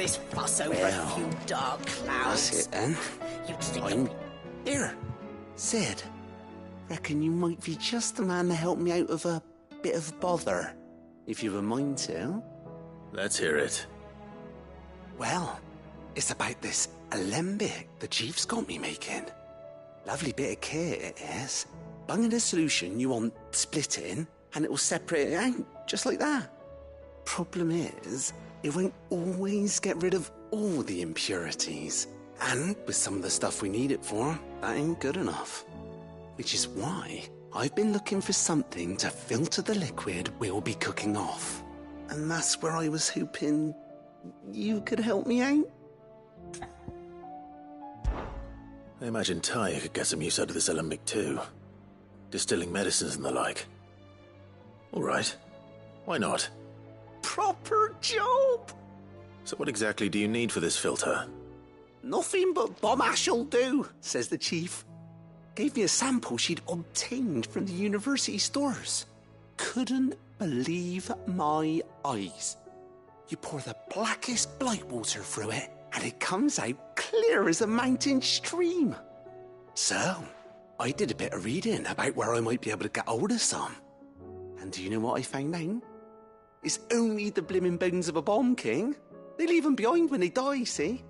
this fuss over a few dark clouds? That's it then. You'd think I'm here. Sid, reckon you might be just the man to help me out of a bit of bother, if you've a mind to. Let's hear it. Well, it's about this alembic the chief's got me making. Lovely bit of kit it is. Bung in a solution you want splitting, and it will separate it out, just like that. Problem is, it won't always get rid of all the impurities. And with some of the stuff we need it for, that ain't good enough. Which is why I've been looking for something to filter the liquid we'll be cooking off. And that's where I was hoping you could help me out. I imagine Ty could get some use out of this alembic too. Distilling medicines and the like. Alright. Why not? Proper job! So what exactly do you need for this filter? Nothing but bomb ash'll do, says the chief. Gave me a sample she'd obtained from the university stores. Couldn't believe my eyes. You pour the blackest blight water through it, and it comes out clear as a mountain stream. So, I did a bit of reading about where I might be able to get hold of some. And do you know what I found out? It's only the blimmin' bones of a bomb king. They leave them behind when they die, see?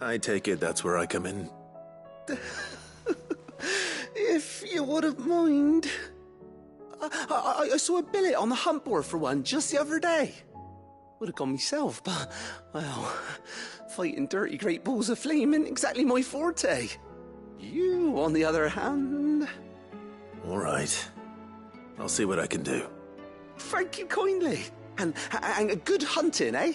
I take it that's where I come in. If you wouldn't mind. I saw a billet on the hunt board for one just the other day. Would have gone myself, but, well, fighting dirty great balls of flame ain't exactly my forte. You, on the other hand... Alright. I'll see what I can do. Thank you kindly. And a good hunting, eh?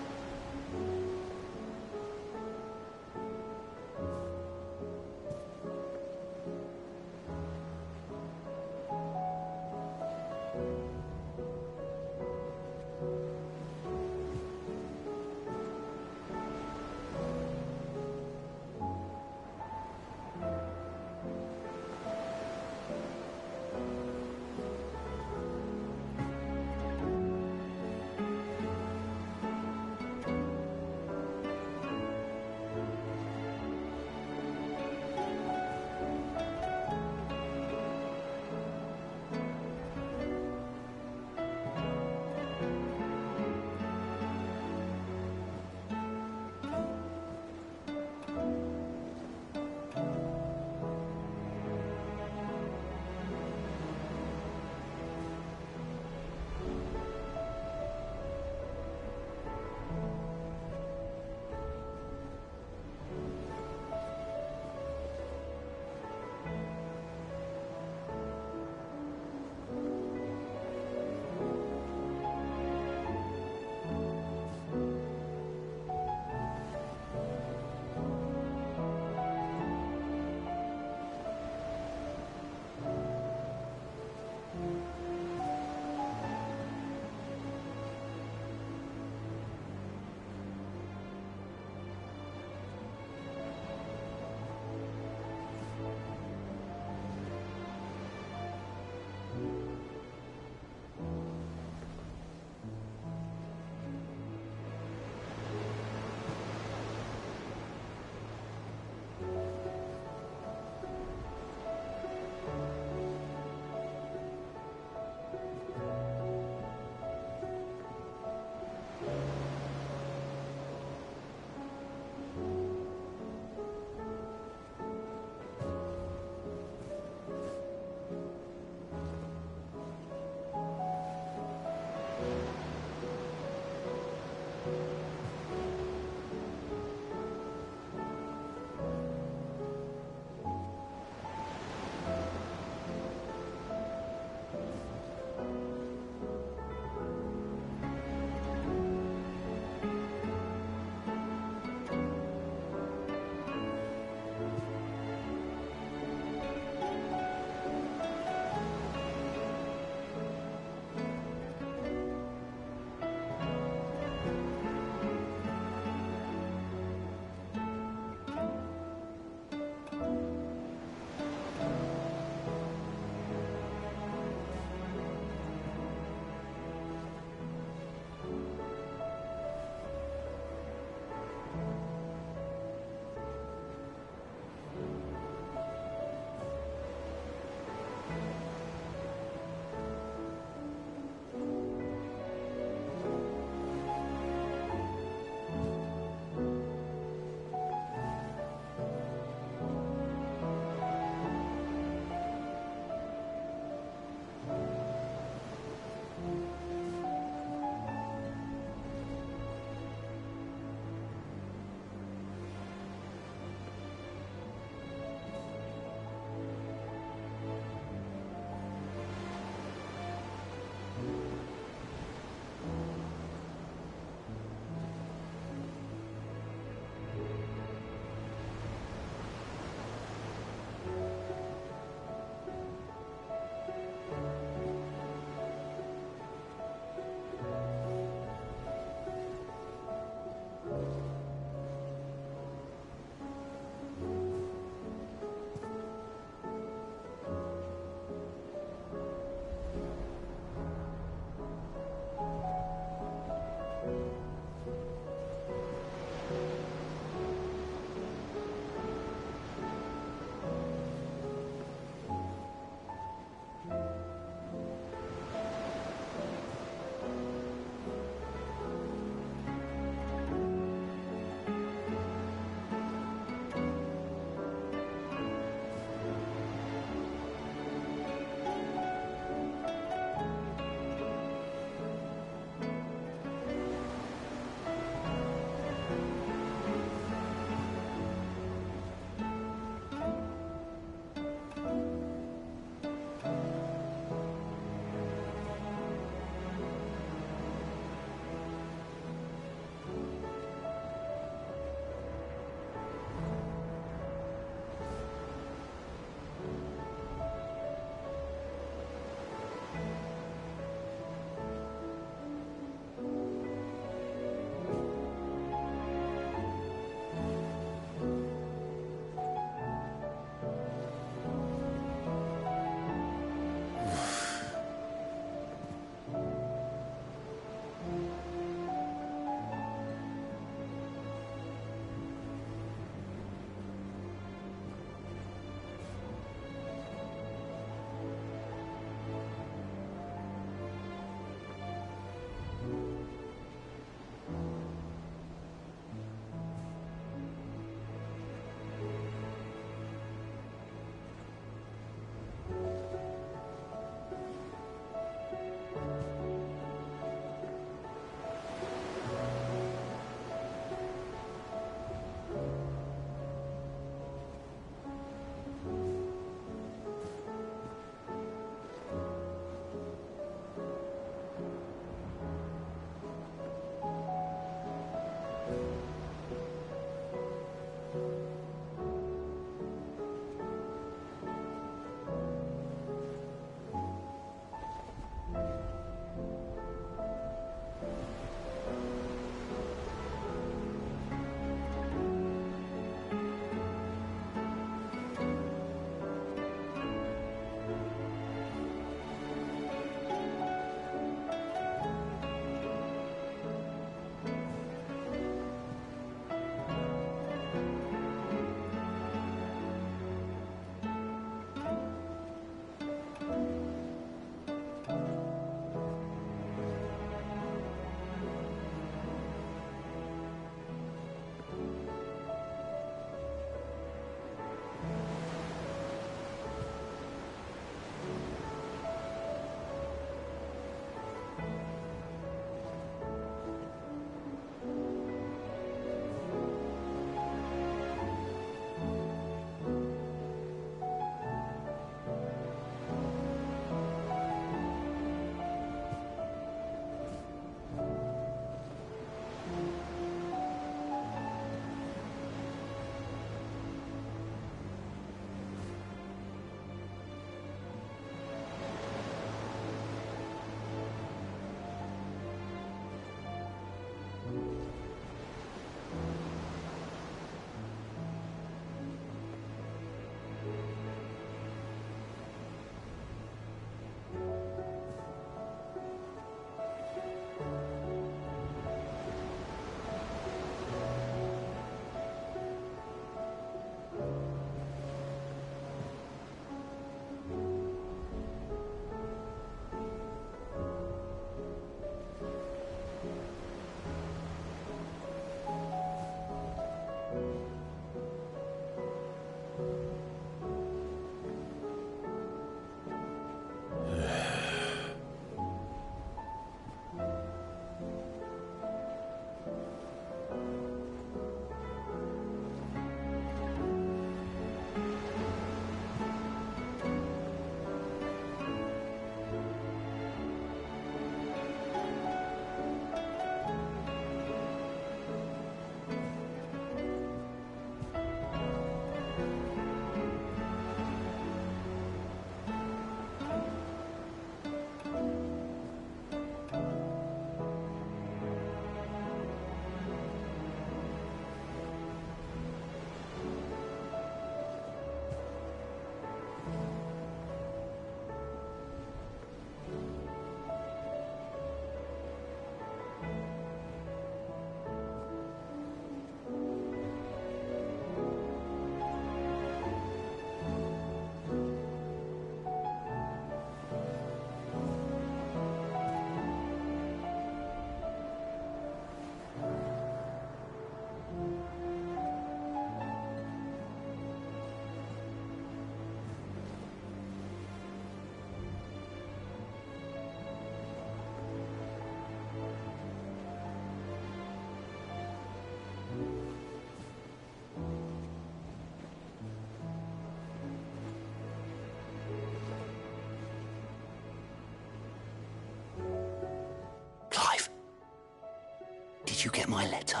Did you get my letter?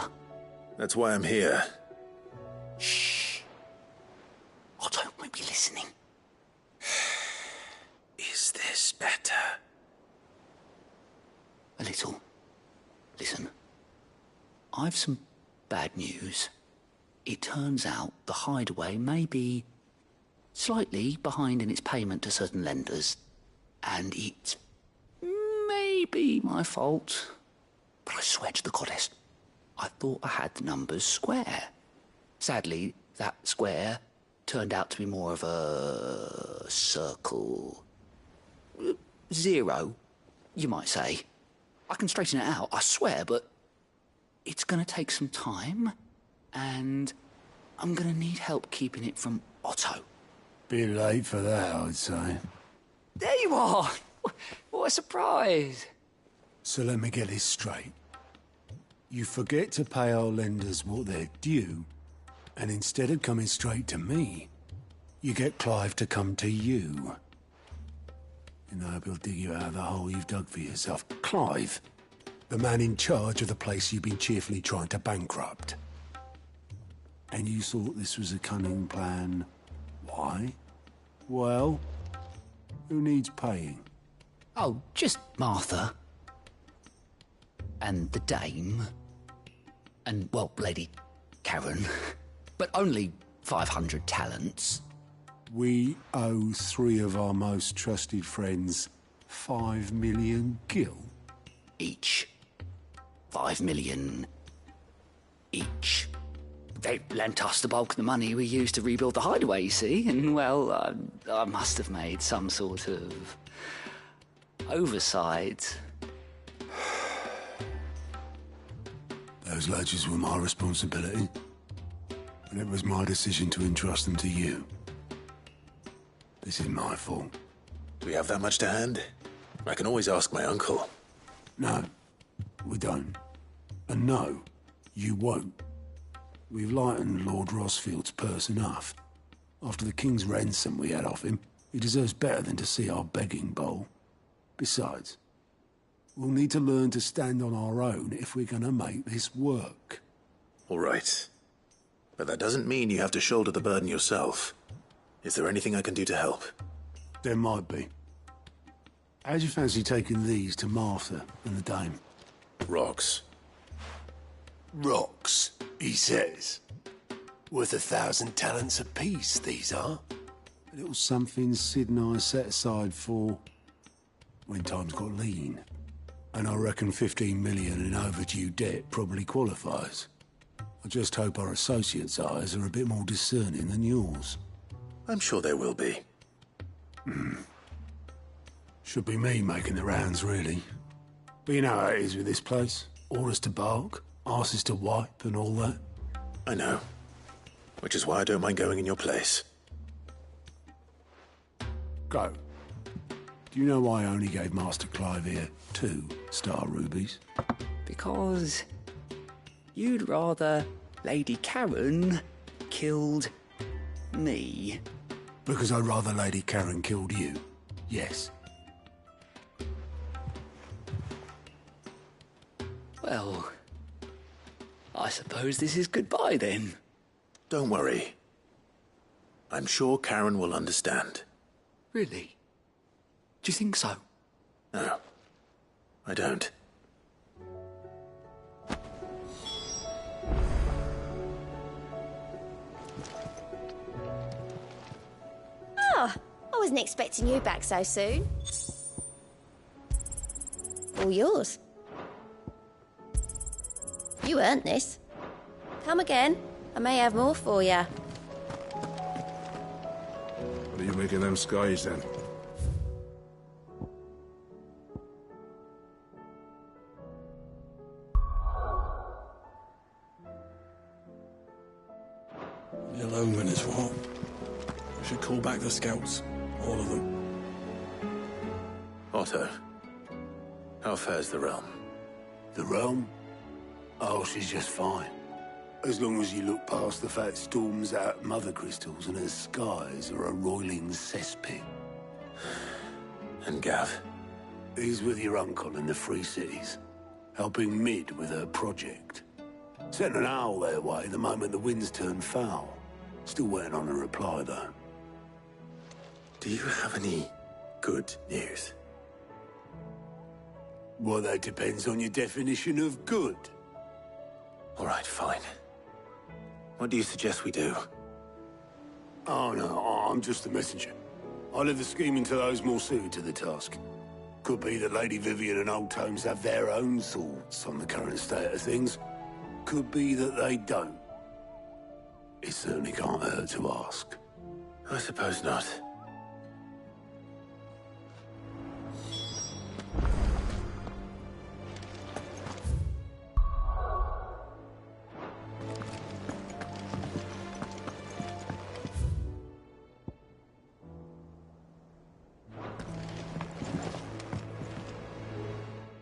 That's why I'm here. Shh. Otto might be listening. Is this better? A little. Listen. I've some bad news. It turns out the Hideaway may be slightly behind in its payment to certain lenders, and it may be my fault. But I swear to the goddess, I thought I had the numbers square. Sadly, that square turned out to be more of a circle. 0, you might say. I can straighten it out, I swear, but it's going to take some time, and I'm going to need help keeping it from Otto. Bit late for that, I'd say. There you are! What a surprise! So let me get this straight. You forget to pay our lenders what they're due, and instead of coming straight to me, you get Clive to come to you. You know, he'll dig you out of the hole you've dug for yourself. Clive, the man in charge of the place you've been cheerfully trying to bankrupt. And you thought this was a cunning plan. Why? Well, who needs paying? Oh, just Martha. And the dame. And, well, Lady Karen. But only 500 talents. We owe 3 of our most trusted friends 5 million gil. Each. 5 million each. They lent us the bulk of the money we used to rebuild the Hideaway, you see, and, well, I must have made some sort of oversight. Those ledgers were my responsibility, and it was my decision to entrust them to you. This is my fault. Do we have that much to hand? I can always ask my uncle. No, we don't. And no, you won't. We've lightened Lord Rosfield's purse enough. After the king's ransom we had off him, he deserves better than to see our begging bowl. Besides, we'll need to learn to stand on our own if we're gonna make this work. All right. But that doesn't mean you have to shoulder the burden yourself. Is there anything I can do to help? There might be. How'd you fancy taking these to Martha and the dame? Rocks. Rocks, he says. Worth 1,000 talents apiece, these are. A little something Sid and I set aside for when times got lean. And I reckon 15 million in overdue debt probably qualifies. I just hope our associates' eyes are a bit more discerning than yours. I'm sure there will be. Should be me making the rounds, really. But you know how it is with this place. Orders to bark, arses to wipe, and all that. I know. Which is why I don't mind going in your place. Go. Do you know why I only gave Master Clive here 2 star rubies? Because you'd rather Lady Karen killed me. Because I'd rather Lady Karen killed you. Yes. Well, I suppose this is goodbye then. Don't worry. I'm sure Karen will understand. Really? Do you think so? No, I don't. Ah, I wasn't expecting you back so soon. All yours. You earned this. Come again. I may have more for you. What are you making them skies then? You're alone is what? We should call back the scouts. All of them. Otto, how fares the realm? The realm? Oh, she's just fine. As long as you look past the fat storms out mother crystals and her skies are a roiling cesspit. And Gav? He's with your uncle in the Free Cities. helping Mid with her project. Sent an owl their way the moment the winds turned foul. Still waiting on a reply, though. Do you have any good news? Well, that depends on your definition of good. All right, fine. What do you suggest we do? Oh, no, I'm just a messenger. I'll leave the scheming to those more suited to the task. Could be that Lady Vivian and Old Tomes have their own thoughts on the current state of things. Could be that they don't. It certainly can't hurt to ask. I suppose not.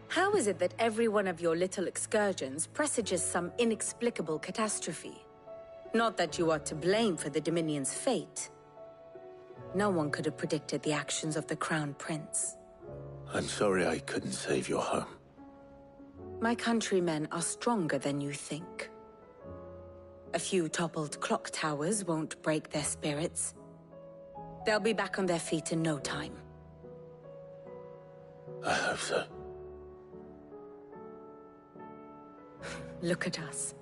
How is it that every one of your little excursions presages some inexplicable catastrophe? Not that you are to blame for the Dominion's fate. No one could have predicted the actions of the Crown Prince. I'm sorry I couldn't save your home. My countrymen are stronger than you think. A few toppled clock towers won't break their spirits. They'll be back on their feet in no time. I hope so. Look at us.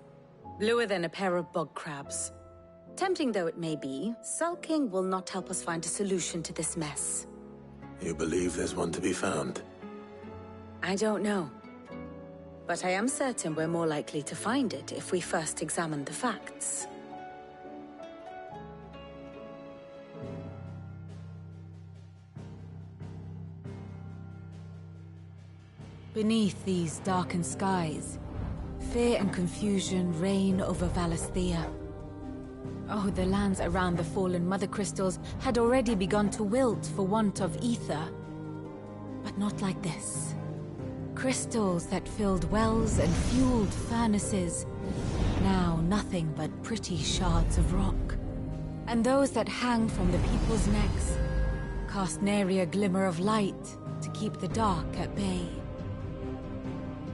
Bluer than a pair of bog crabs. Tempting though it may be, sulking will not help us find a solution to this mess. You believe there's one to be found? I don't know. But I am certain we're more likely to find it if we first examine the facts. Beneath these darkened skies, fear and confusion reign over Valisthea. Oh, the lands around the fallen Mother Crystals had already begun to wilt for want of ether. But not like this. Crystals that filled wells and fueled furnaces. Now nothing but pretty shards of rock. And those that hang from the people's necks cast nary a glimmer of light to keep the dark at bay.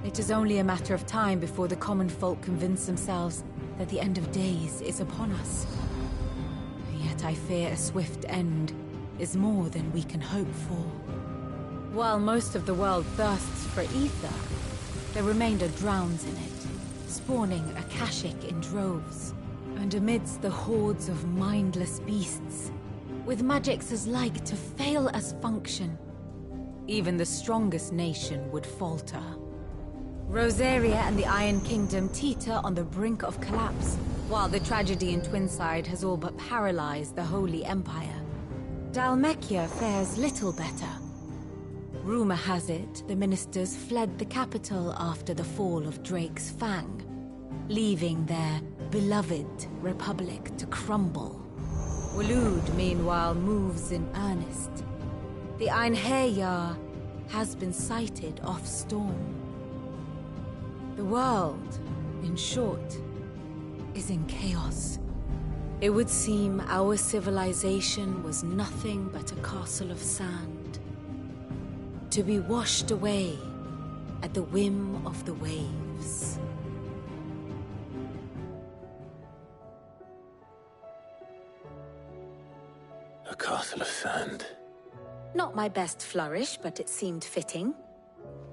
It is only a matter of time before the common folk convince themselves that the end of days is upon us. Yet I fear a swift end is more than we can hope for. While most of the world thirsts for ether, the remainder drowns in it, spawning Akashic in droves. And amidst the hordes of mindless beasts, with magics as like to fail as function, even the strongest nation would falter. Rosaria and the Iron Kingdom teeter on the brink of collapse, while the tragedy in Twinside has all but paralyzed the Holy Empire. Dalmekia fares little better. Rumor has it the ministers fled the capital after the fall of Drake's Fang, leaving their beloved republic to crumble. Waloed, meanwhile, moves in earnest. The Einherjar has been sighted off-storm. The world, in short, is in chaos. It would seem our civilization was nothing but a castle of sand, to be washed away at the whim of the waves. A castle of sand. Not my best flourish, but it seemed fitting.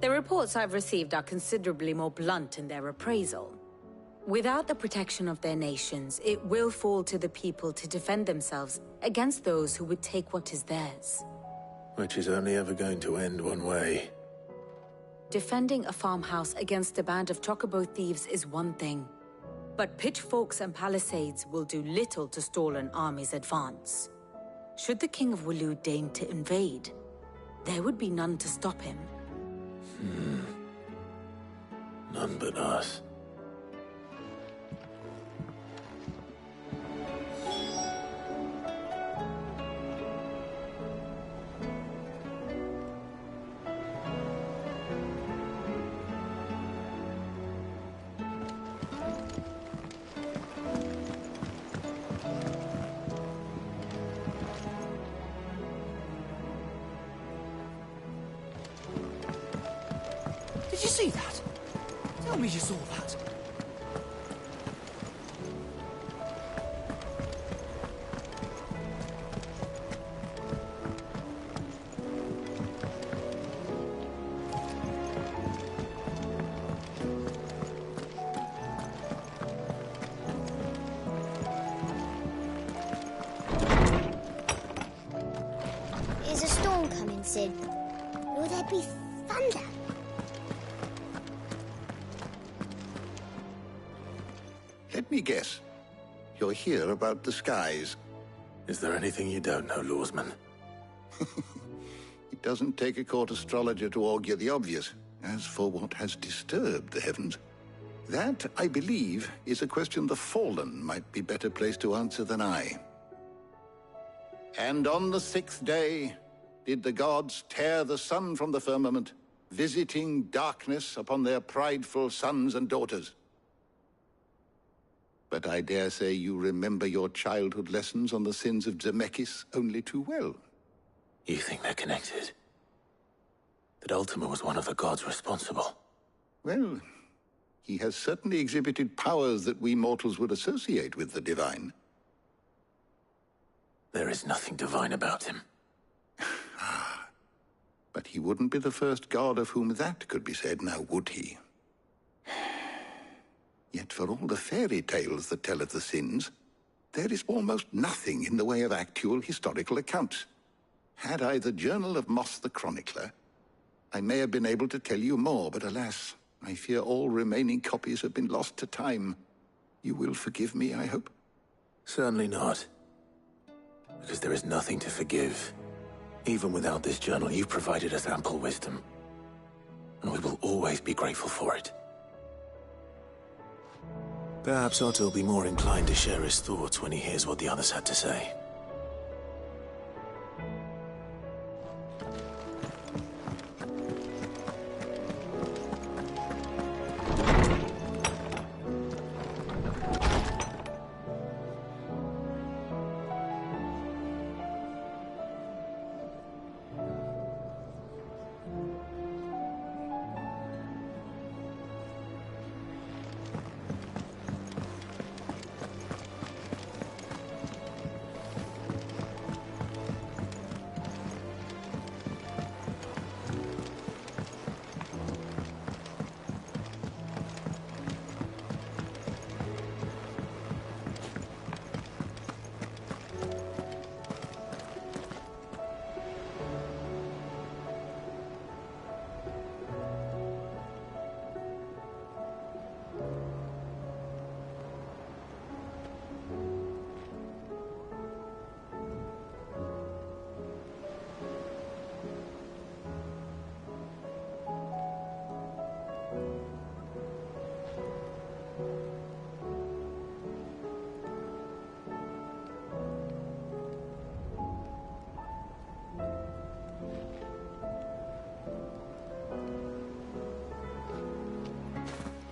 The reports I've received are considerably more blunt in their appraisal. Without the protection of their nations, it will fall to the people to defend themselves against those who would take what is theirs. Which is only ever going to end one way. Defending a farmhouse against a band of chocobo thieves is one thing, but pitchforks and palisades will do little to stall an army's advance. Should the King of Waloed deign to invade, there would be none to stop him. None but us. Did you see that? Tell me you saw that. Is a storm coming, Sid? Will there be thunder? Let me guess. You're here about the skies. Is there anything you don't know, Lawsman? It doesn't take a court astrologer to augur the obvious. As for what has disturbed the heavens, that, I believe, is a question the Fallen might be better placed to answer than I. And on the 6th day did the gods tear the sun from the firmament, visiting darkness upon their prideful sons and daughters. But I dare say you remember your childhood lessons on the sins of Zemeckis only too well. You think they're connected? That Ultima was one of the gods responsible? Well, he has certainly exhibited powers that we mortals would associate with the divine. There is nothing divine about him. But he wouldn't be the first god of whom that could be said, now would he? Yet for all the fairy tales that tell of the sins, there is almost nothing in the way of actual historical accounts. Had I the Journal of Moss the Chronicler, I may have been able to tell you more, but alas, I fear all remaining copies have been lost to time. You will forgive me, I hope? Certainly not. Because there is nothing to forgive. Even without this journal, you've provided us ample wisdom. And we will always be grateful for it. Perhaps Otto will be more inclined to share his thoughts when he hears what the others had to say.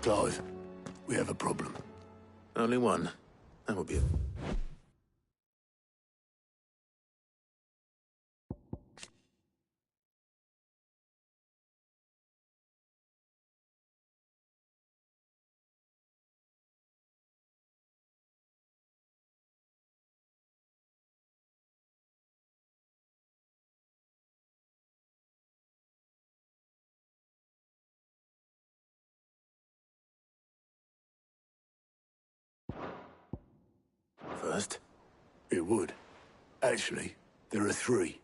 Clive, we have a problem. Only one. That will be it. First? It would. Actually, there are 3.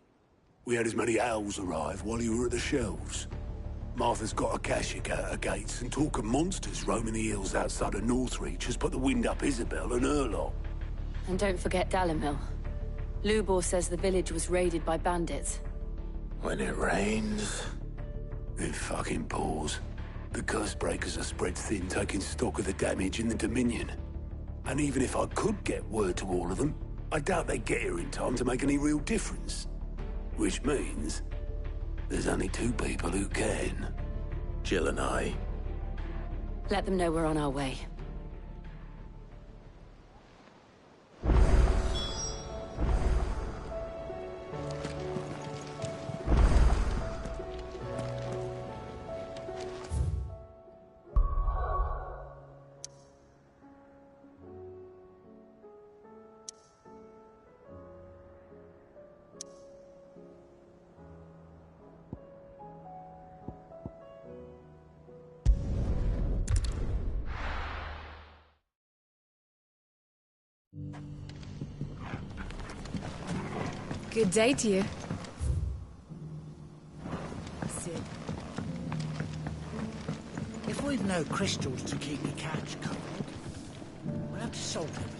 We had as many owls arrive while you were at the shelves. Martha's got a Kashyyyk out her gates, and talk of monsters roaming the hills outside of Northreach has put the wind up Isabel and her lot. And don't forget Dalimil. Lubor says the village was raided by bandits. When it rains... It fucking pours. The curse breakers are spread thin, taking stock of the damage in the Dominion. And even if I could get word to all of them, I doubt they'd get here in time to make any real difference. Which means there's only 2 people who can. Jill and I. Let them know we're on our way. Good day to you. Sid. If we've no crystals to keep the couch covered, we'll have to salt everything.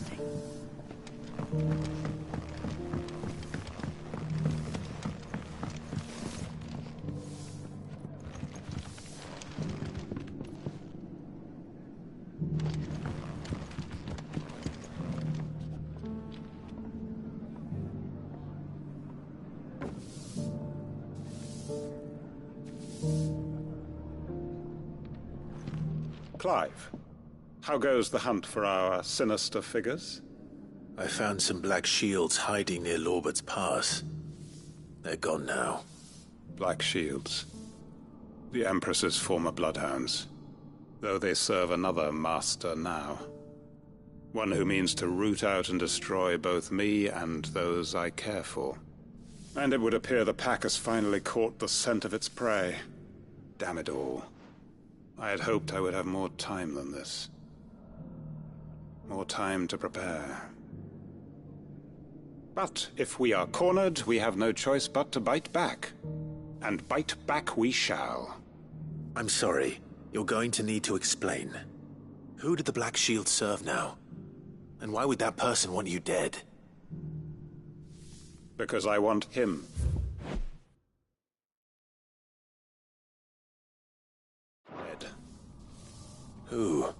Clive, how goes the hunt for our sinister figures? I found some black shields hiding near Lorbert's Pass. They're gone now. Black shields. The Empress's former bloodhounds. Though they serve another master now. One who means to root out and destroy both me and those I care for. And it would appear the pack has finally caught the scent of its prey. Damn it all. I had hoped I would have more time than this. More time to prepare. But if we are cornered, we have no choice but to bite back. And bite back we shall. I'm sorry. You're going to need to explain. Who did the Black Shield serve now? And why would that person want you dead? Because I want him. Dead. Who?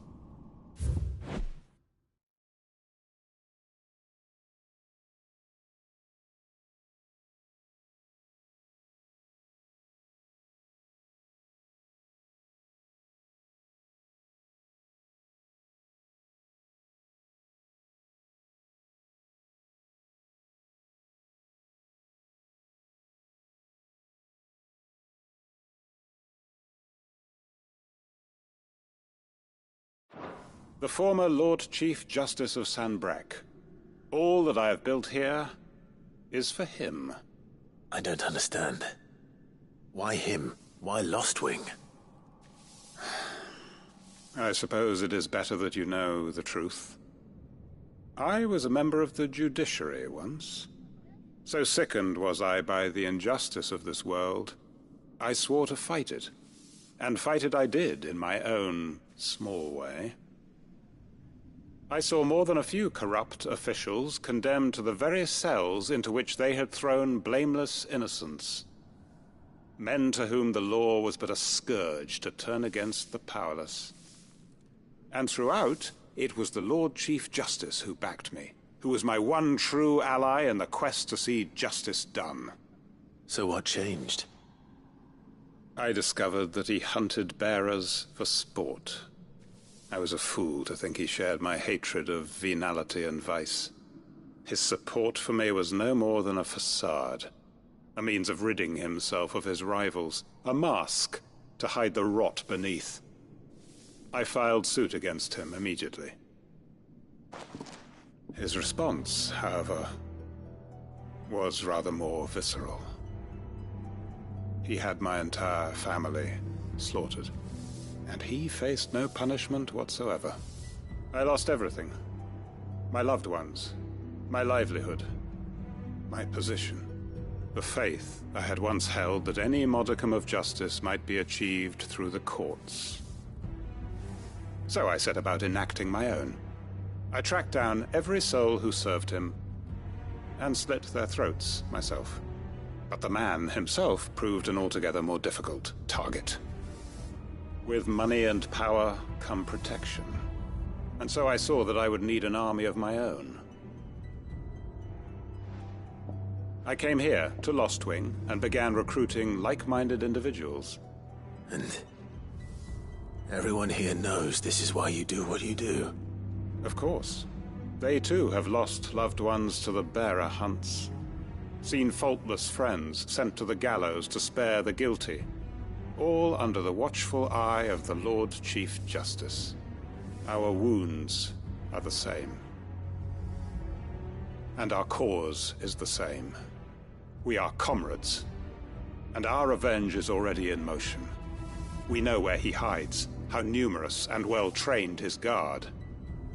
The former Lord Chief Justice of Sanbreque. All that I have built here is for him. I don't understand. Why him? Why Lostwing? I suppose it is better that you know the truth. I was a member of the judiciary once. So sickened was I by the injustice of this world, I swore to fight it. And fight it I did, in my own small way. I saw more than a few corrupt officials condemned to the very cells into which they had thrown blameless innocents. Men to whom the law was but a scourge to turn against the powerless. And throughout, it was the Lord Chief Justice who backed me, who was my one true ally in the quest to see justice done. So what changed? I discovered that he hunted bearers for sport. I was a fool to think he shared my hatred of venality and vice. His support for me was no more than a facade, a means of ridding himself of his rivals, a mask to hide the rot beneath. I filed suit against him immediately. His response, however, was rather more visceral. He had my entire family slaughtered. And he faced no punishment whatsoever. I lost everything. My loved ones, my livelihood, my position, the faith I had once held that any modicum of justice might be achieved through the courts. So I set about enacting my own. I tracked down every soul who served him, and slit their throats myself. But the man himself proved an altogether more difficult target. With money and power come protection. And so I saw that I would need an army of my own. I came here to Lostwing and began recruiting like-minded individuals. And everyone here knows this is why you do what you do. Of course. They too have lost loved ones to the bearer hunts. Seen faultless friends sent to the gallows to spare the guilty. All under the watchful eye of the Lord Chief Justice. Our wounds are the same. And our cause is the same. We are comrades. And our revenge is already in motion. We know where he hides, how numerous and well-trained his guard.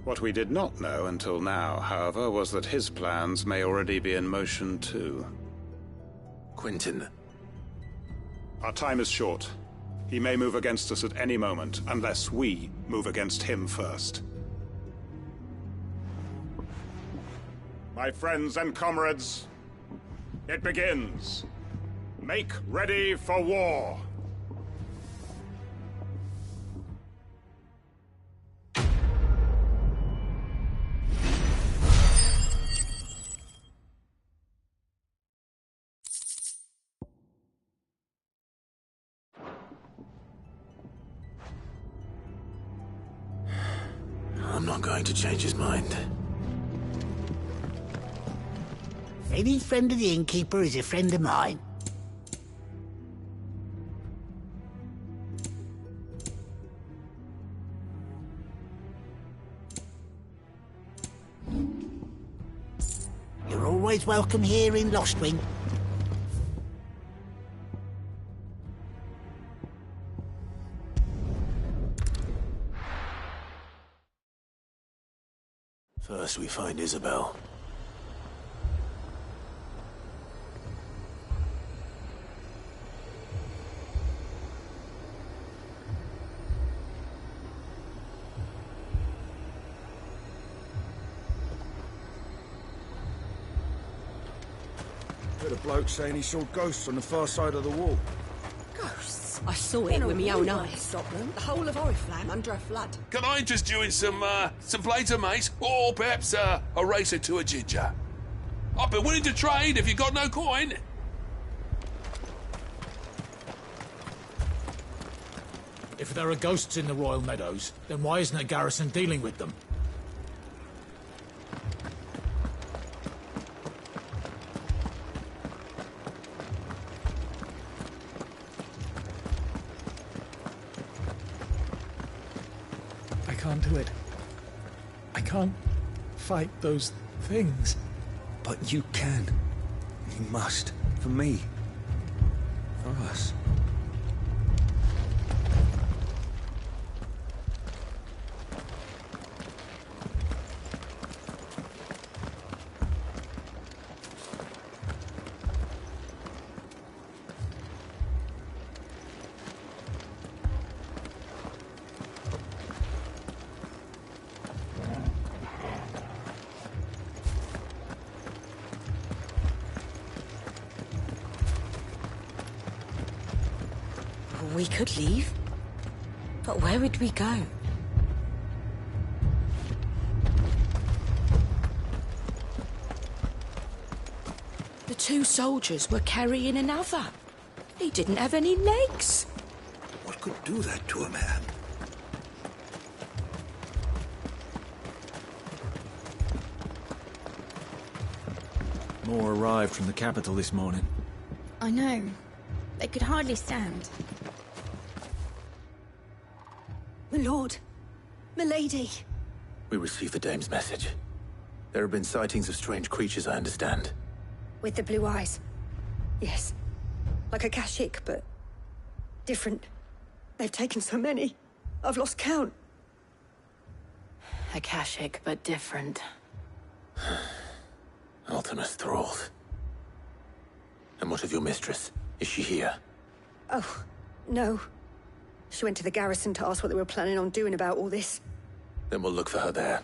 What we did not know until now, however, was that his plans may already be in motion too. Quentin. Our time is short. He may move against us at any moment, unless we move against him first. My friends and comrades, it begins. Make ready for war. I'm not going to change his mind. Any friend of the innkeeper is a friend of mine. You're always welcome here in Lostwing. First we find Isabel. Heard a bloke saying he saw ghosts on the far side of the wall. Ghosts? I saw it with my own eyes. The whole of Oriflamme under a flood. Can I interest you in some plater, mate? Or perhaps a racer to a ginger? I've been willing to trade if you got no coin. If there are ghosts in the Royal Meadows, then why isn't a garrison dealing with them? I can't do it. I can't fight those things. But you can. You must. For me. For us. We could leave. But where would we go? The two soldiers were carrying another. He didn't have any legs. What could do that to a man? More arrived from the capital this morning. I know. They could hardly stand. My lord. Milady. We received the dame's message. There have been sightings of strange creatures, I understand. With the blue eyes. Yes. Like a Kashik, but different. They've taken so many. I've lost count. A Kashik, but different. Ultimus thralls. And what of your mistress? Is she here? Oh, no. She went to the garrison to ask what they were planning on doing about all this. Then we'll look for her there.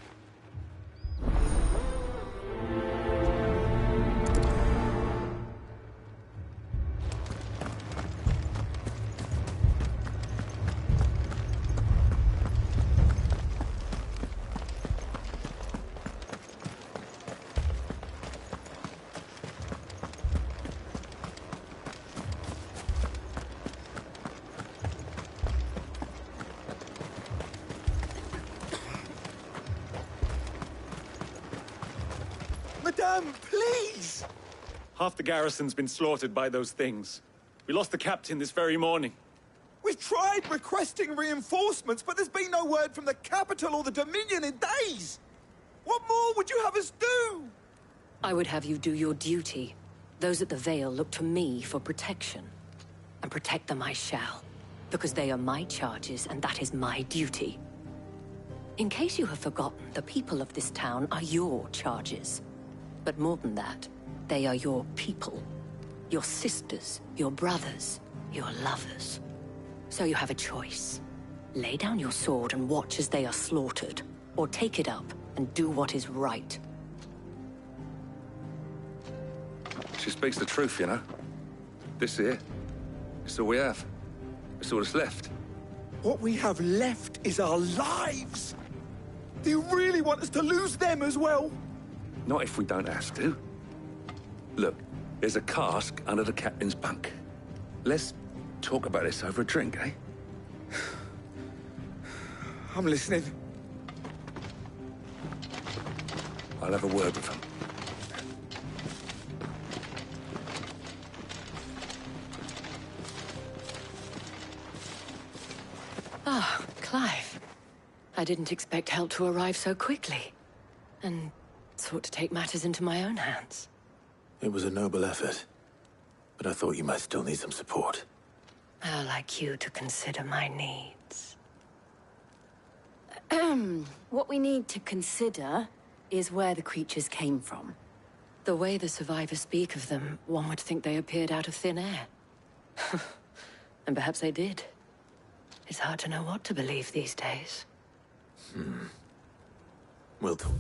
Madame, please! Half the garrison's been slaughtered by those things. We lost the captain this very morning. We've tried requesting reinforcements, but there's been no word from the capital or the Dominion in days! What more would you have us do? I would have you do your duty. Those at the Vale look to me for protection. And protect them I shall. Because they are my charges, and that is my duty. In case you have forgotten, the people of this town are your charges. But more than that, they are your people. your sisters, your brothers, your lovers. So you have a choice. Lay down your sword and watch as they are slaughtered, or take it up and do what is right. She speaks the truth, you know. This here, it's all we have. It's all that's left. What we have left is our lives! Do you really want us to lose them as well? Not if we don't have to. Look, there's a cask under the captain's bunk. Let's talk about this over a drink, eh? I'm listening. I'll have a word with him. Ah, Clive. I didn't expect help to arrive so quickly. And sought to take matters into my own hands. It was a noble effort. But I thought you might still need some support. I'd like you to consider my needs. What we need to consider is where the creatures came from. The way the survivors speak of them, one would think they appeared out of thin air. And perhaps they did. It's hard to know what to believe these days. We'll talk.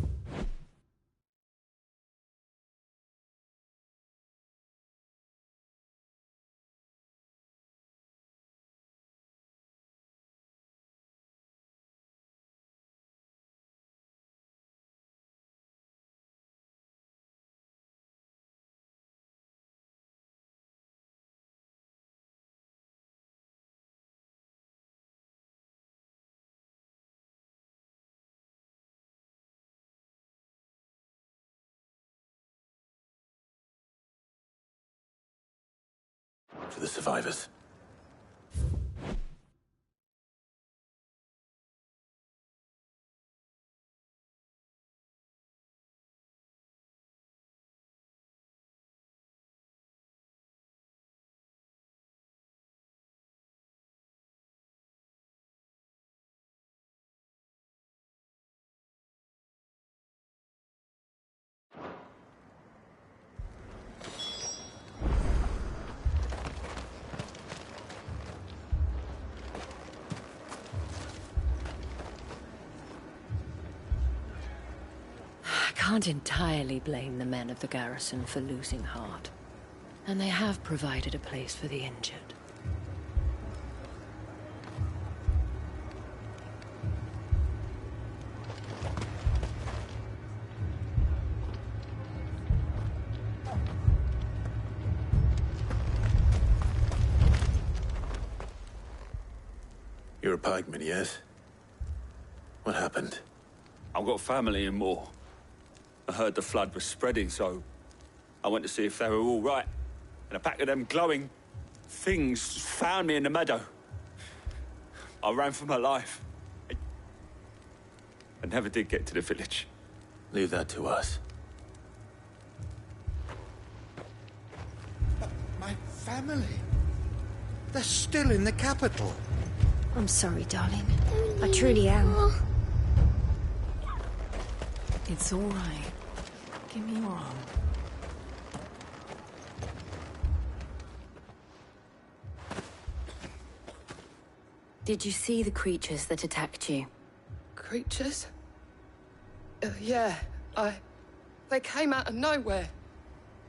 To the survivors. I can't entirely blame the men of the garrison for losing heart. And they have provided a place for the injured. You're a pikeman, yes? What happened? I've got family in Moor. I heard the flood was spreading, so I went to see if they were all right. And a pack of them glowing things found me in the meadow. I ran for my life. I never did get to the village. Leave that to us. My family. They're still in the capital. I'm sorry, darling. I truly am. It's all right. Give me your arm. Did you see the creatures that attacked you? Creatures? Yeah, They came out of nowhere.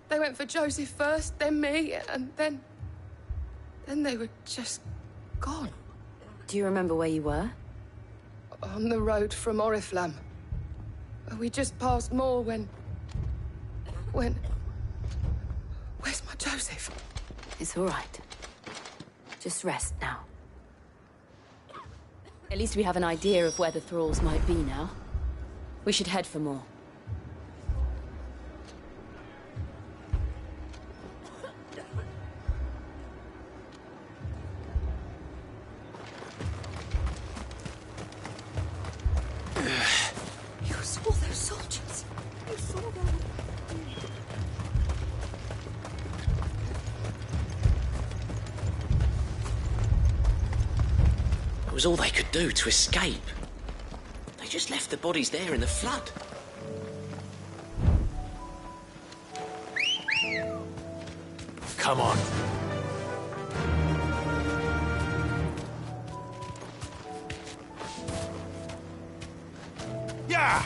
They went for Joseph first, then me, and then they were just gone. Do you remember where you were? On the road from Oriflamme. We just passed Moor when... Where's my Joseph? It's all right. Just rest now. At least we have an idea of where the thralls might be now. We should head for more. You saw those soldiers. You saw them. It was all they could do to escape. They just left the bodies there in the flood. Come on. Yeah!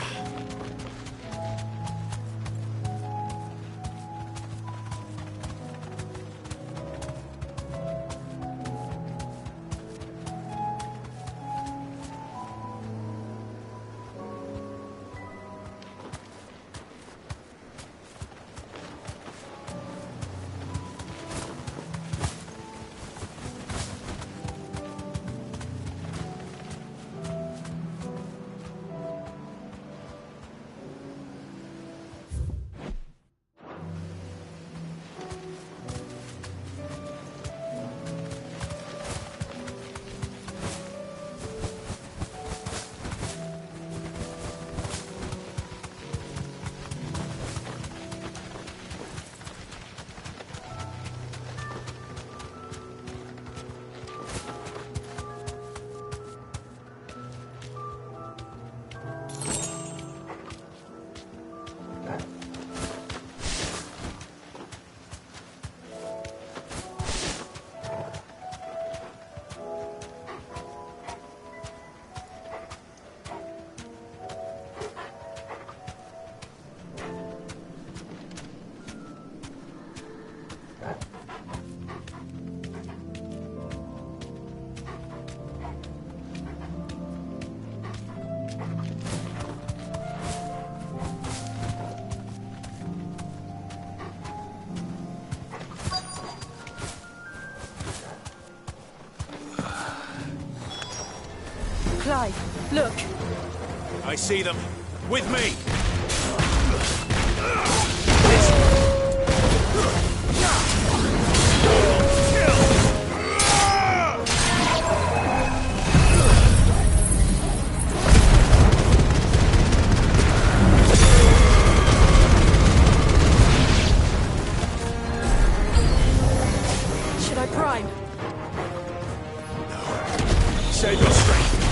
Clive, look. I see them. With me! Should I prime? Save your strength.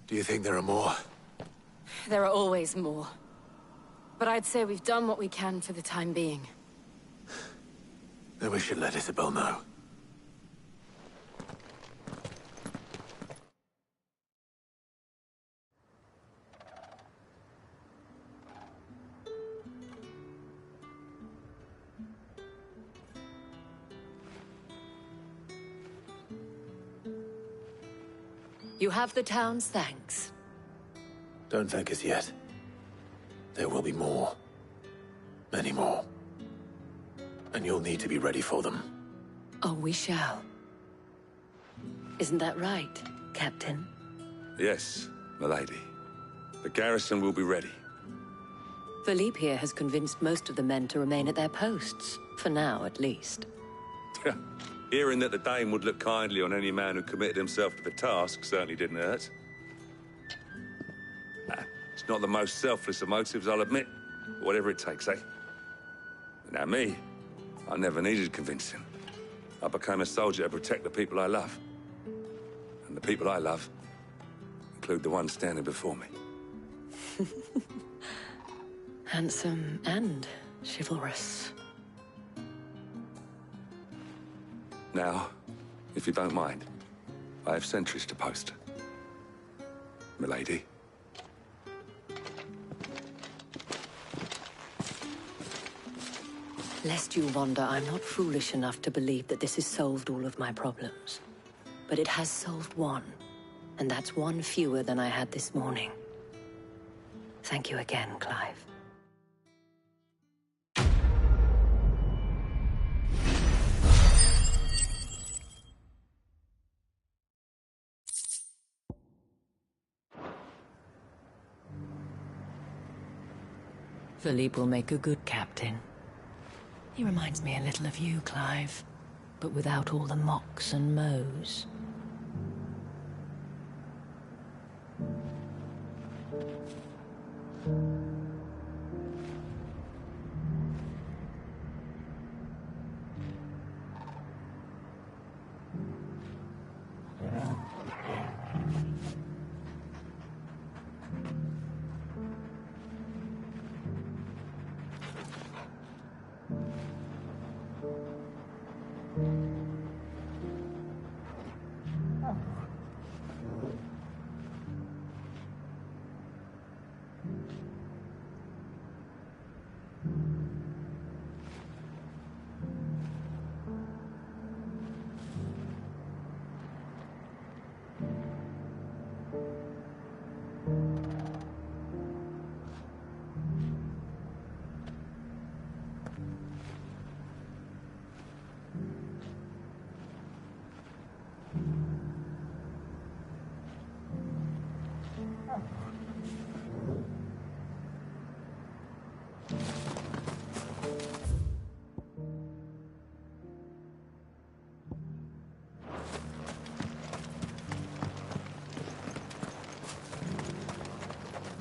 Do you think there are more? There are always more. But I'd say we've done what we can for the time being. Then we should let Isabel know. You have the town's thanks. Don't thank us yet. There will be more. Many more. And you'll need to be ready for them. Oh, we shall. Isn't that right, Captain? Yes, milady. The garrison will be ready. Philippe here has convinced most of the men to remain at their posts. For now, at least. Hearing that the Dane would look kindly on any man who committed himself to the task certainly didn't hurt. It's not the most selfless of motives, I'll admit. But whatever it takes, eh? Now me, I never needed convincing. I became a soldier to protect the people I love. And the people I love include the ones standing before me. Handsome and chivalrous. Now, if you don't mind, I have sentries to post. Milady. Lest you wonder, I'm not foolish enough to believe that this has solved all of my problems. But it has solved one, and that's one fewer than I had this morning. Thank you again, Clive. Philippe will make a good captain. He reminds me a little of you, Clive, but without all the mocks and mows.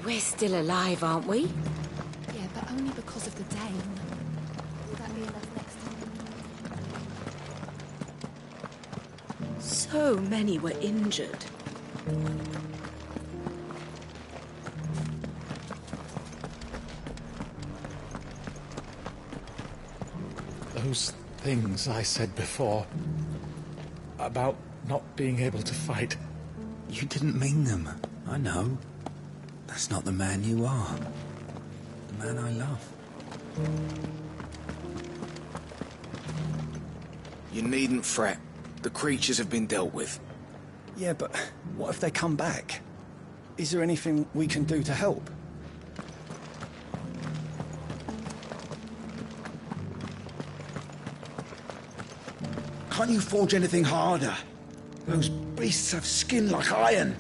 We're still alive, aren't we? Yeah, but only because of the Dane. Will that be enough next time? So many were injured. Those things I said before about not being able to fight. You didn't mean them. I know. That's not the man you are. The man I love. You needn't fret. The creatures have been dealt with. Yeah, but what if they come back? Is there anything we can do to help? Can't you forge anything harder? Those beasts have skin like iron.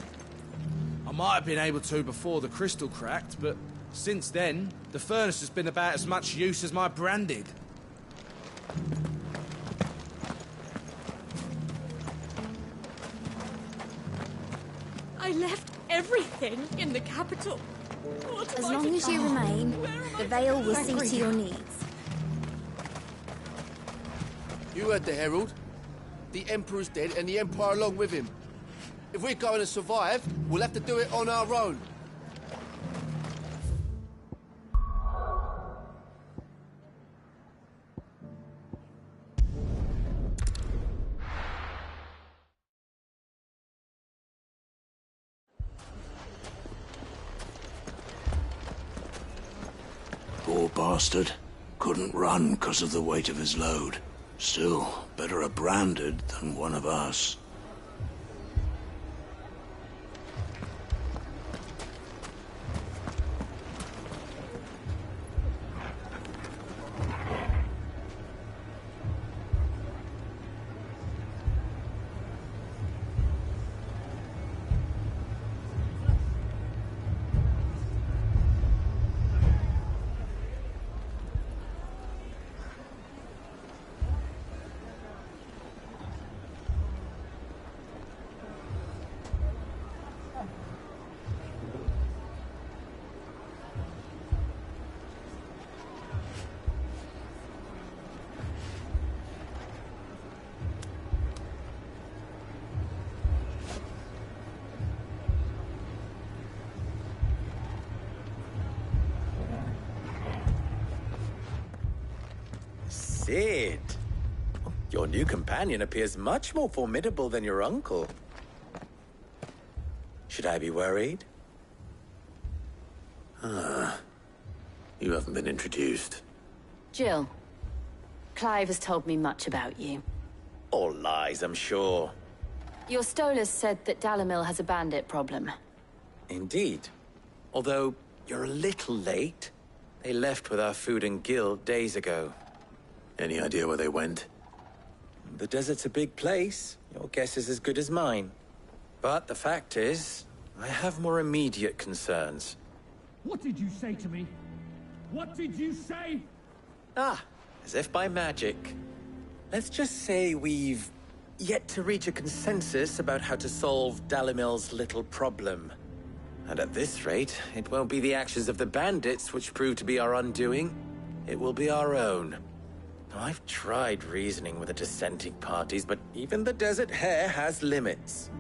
I might have been able to before the crystal cracked, but since then, the furnace has been about as much use as my branded. I left everything in the capital. What As am I long to as you do? remain, the Veil will see Thank to you. your needs. You heard the Herald. The Emperor's dead and the Empire along with him. If we're going to survive, we'll have to do it on our own. Poor bastard. Couldn't run because of the weight of his load. Still, better a branded than one of us. Sid. Your new companion appears much more formidable than your uncle. Should I be worried? You haven't been introduced. Jill, Clive has told me much about you. All lies, I'm sure. Your Stolas said that Dalamil has a bandit problem. Indeed. Although, you're a little late. They left with our food and guild days ago. Any idea where they went? The desert's a big place. Your guess is as good as mine. But the fact is, I have more immediate concerns. What did you say to me? What did you say? Ah, as if by magic. Let's just say we've yet to reach a consensus about how to solve Dalamil's little problem. And at this rate, it won't be the actions of the bandits which prove to be our undoing. It will be our own. I've tried reasoning with the dissenting parties, but even the Desert Hare has limits.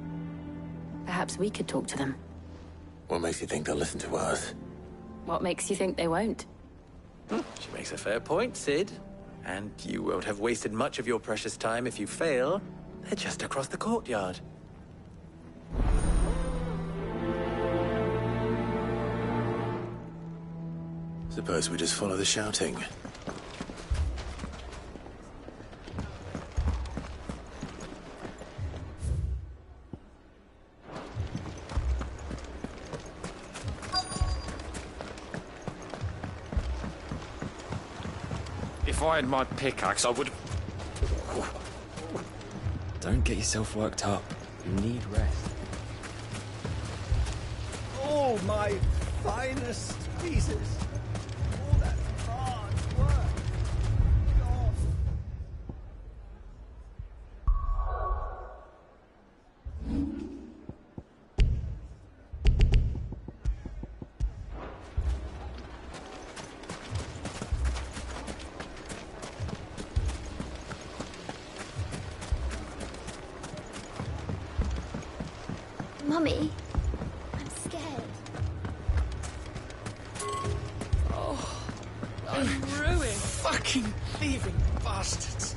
Perhaps we could talk to them. What makes you think they'll listen to us? What makes you think they won't? She makes a fair point, Sid. And you won't have wasted much of your precious time if you fail. They're just across the courtyard. Suppose we just follow the shouting. If I had my pickaxe, I would... Don't get yourself worked up. You need rest. All my finest pieces. All that hard work. God. Mummy, I'm scared. Oh, I'm ruined. Fucking thieving bastards.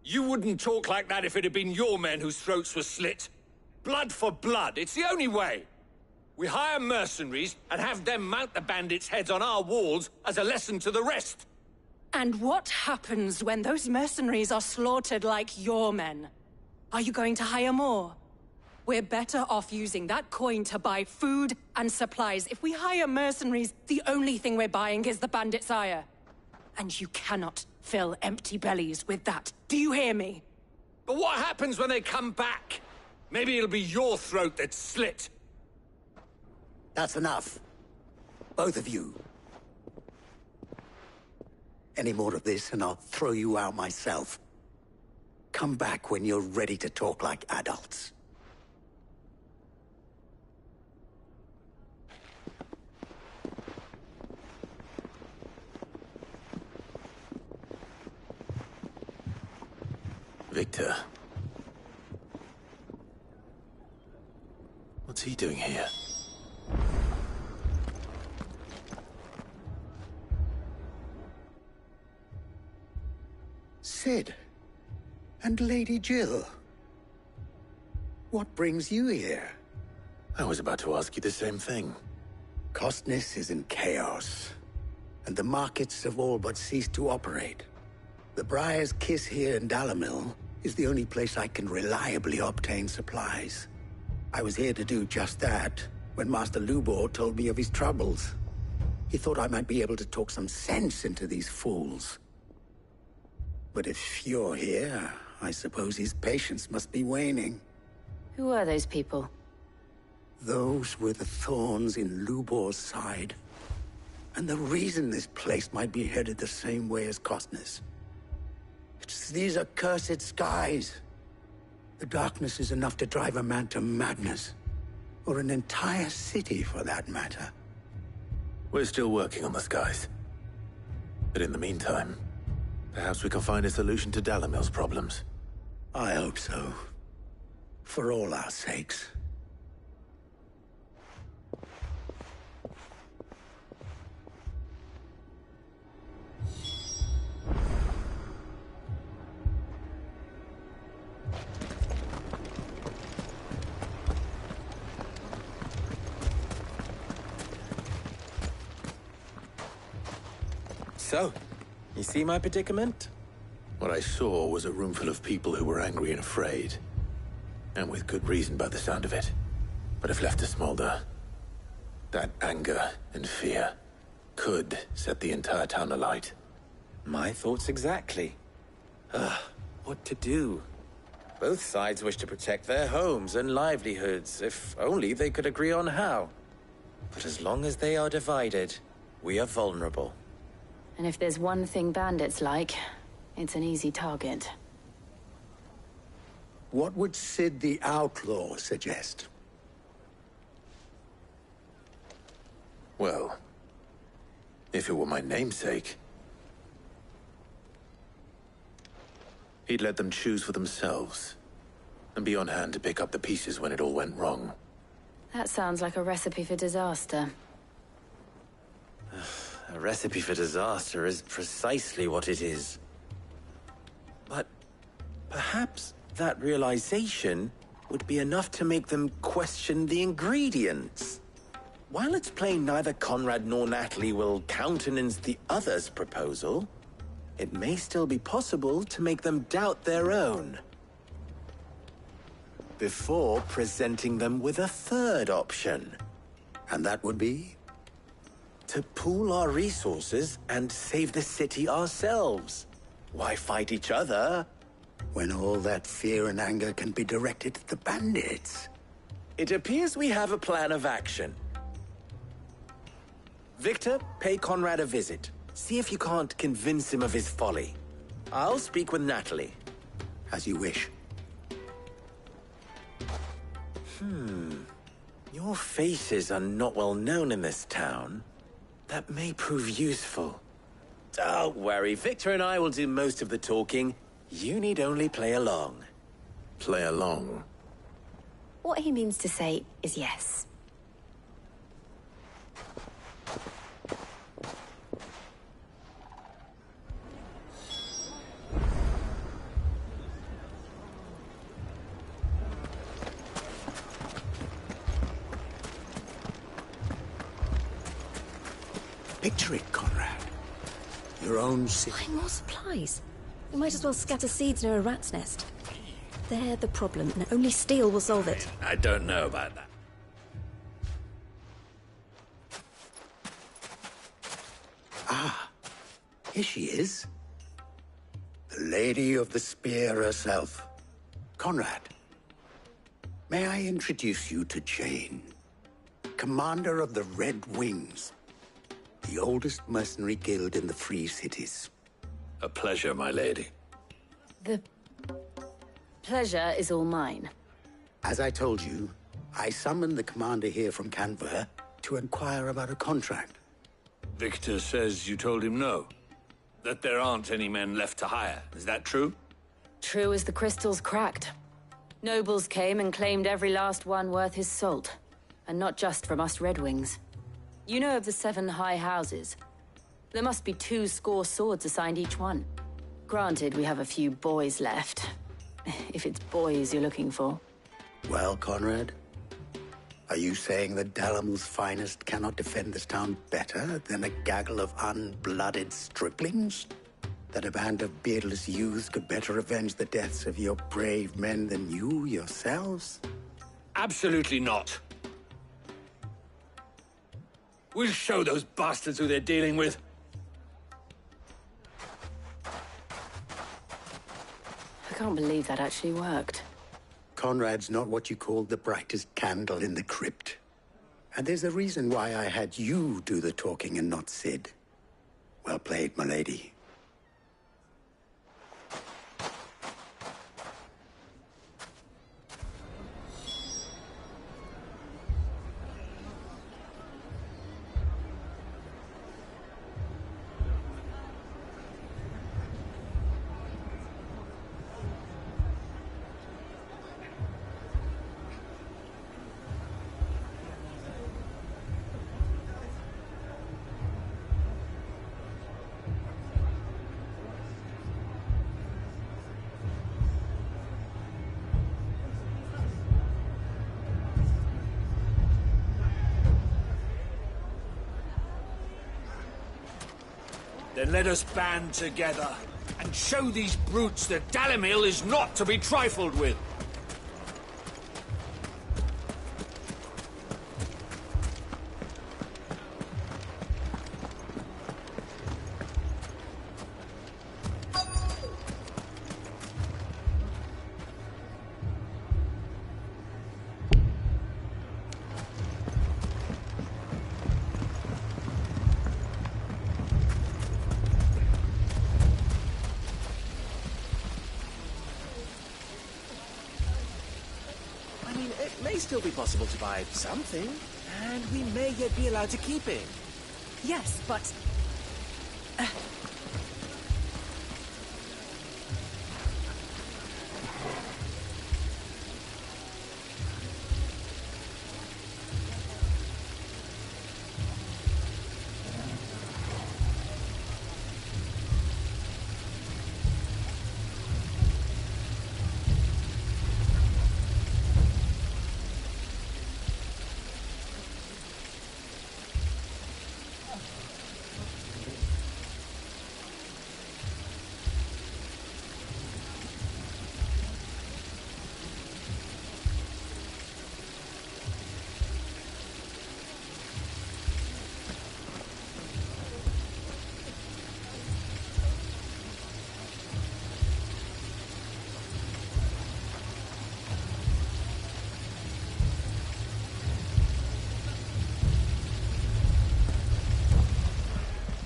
You wouldn't talk like that if it had been your men whose throats were slit. Blood for blood, it's the only way. We hire mercenaries and have them mount the bandits' heads on our walls as a lesson to the rest. And what happens when those mercenaries are slaughtered like your men? Are you going to hire more? We're better off using that coin to buy food and supplies. If we hire mercenaries, the only thing we're buying is the bandits' ire. And you cannot fill empty bellies with that. Do you hear me? But what happens when they come back? Maybe it'll be your throat that's slit. That's enough. Both of you. Any more of this and I'll throw you out myself. Come back when you're ready to talk like adults. Victor. What's he doing here? Sid. And Lady Jill. What brings you here? I was about to ask you the same thing. Costness is in chaos, and the markets have all but ceased to operate. The Briar's Kiss here in Dalamil is the only place I can reliably obtain supplies. I was here to do just that when Master Lubor told me of his troubles. He thought I might be able to talk some sense into these fools. But if you're here, I suppose his patience must be waning. Who are those people? Those were the thorns in Lubor's side. And the reason this place might be headed the same way as Costness. It's these accursed skies. The darkness is enough to drive a man to madness. Or an entire city, for that matter. We're still working on the skies. But in the meantime, perhaps we can find a solution to Dalamil's problems. I hope so. For all our sakes. So, you see my predicament? What I saw was a room full of people who were angry and afraid. And with good reason by the sound of it. But if left to smolder, that anger and fear could set the entire town alight. My thoughts exactly. What to do? Both sides wish to protect their homes and livelihoods, if only they could agree on how. But as long as they are divided, we are vulnerable. And if there's one thing bandits like, it's an easy target. What would Sid the Outlaw suggest? Well, if it were my namesake, he'd let them choose for themselves, and be on hand to pick up the pieces when it all went wrong. That sounds like a recipe for disaster. A recipe for disaster is precisely what it is. But perhaps that realization would be enough to make them question the ingredients. While it's plain neither Conrad nor Natalie will countenance the other's proposal, it may still be possible to make them doubt their own. Before presenting them with a third option. And that would be? To pool our resources and save the city ourselves. Why fight each other? When all that fear and anger can be directed at the bandits. It appears we have a plan of action. Victor, pay Conrad a visit. See if you can't convince him of his folly. I'll speak with Natalie. As you wish. Your faces are not well known in this town. That may prove useful. Don't worry, Victor and I will do most of the talking. You need only play along. Play along? What he means to say is yes. Picture it, Conrad. Your own city. Why more supplies? We might as well scatter seeds near a rat's nest. They're the problem, and only steel will solve it. I don't know about that. Ah, here she is. The Lady of the Spear herself. Conrad, may I introduce you to Jane, commander of the Red Wings, the oldest mercenary guild in the Free Cities. A pleasure, my lady. The pleasure is all mine. As I told you, I summoned the commander here from Canver to inquire about a contract. Victor says you told him no. That there aren't any men left to hire. Is that true? True as the crystals cracked. Nobles came and claimed every last one worth his salt. And not just from us Red Wings. You know of the 7 high houses. There must be 2 swords assigned each one. Granted, we have a few boys left. If it's boys you're looking for. Well, Conrad, are you saying that Dalamil's finest cannot defend this town better than a gaggle of unblooded striplings? That a band of beardless youths could better avenge the deaths of your brave men than you yourselves? Absolutely not. We'll show those bastards who they're dealing with. I can't believe that actually worked. Conrad's not what you call the brightest candle in the crypt. And there's a reason why I had you do the talking and not Sid. Well played, my lady. Then let us band together and show these brutes that Dalimil is not to be trifled with. It may still be possible to buy something, and we may yet be allowed to keep it. Yes, but...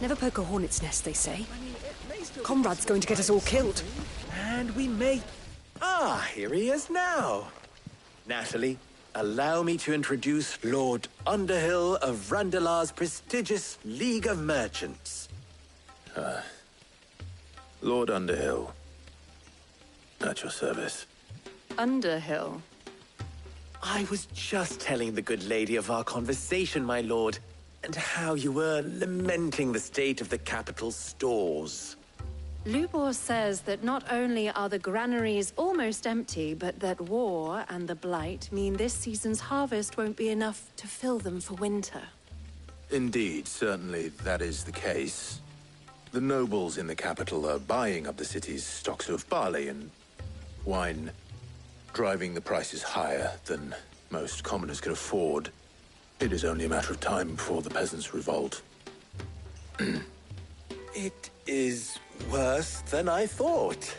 Never poke a hornet's nest, they say. Conrad's going to get us all killed. And we may... Ah, here he is now. Natalie, allow me to introduce Lord Underhill of Randalar's prestigious League of Merchants. Lord Underhill. At your service. Underhill? I was just telling the good lady of our conversation, my lord, and how you were lamenting the state of the capital's stores. Lubor says that not only are the granaries almost empty, but that war and the Blight mean this season's harvest won't be enough to fill them for winter. Indeed, certainly that is the case. The nobles in the capital are buying up the city's stocks of barley and wine, driving the prices higher than most commoners can afford. It is only a matter of time before the peasants revolt. It is worse than I thought.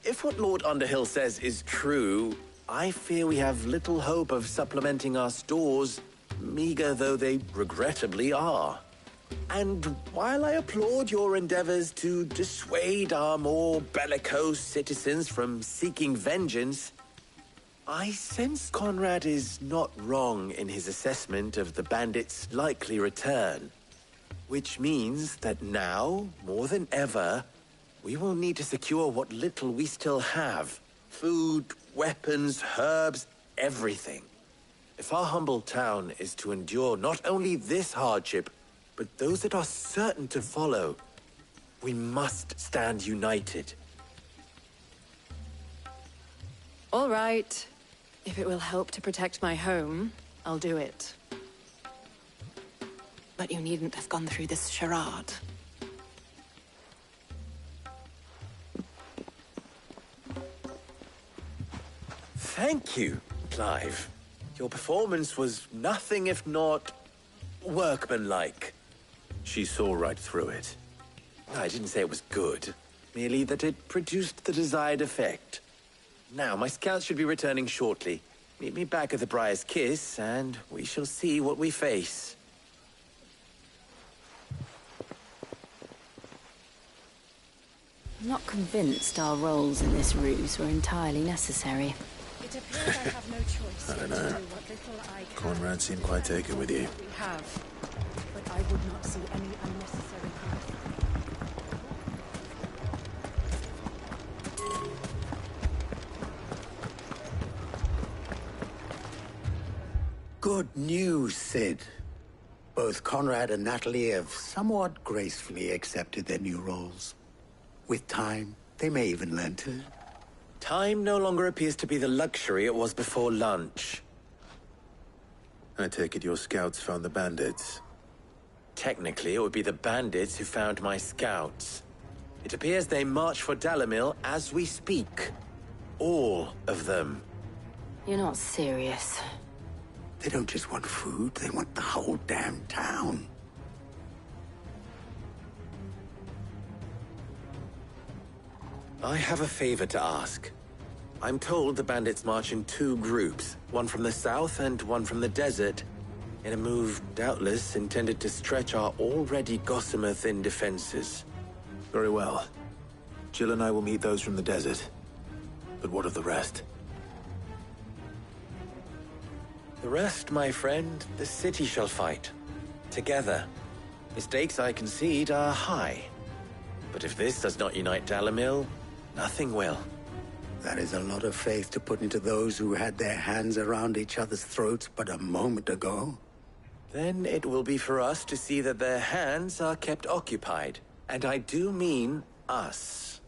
If what Lord Underhill says is true, I fear we have little hope of supplementing our stores, meager though they regrettably are. And while I applaud your endeavors to dissuade our more bellicose citizens from seeking vengeance, I sense Conrad is not wrong in his assessment of the bandits' likely return. Which means that now, more than ever, we will need to secure what little we still have. Food, weapons, herbs, everything. If our humble town is to endure not only this hardship, but those that are certain to follow, we must stand united. All right. If it will help to protect my home, I'll do it. But you needn't have gone through this charade. Thank you, Clive. Your performance was nothing if not workmanlike. She saw right through it. I didn't say it was good, merely that it produced the desired effect. Now, my scouts should be returning shortly. Meet me back at the Briar's Kiss, and we shall see what we face. I'm not convinced our roles in this ruse were entirely necessary. It appears I have no choice. I don't know. Conrad seemed quite taken with you. We have, but I would not see any unnecessary harm. Good news, Sid. Both Conrad and Natalie have somewhat gracefully accepted their new roles. With time, they may even learn to... Time no longer appears to be the luxury it was before lunch. I take it your scouts found the bandits. Technically, it would be the bandits who found my scouts. It appears they march for Dalimil as we speak. All of them. You're not serious. They don't just want food, they want the whole damn town. I have a favor to ask. I'm told the bandits march in 2 groups, one from the south and one from the desert, in a move doubtless intended to stretch our already gossamer-thin defenses. Very well. Jill and I will meet those from the desert. But what of the rest? The rest, my friend, the city shall fight. Together. Mistakes, I concede, are high. But if this does not unite Dalimil, nothing will. That is a lot of faith to put into those who had their hands around each other's throats but a moment ago. Then it will be for us to see that their hands are kept occupied. And I do mean us.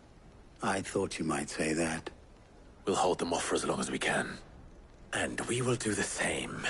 I thought you might say that. We'll hold them off for as long as we can. And we will do the same.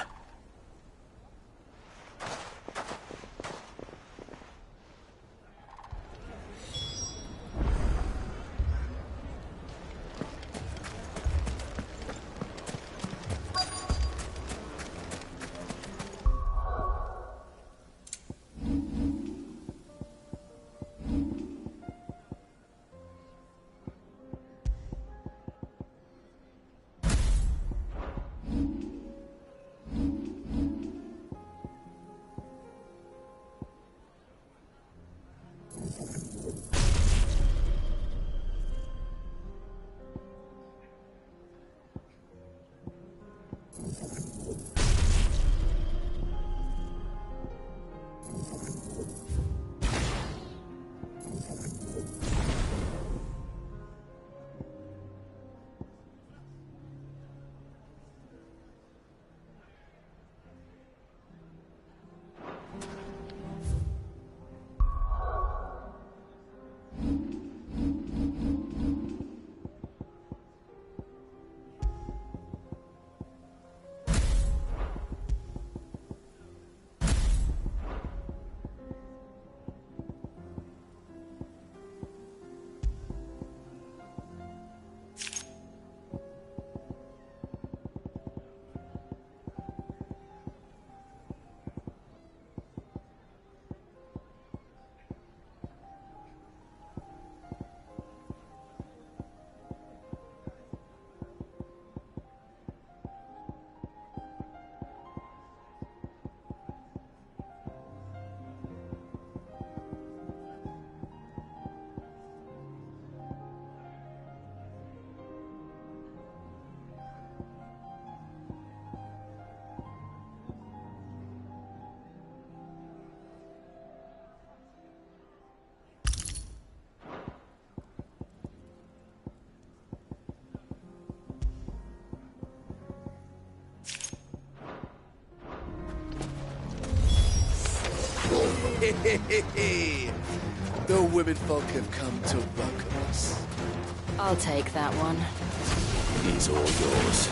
The women folk have come to welcome us. I'll take that one. He's all yours.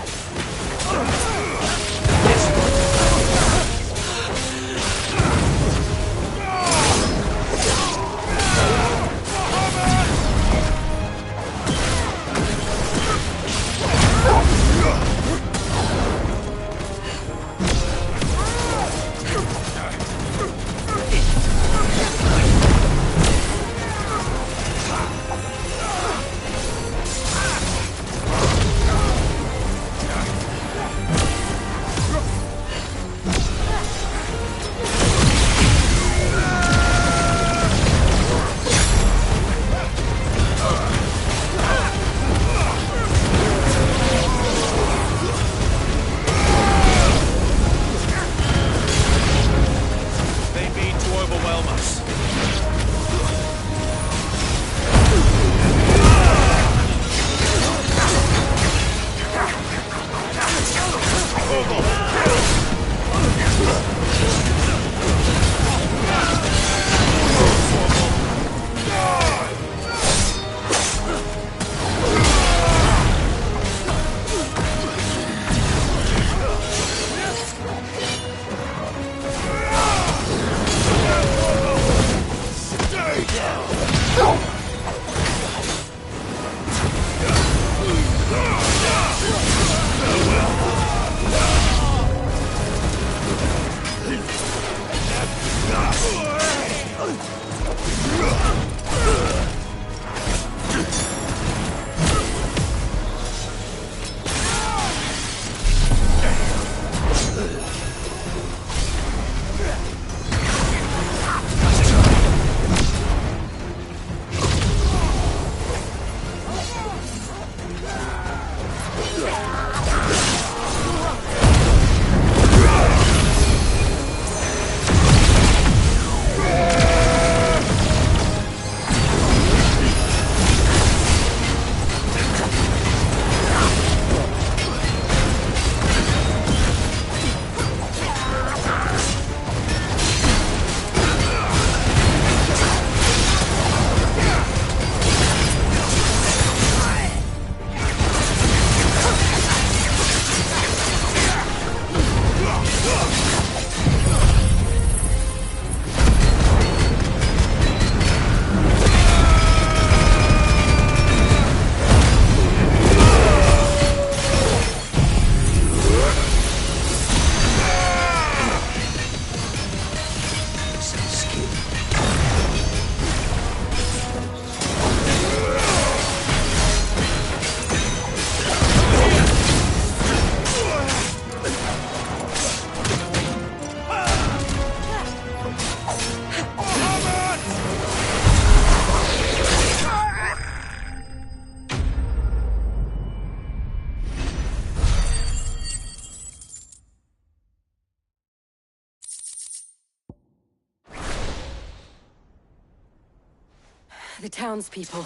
The townspeople.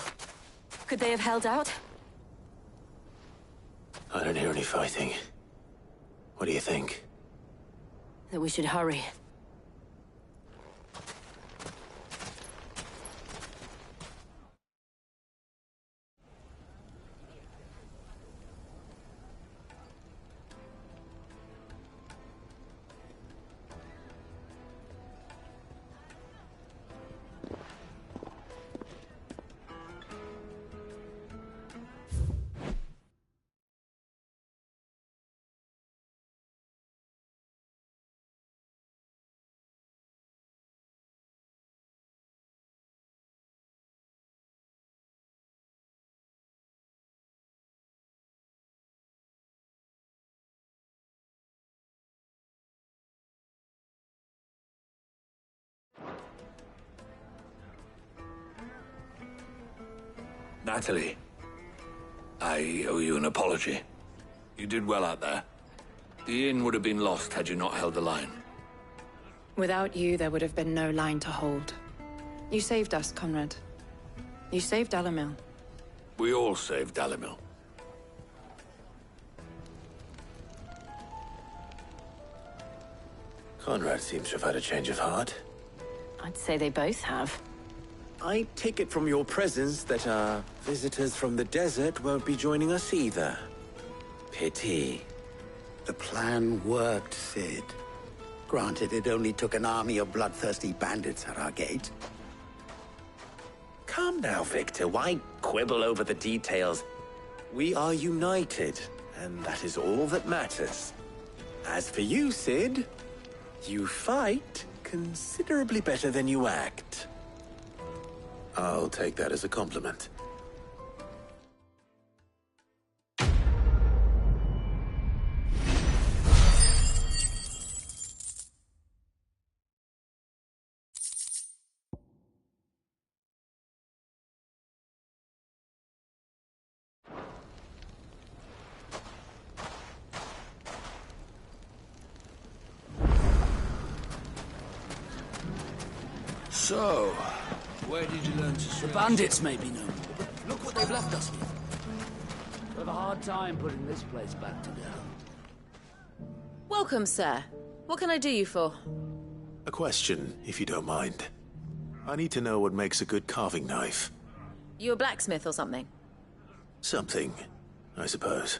Could they have held out? I don't hear any fighting. What do you think? That we should hurry. Natalie, I owe you an apology. You did well out there. The inn would have been lost had you not held the line. Without you, there would have been no line to hold. You saved us, Conrad. You saved Dalimil. We all saved Dalimil. Conrad seems to have had a change of heart. I'd say they both have. I take it from your presence that our visitors from the desert won't be joining us either. Pity. The plan worked, Sid. Granted, it only took an army of bloodthirsty bandits at our gate. Calm now, Victor. Why quibble over the details? We are united, and that is all that matters. As for you, Sid, you fight considerably better than you act. I'll take that as a compliment. So, where did you learn to swim? The bandits may be known, but look what they've left us with. We have a hard time putting this place back together. Welcome, sir. What can I do you for? A question, if you don't mind. I need to know what makes a good carving knife. You a blacksmith or something? Something, I suppose.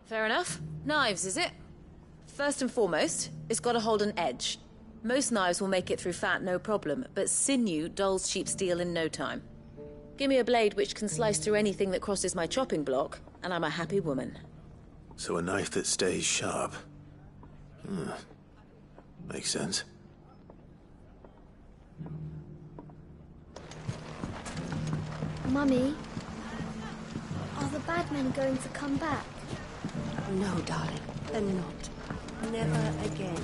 Fair enough. Knives, is it? First and foremost, it's got to hold an edge. Most knives will make it through fat, no problem, but sinew dulls cheap steel in no time. Give me a blade which can slice through anything that crosses my chopping block, and I'm a happy woman. So a knife that stays sharp. Makes sense. Mummy, are the bad men going to come back? No, darling, they're not. Never again.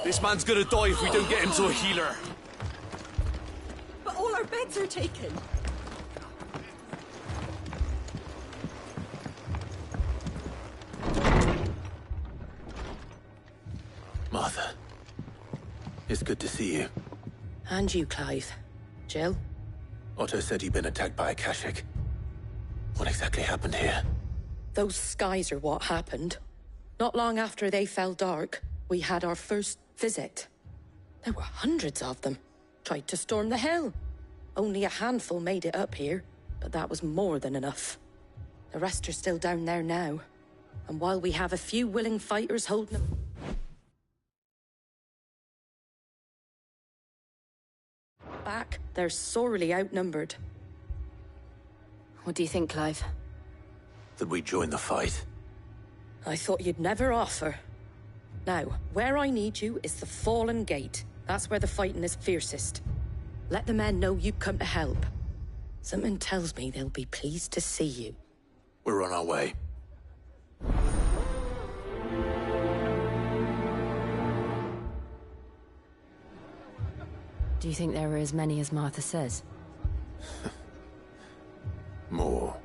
This man's gonna die if we don't get him to a healer. But all our beds are taken. Martha, it's good to see you. And you, Clive. Jill? Otto said you'd been attacked by a Kashik. What exactly happened here? Those skies are what happened. Not long after they fell dark, we had our first visit. There were hundreds of them. Tried to storm the hill. Only a handful made it up here, but that was more than enough. The rest are still down there now. And while we have a few willing fighters holding them back, they're sorely outnumbered. What do you think, Clive? That we join the fight? I thought you'd never offer. Now, where I need you is the Fallen Gate. That's where the fighting is fiercest. Let the men know you've come to help. Something tells me they'll be pleased to see you. We're on our way. Do you think there are as many as Martha says? More.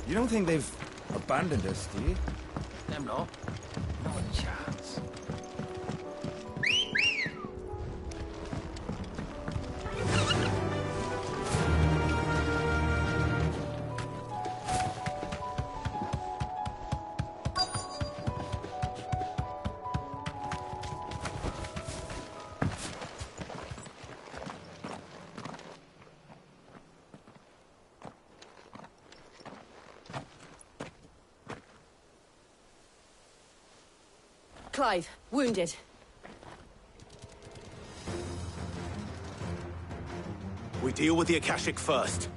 You don't think they've abandoned us, do you? Them not. Not a chance. Clive, wounded. We deal with the Akashic first.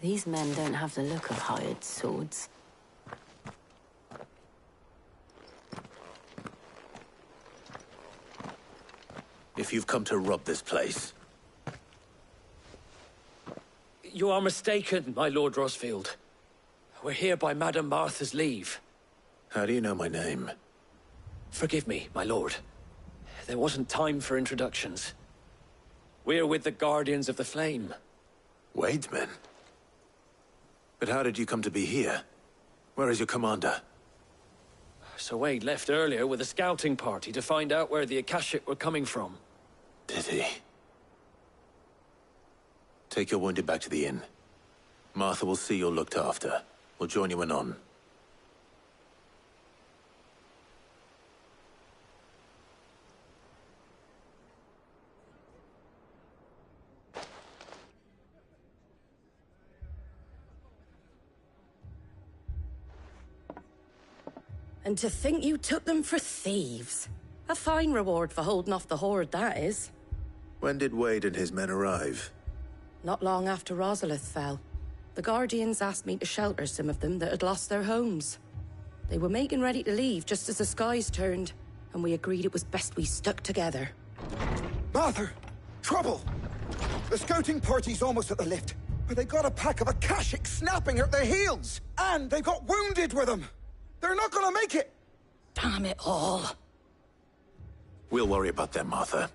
These men don't have the look of hired swords. If you've come to rob this place, You are mistaken, my Lord Rosfield. We're here by Madame Martha's leave. how do you know my name? Forgive me, my lord. There wasn't time for introductions. We're with the Guardians of the Flame. Wade's men? But how did you come to be here? Where is your commander? Sir Wade left earlier with a scouting party to find out where the Akashic were coming from. Did he? Take your wounded back to the inn. Martha will see you're looked after. We'll join you anon. And to think you took them for thieves. A fine reward for holding off the horde, that is. When did Wade and his men arrive? Not long after Rosalith fell. The Guardians asked me to shelter some of them that had lost their homes. They were making ready to leave just as the skies turned, and we agreed it was best we stuck together. Martha! Trouble! The scouting party's almost at the lift. But they got a pack of Akashic snapping at their heels! And they got wounded with them! They're not gonna make it! Damn it all. We'll worry about them, Martha.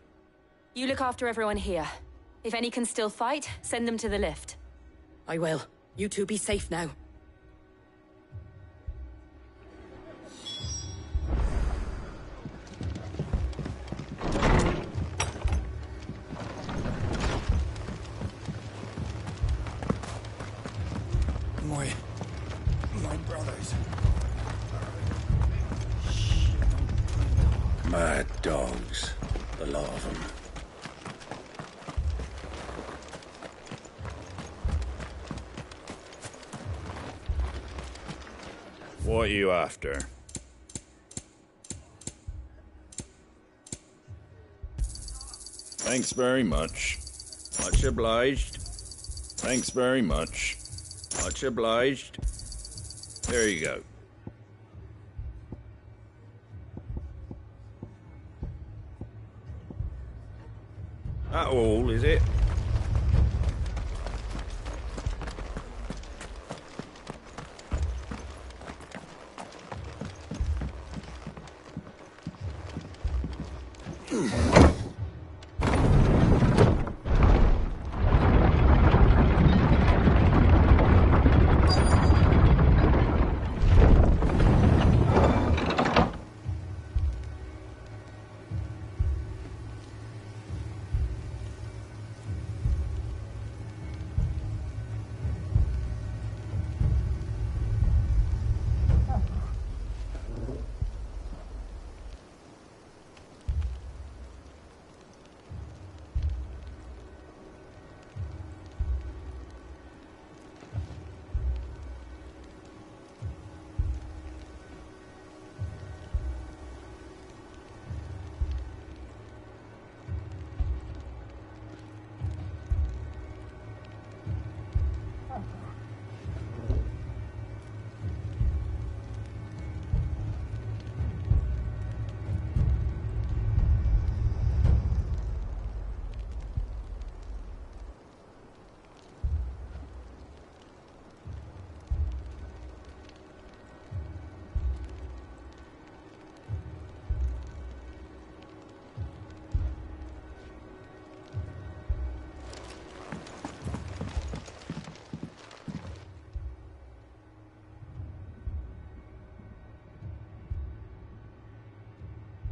You look after everyone here. If any can still fight, send them to the lift. I will. You two be safe now. My brothers. Mad dogs. A lot of them. What are you after? Thanks very much. Much obliged. Thanks very much. Much obliged. There you go. That all, is it?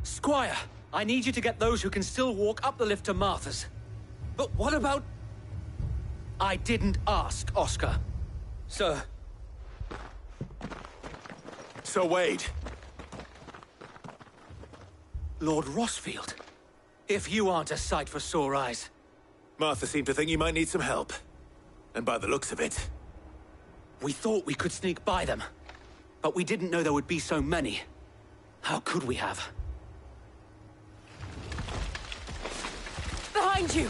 Squire, I need you to get those who can still walk up the lift to Martha's. But what about... I didn't ask, Oscar. Sir. So Wade. Lord Rossfield. If you aren't a sight for sore eyes. Martha seemed to think you might need some help. And by the looks of it... We thought we could sneak by them. But we didn't know there would be so many. How could we have? Behind you!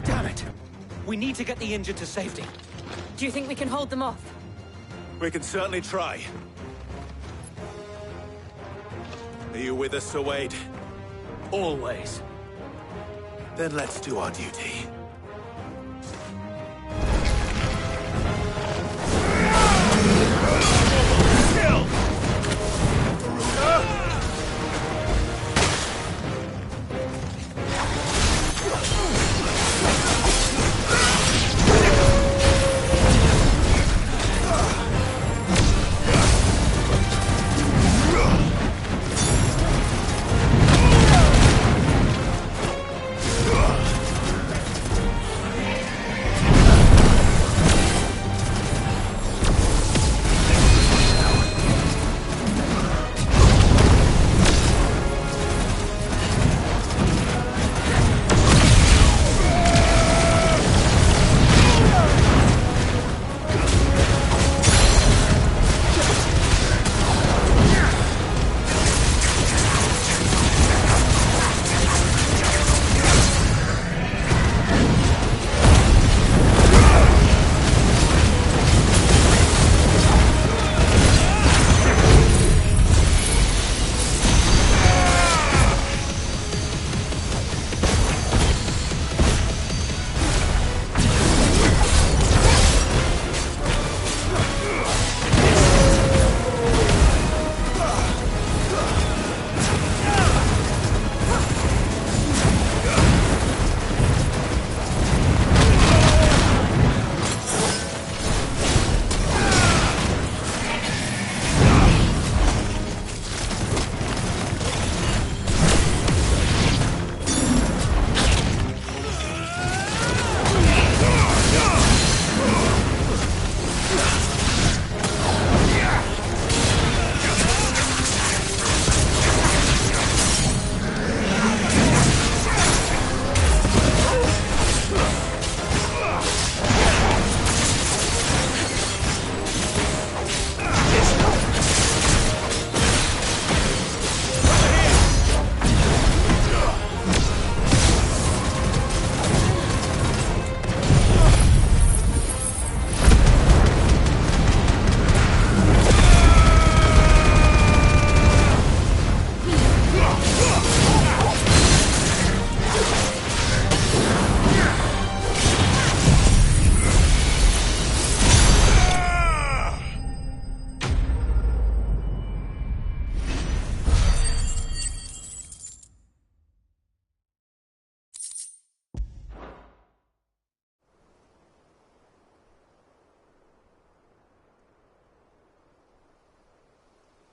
Damn it! We need to get the injured to safety. Do you think we can hold them off? We can certainly try. Are you with us, Sir Wade? Always. Then let's do our duty.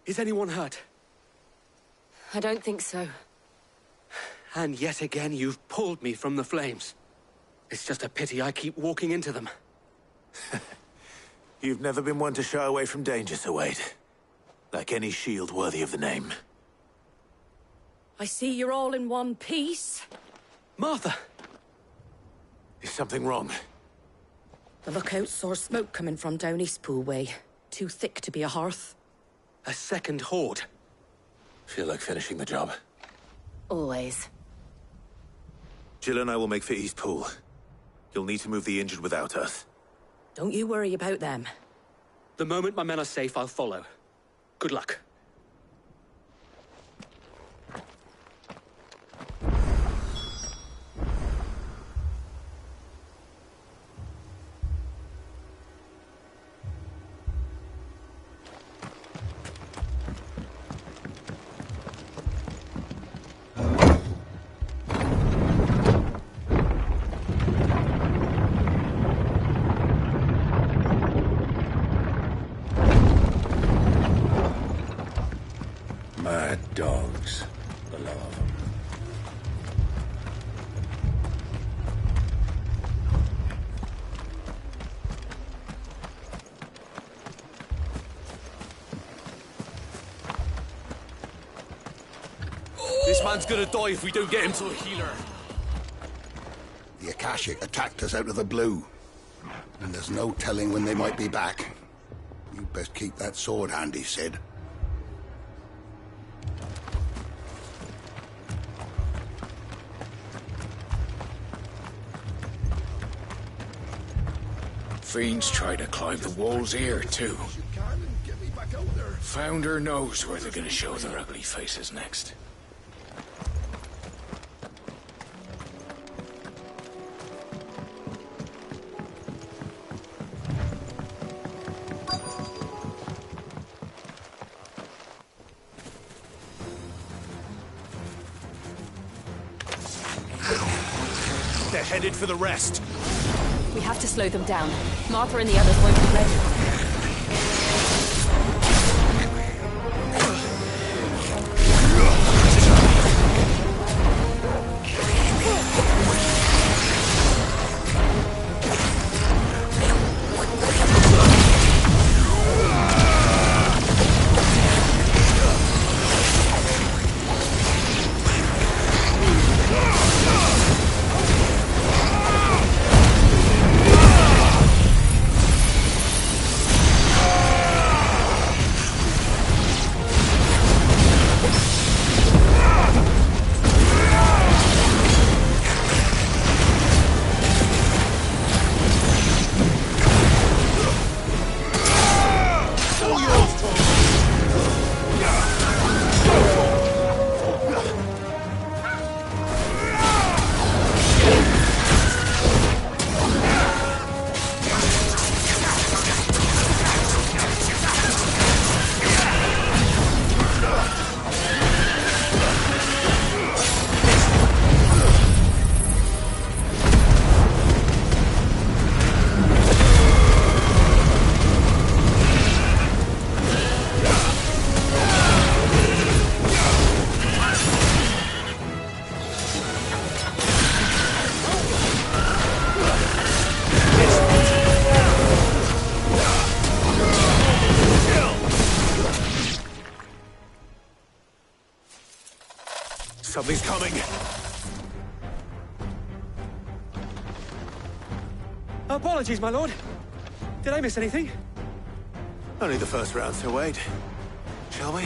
Is anyone hurt? I don't think so. And yet again, you've pulled me from the flames. It's just a pity I keep walking into them. You've never been one to shy away from danger, Sir Wade. Like any shield worthy of the name. I see you're all in one piece. Martha! Is something wrong? The lookout saw smoke coming from down Eastpool way. Too thick to be a hearth. A second horde. Feel like finishing the job? Always. Jill and I will make for Eastpool. You'll need to move the injured without us. Don't you worry about them. The moment my men are safe, I'll follow. Good luck. Mad dogs, the lot of them. This man's gonna die if we don't get him to a healer. The Akashic attacked us out of the blue. And there's no telling when they might be back. You best keep that sword handy, Sid. Fiends try to climb the walls here, too. Founder knows where they're gonna show their ugly faces next. They're headed for the rest. We have to slow them down. Martha and the others won't be ready. Something's coming. Apologies, my lord. Did I miss anything? Only the first round, Sir Wade. Shall we?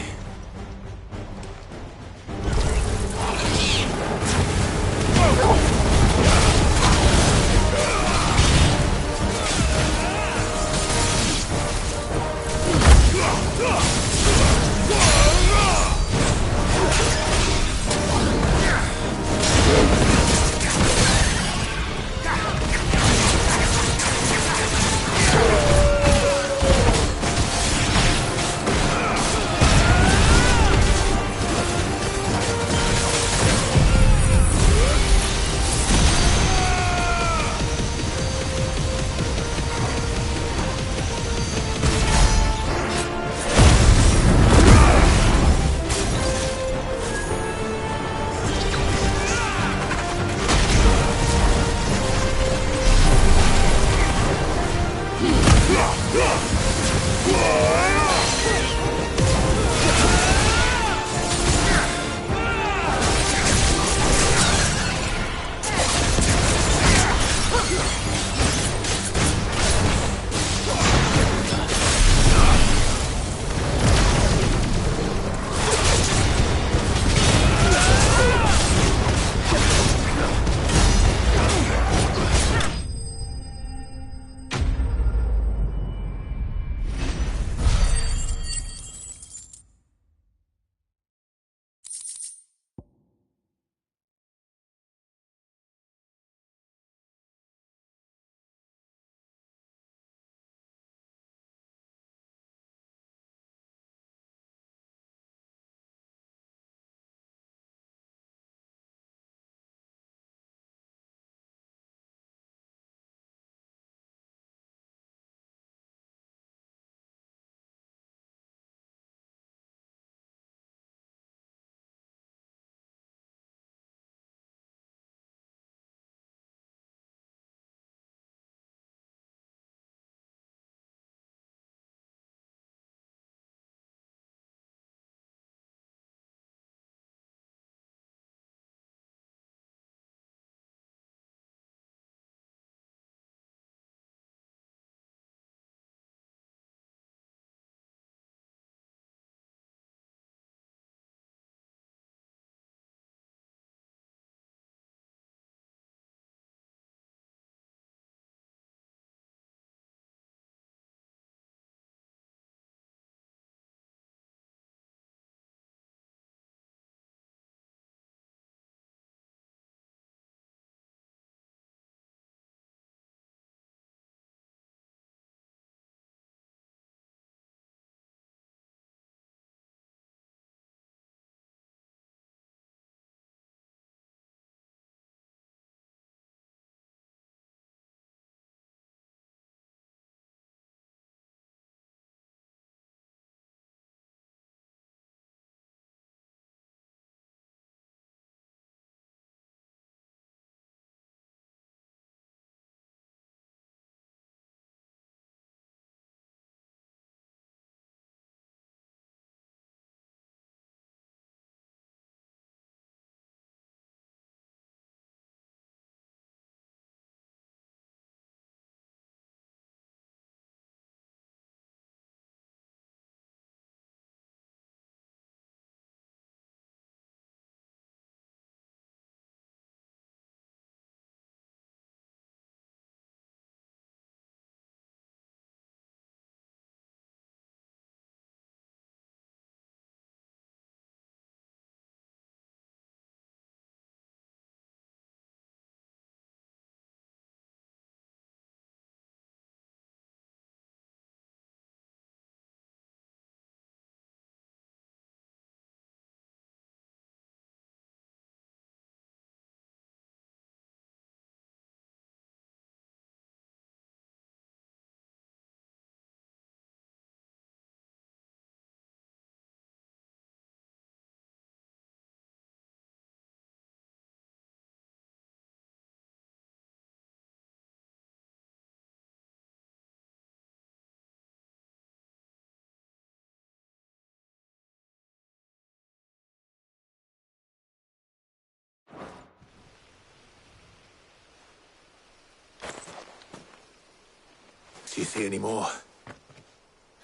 you see any more?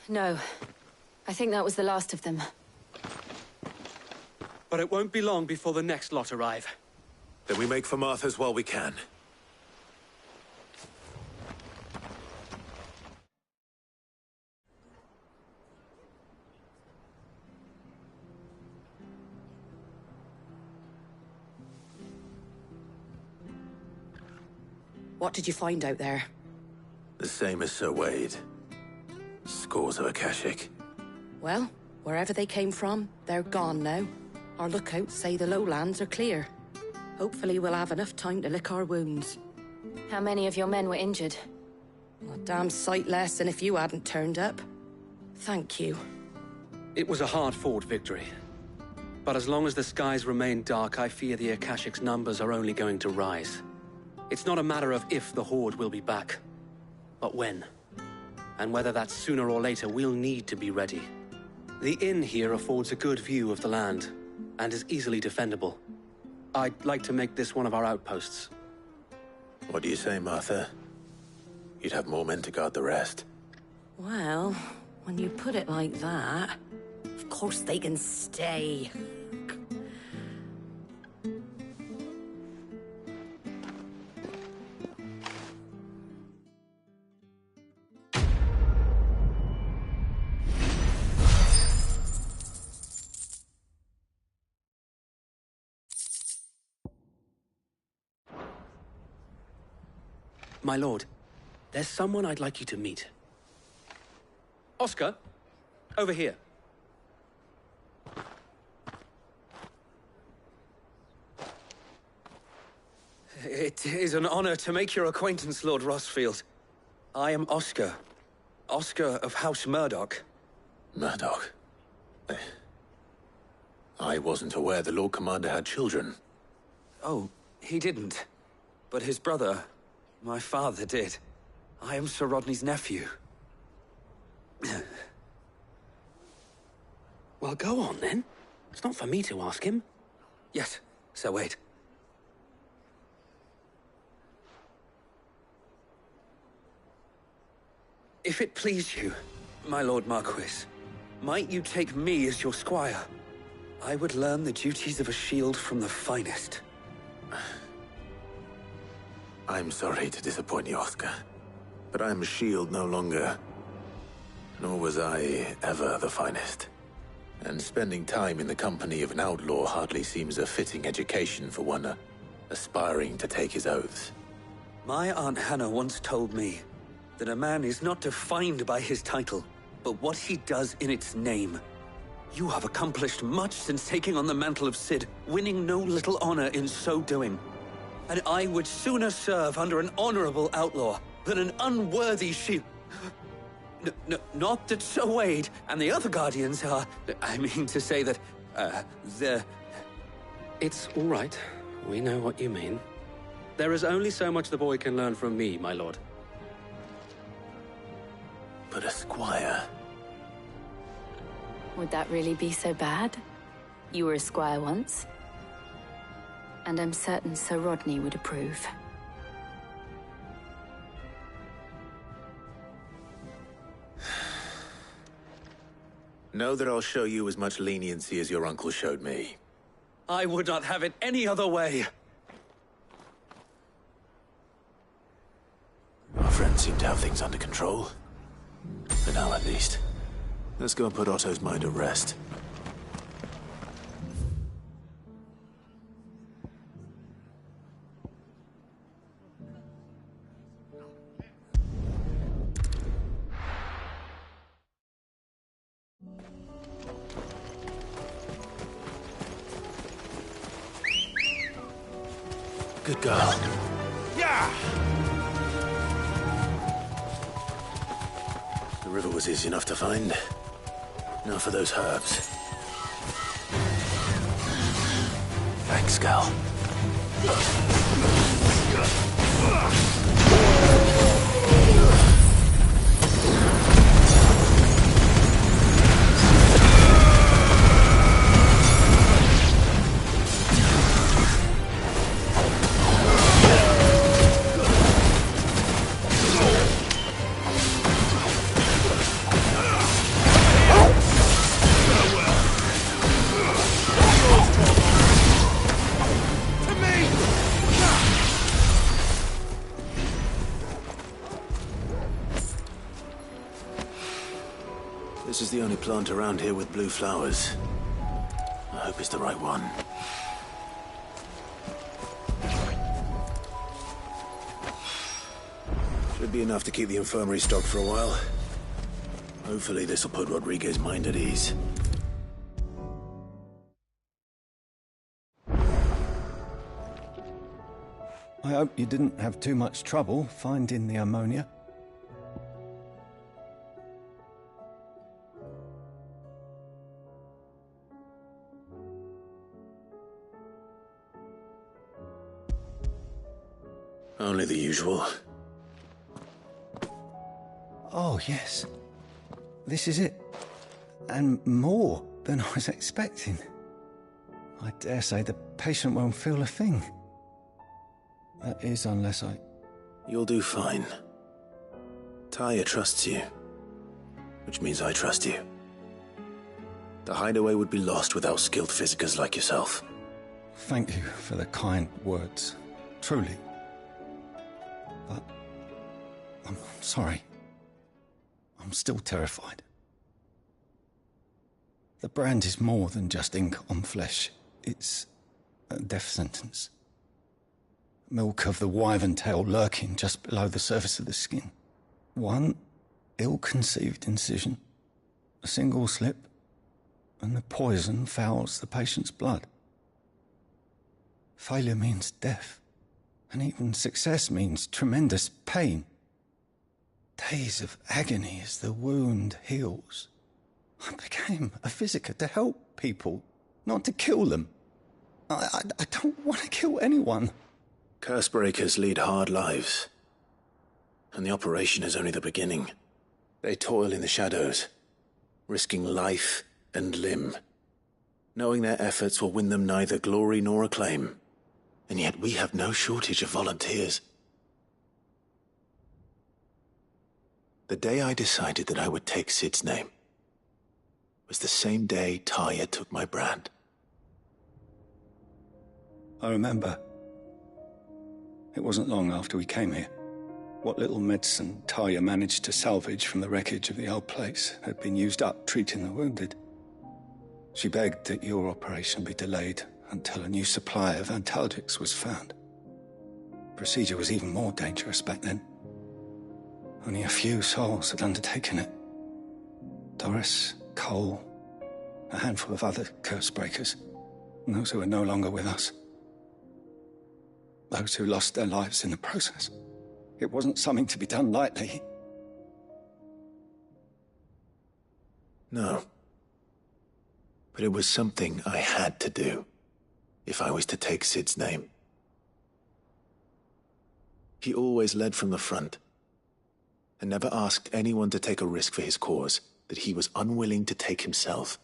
No. I think that was the last of them. But it won't be long before the next lot arrive. Then we make for Martha's while we can. What did you find out there? The same as Sir Wade. Scores of Akashic. Well, wherever they came from, they're gone now. Our lookouts say the lowlands are clear. Hopefully we'll have enough time to lick our wounds. How many of your men were injured? A damn sight less than if you hadn't turned up. Thank you. It was a hard-fought victory. But as long as the skies remain dark, I fear the Akashic's numbers are only going to rise. It's not a matter of if the Horde will be back, but when. And whether that's sooner or later, we'll need to be ready. The inn here affords a good view of the land, and is easily defendable. I'd like to make this one of our outposts. What do you say, Martha? You'd have more men to guard the rest. Well, when you put it like that, of course they can stay. My lord, there's someone I'd like you to meet. Oscar, over here. It is an honor to make your acquaintance, Lord Rossfield. I am Oscar. Oscar of House Murdoch. Murdoch? I wasn't aware the Lord Commander had children. Oh, he didn't. But his brother, my father, did. I am Sir Rodney's nephew. Well, go on, then. It's not for me to ask him. Yes, Sir Wade. If it please you, my Lord Marquis, might you take me as your squire? I would learn the duties of a shield from the finest. I'm sorry to disappoint you, Oscar, but I'm a shield no longer. Nor was I ever the finest. And spending time in the company of an outlaw hardly seems a fitting education for one aspiring to take his oaths. My Aunt Hannah once told me that a man is not defined by his title, but what he does in its name. You have accomplished much since taking on the mantle of Cid, winning no little honor in so doing. And I would sooner serve under an honorable outlaw than an unworthy shield. Not that Sir Wade and the other Guardians are... I mean to say that, they're... It's all right. We know what you mean. There is only so much the boy can learn from me, my lord. But a squire... Would that really be so bad? You were a squire once. And I'm certain Sir Rodney would approve. Know that I'll show you as much leniency as your uncle showed me. I would not have it any other way. Our friends seem to have things under control. For now, at least. Let's go and put Otto's mind at rest. Good girl. Yeah! The river was easy enough to find. Now for those herbs. Thanks, Gal. is the only plant around here with blue flowers. I hope it's the right one. Should be enough to keep the infirmary stocked for a while. Hopefully this will put Rodriguez's mind at ease. I hope you didn't have too much trouble finding the ammonia. Only the usual. Oh, yes. This is it. And more than I was expecting. I dare say the patient won't feel a thing. That is, unless I... You'll do fine. Taya trusts you. Which means I trust you. The hideaway would be lost without skilled physicers like yourself. Thank you for the kind words. Truly. But... I'm sorry. I'm still terrified. The brand is more than just ink on flesh. It's a death sentence. Milk of the wyvern tail lurking just below the surface of the skin. One ill-conceived incision, a single slip, and the poison fouls the patient's blood. Failure means death, and even success means tremendous pain. Days of agony as the wound heals. I became a physiker to help people, not to kill them. I don't want to kill anyone. Cursebreakers lead hard lives. And the operation is only the beginning. They toil in the shadows, risking life and limb, knowing their efforts will win them neither glory nor acclaim. And yet we have no shortage of volunteers. The day I decided that I would take Sid's name was the same day Taya took my brand. I remember. It wasn't long after we came here. What little medicine Taya managed to salvage from the wreckage of the old place had been used up treating the wounded. She begged that your operation be delayed until a new supply of antalgics was found. Procedure was even more dangerous back then. Only a few souls had undertaken it. Doris, Cole, a handful of other curse breakers, and those who are no longer with us. Those who lost their lives in the process. It wasn't something to be done lightly. No. But it was something I had to do, if I was to take Sid's name. He always led from the front, and never asked anyone to take a risk for his cause that he was unwilling to take himself,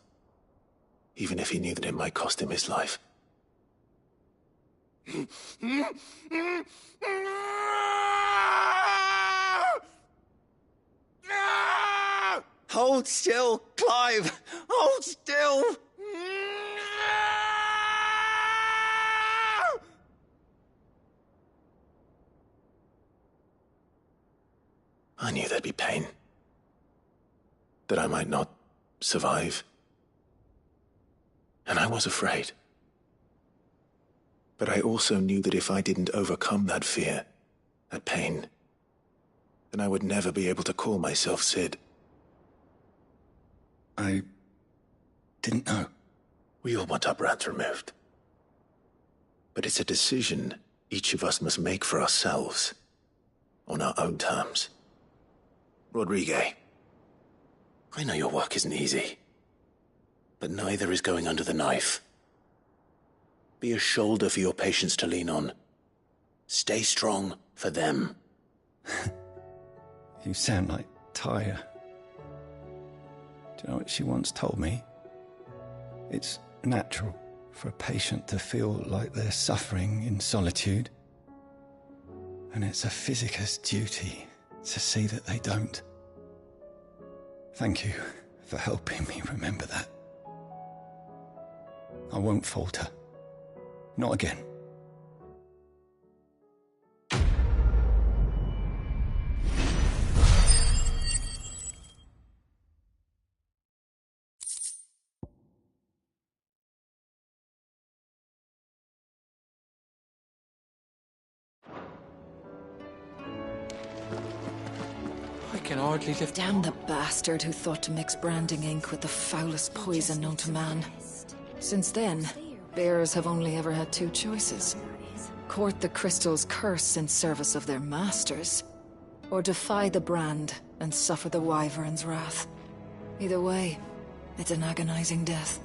even if he knew that it might cost him his life. Hold still, Clive! Hold still! I knew there'd be pain. That I might not survive. And I was afraid. But I also knew that if I didn't overcome that fear, that pain, then I would never be able to call myself Sid. I didn't know. We all want our brands removed. But it's a decision each of us must make for ourselves, on our own terms. Rodriguez, I know your work isn't easy, but neither is going under the knife. Be a shoulder for your patients to lean on. Stay strong for them. You sound like Taya. Do you know what she once told me? It's natural for a patient to feel like they're suffering in solitude. And it's a physiker's duty to see that they don't. Thank you for helping me remember that. I won't falter. Not again. can hardly lift... Damn the bastard who thought to mix branding ink with the foulest poison known to man. Since then, bearers have only ever had two choices. Court the crystal's curse in service of their masters, or defy the brand and suffer the wyvern's wrath. Either way, it's an agonizing death.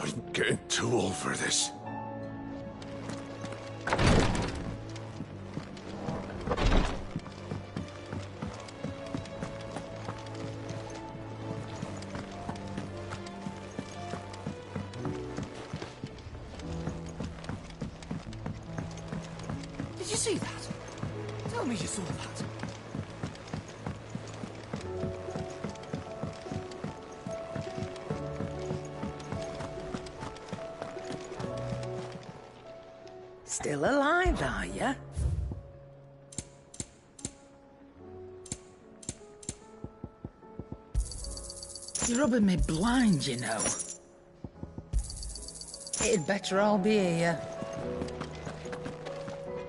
I'm getting too old for this. Did you see that? Tell me you saw that. Still alive, are ya? You're rubbing me blind, you know. It'd better all be here.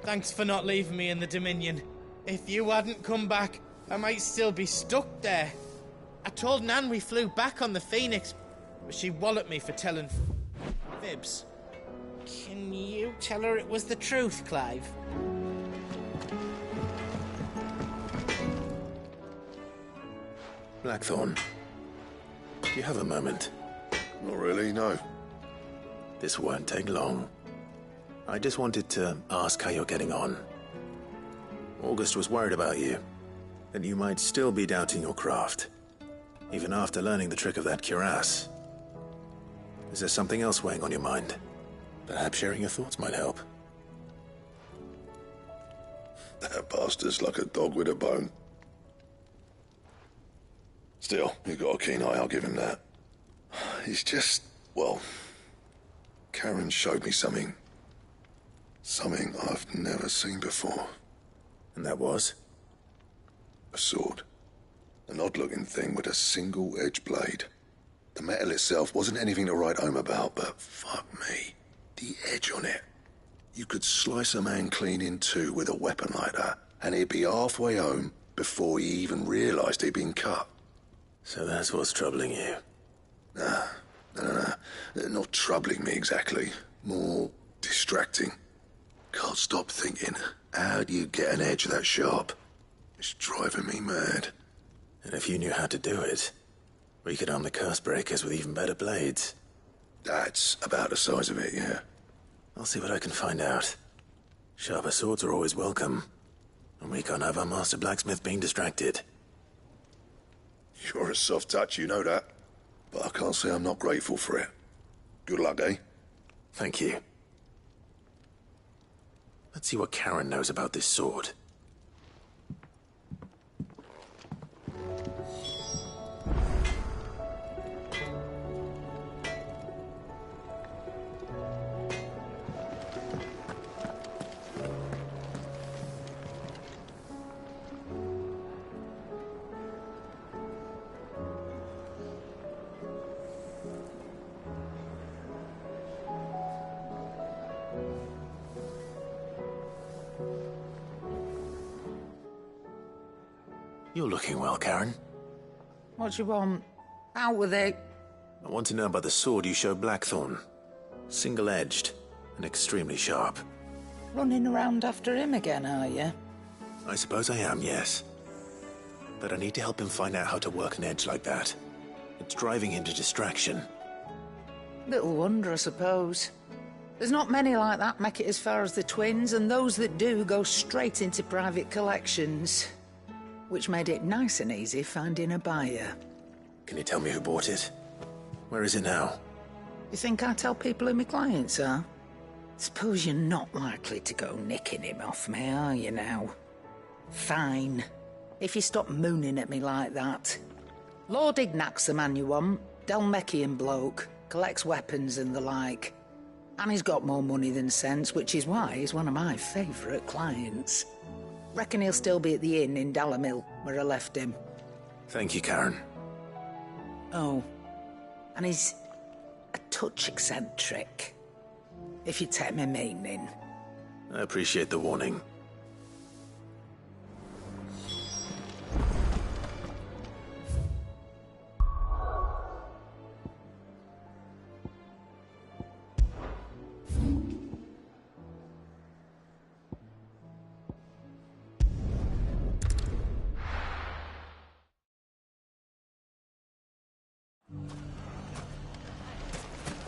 Thanks for not leaving me in the Dominion. If you hadn't come back, I might still be stuck there. I told Nan we flew back on the Phoenix, but she walloped me for telling fibs. Can you tell her it was the truth, Clive? Blackthorn, do you have a moment? Not really, no. This won't take long. I just wanted to ask how you're getting on. August was worried about you, that you might still be doubting your craft, even after learning the trick of that cuirass. Is there something else weighing on your mind? Perhaps sharing your thoughts might help. That bastard's like a dog with a bone. Still, you've got a keen eye, I'll give him that. He's just, well, Karen showed me something. Something I've never seen before. And that was? A sword. An odd-looking thing with a single-edged blade. The metal itself wasn't anything to write home about, but fuck me. The edge on it. You could slice a man clean in two with a weapon like that, and he'd be halfway home before he even realized he'd been cut. So that's what's troubling you? Nah. Not troubling me exactly. More distracting. Can't stop thinking, how do you get an edge that sharp? It's driving me mad. And if you knew how to do it, we could arm the curse breakers with even better blades. That's about the size of it, yeah. I'll see what I can find out. Sharper swords are always welcome. And we can't have our master blacksmith being distracted. You're a soft touch, you know that. But I can't say I'm not grateful for it. Good luck, eh? Thank you. Let's see what Karen knows about this sword. You're looking well, Karen. What do you want? Out with it. I want to know about the sword you showed Blackthorn. Single-edged and extremely sharp. Running around after him again, are you? I suppose I am, yes. But I need to help him find out how to work an edge like that. It's driving him to distraction. Little wonder, I suppose. There's not many like that make it as far as the twins, and those that do go straight into private collections. Which made it nice and easy finding a buyer. Can you tell me who bought it? Where is it now? You think I tell people who my clients are? Suppose you're not likely to go nicking him off me, are you now? Fine. if you stop mooning at me like that. Lord Ignac's the man you want. Dalmekian bloke. Collects weapons and the like. And he's got more money than sense, which is why he's one of my favourite clients. Reckon he'll still be at the inn in Dalimil, where I left him. Thank you, Karen. Oh. And he's a touch eccentric. If you take my meaning. I appreciate the warning.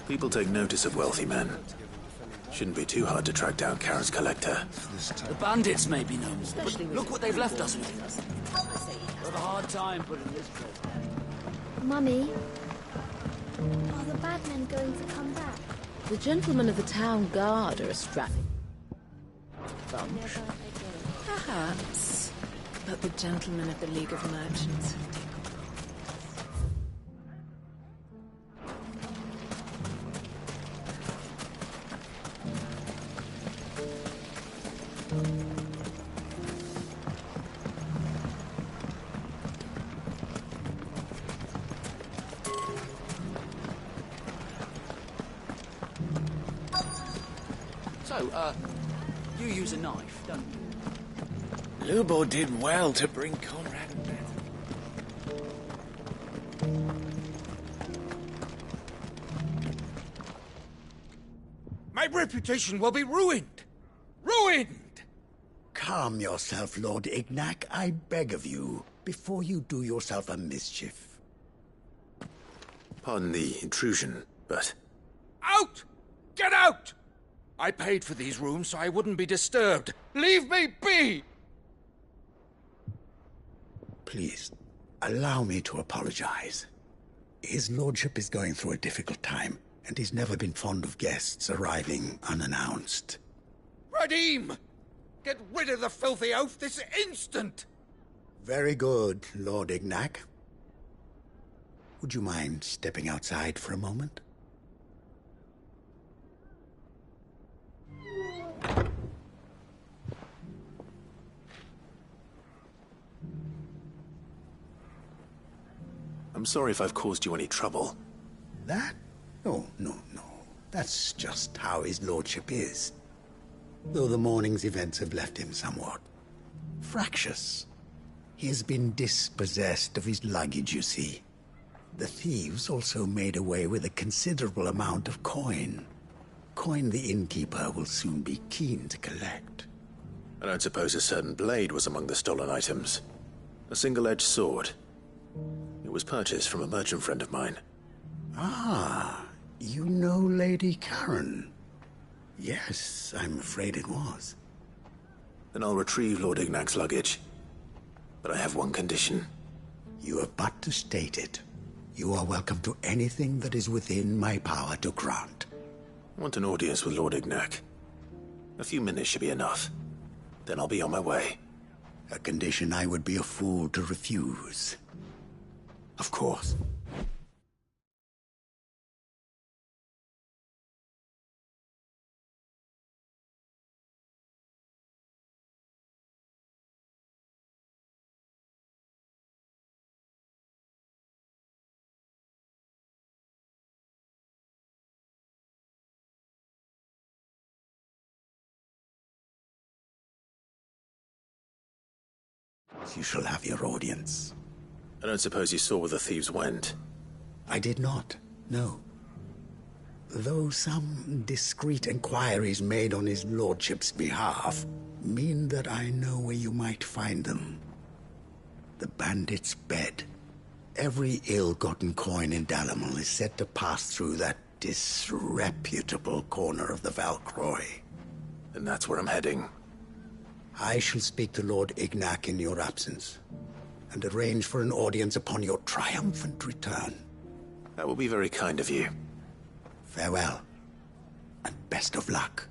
People take notice of wealthy men. Shouldn't be too hard to track down Karen's collector. The bandits may be no more, but look what they've left us with. Got a hard time putting this place. Mummy, are the bad men going to come back? The gentlemen of the town guard are a strapping bunch. Perhaps. But the gentlemen of the League of Merchants. So, you use a knife, don't you? Lubo did well to bring Conrad back. My reputation will be ruined! Ruined! Calm yourself, Lord Ignac, I beg of you, before you do yourself a mischief. Pardon the intrusion, but... Out! Get out! I paid for these rooms so I wouldn't be disturbed. Leave me be! Please, allow me to apologize. His lordship is going through a difficult time, and he's never been fond of guests arriving unannounced. Radim! Get rid of the filthy oaf this instant! Very good, Lord Ignac. Would you mind stepping outside for a moment? I'm sorry if I've caused you any trouble. That? Oh, no. That's just how his lordship is. Though the morning's events have left him somewhat fractious. He has been dispossessed of his luggage, you see. The thieves also made away with a considerable amount of coin. Coin the innkeeper will soon be keen to collect. I don't suppose a certain blade was among the stolen items. A single-edged sword. It was purchased from a merchant friend of mine. Ah, you know Lady Karen. Yes, I'm afraid it was. Then I'll retrieve Lord Ignac's luggage. But I have one condition. You have but to state it. You are welcome to anything that is within my power to grant. I want an audience with Lord Ignac. A few minutes should be enough. Then I'll be on my way. A condition I would be a fool to refuse. Of course. You shall have your audience. I don't suppose you saw where the thieves went? I did not, no. Though some discreet inquiries made on his lordship's behalf mean that I know where you might find them. The bandit's bed. Every ill-gotten coin in Dalimil is said to pass through that disreputable corner of the Valcroy. And that's where I'm heading. I shall speak to Lord Ignac in your absence, and arrange for an audience upon your triumphant return. That will be very kind of you. Farewell, and best of luck.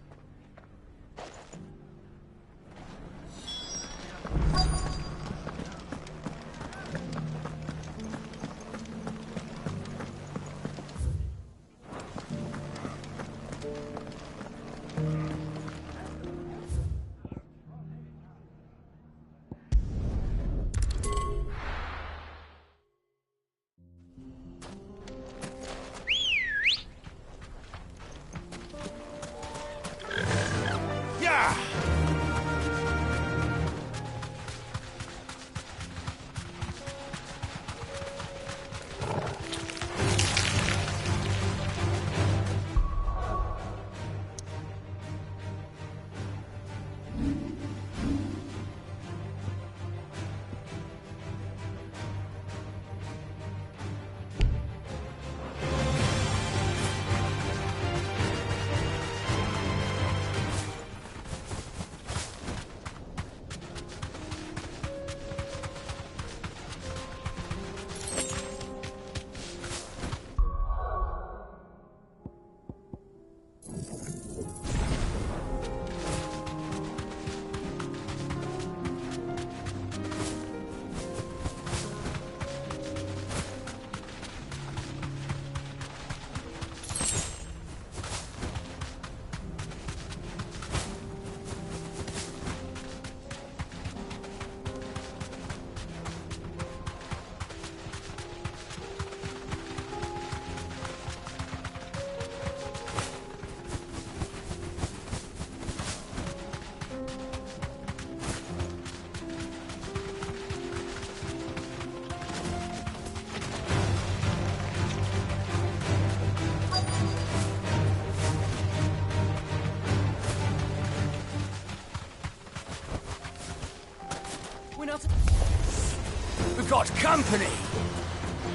We've got company!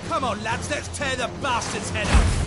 Come on, lads, let's tear the bastard's head off!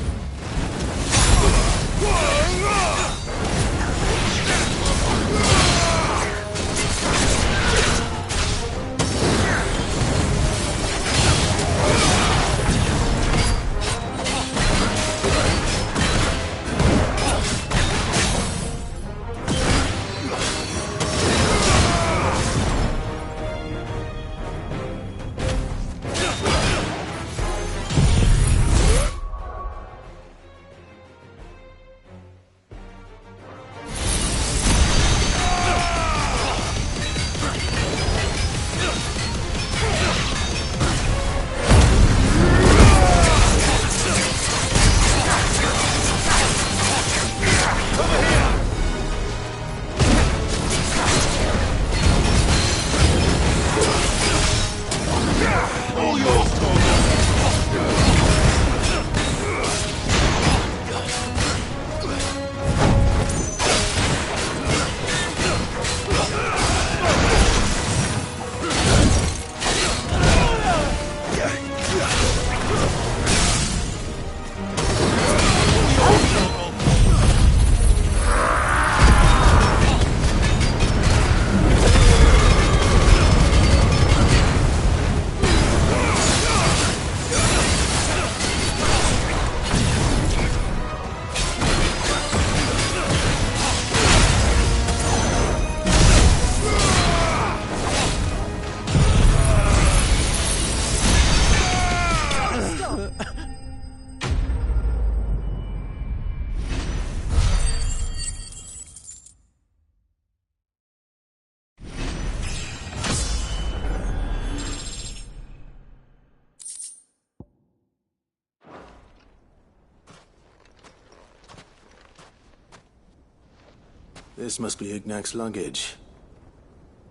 This must be Ignac's luggage.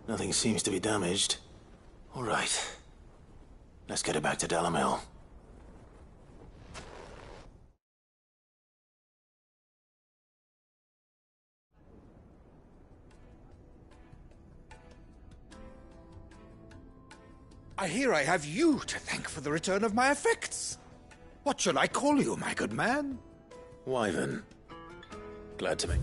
Nothing seems to be damaged. All right. Let's get it back to Dalimil. I hear I have you to thank for the return of my effects. What shall I call you, my good man? Wyvern. Glad to meet.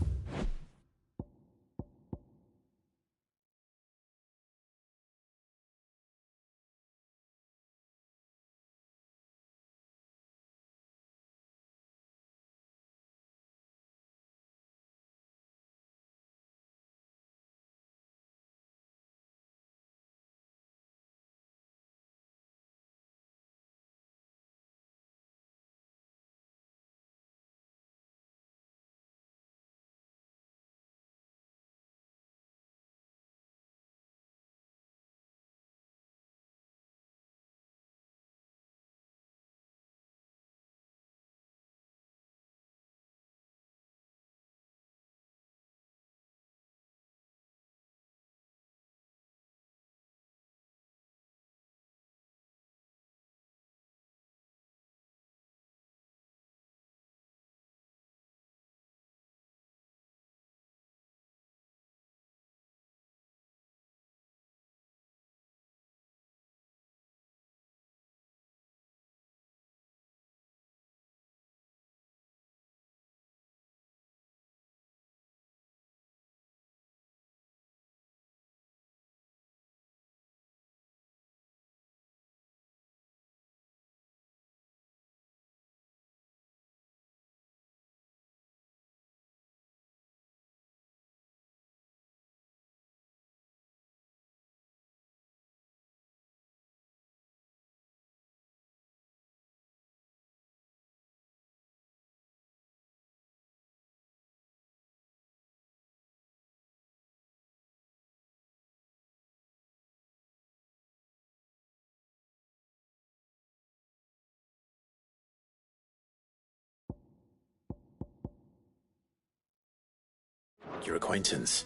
make your acquaintance.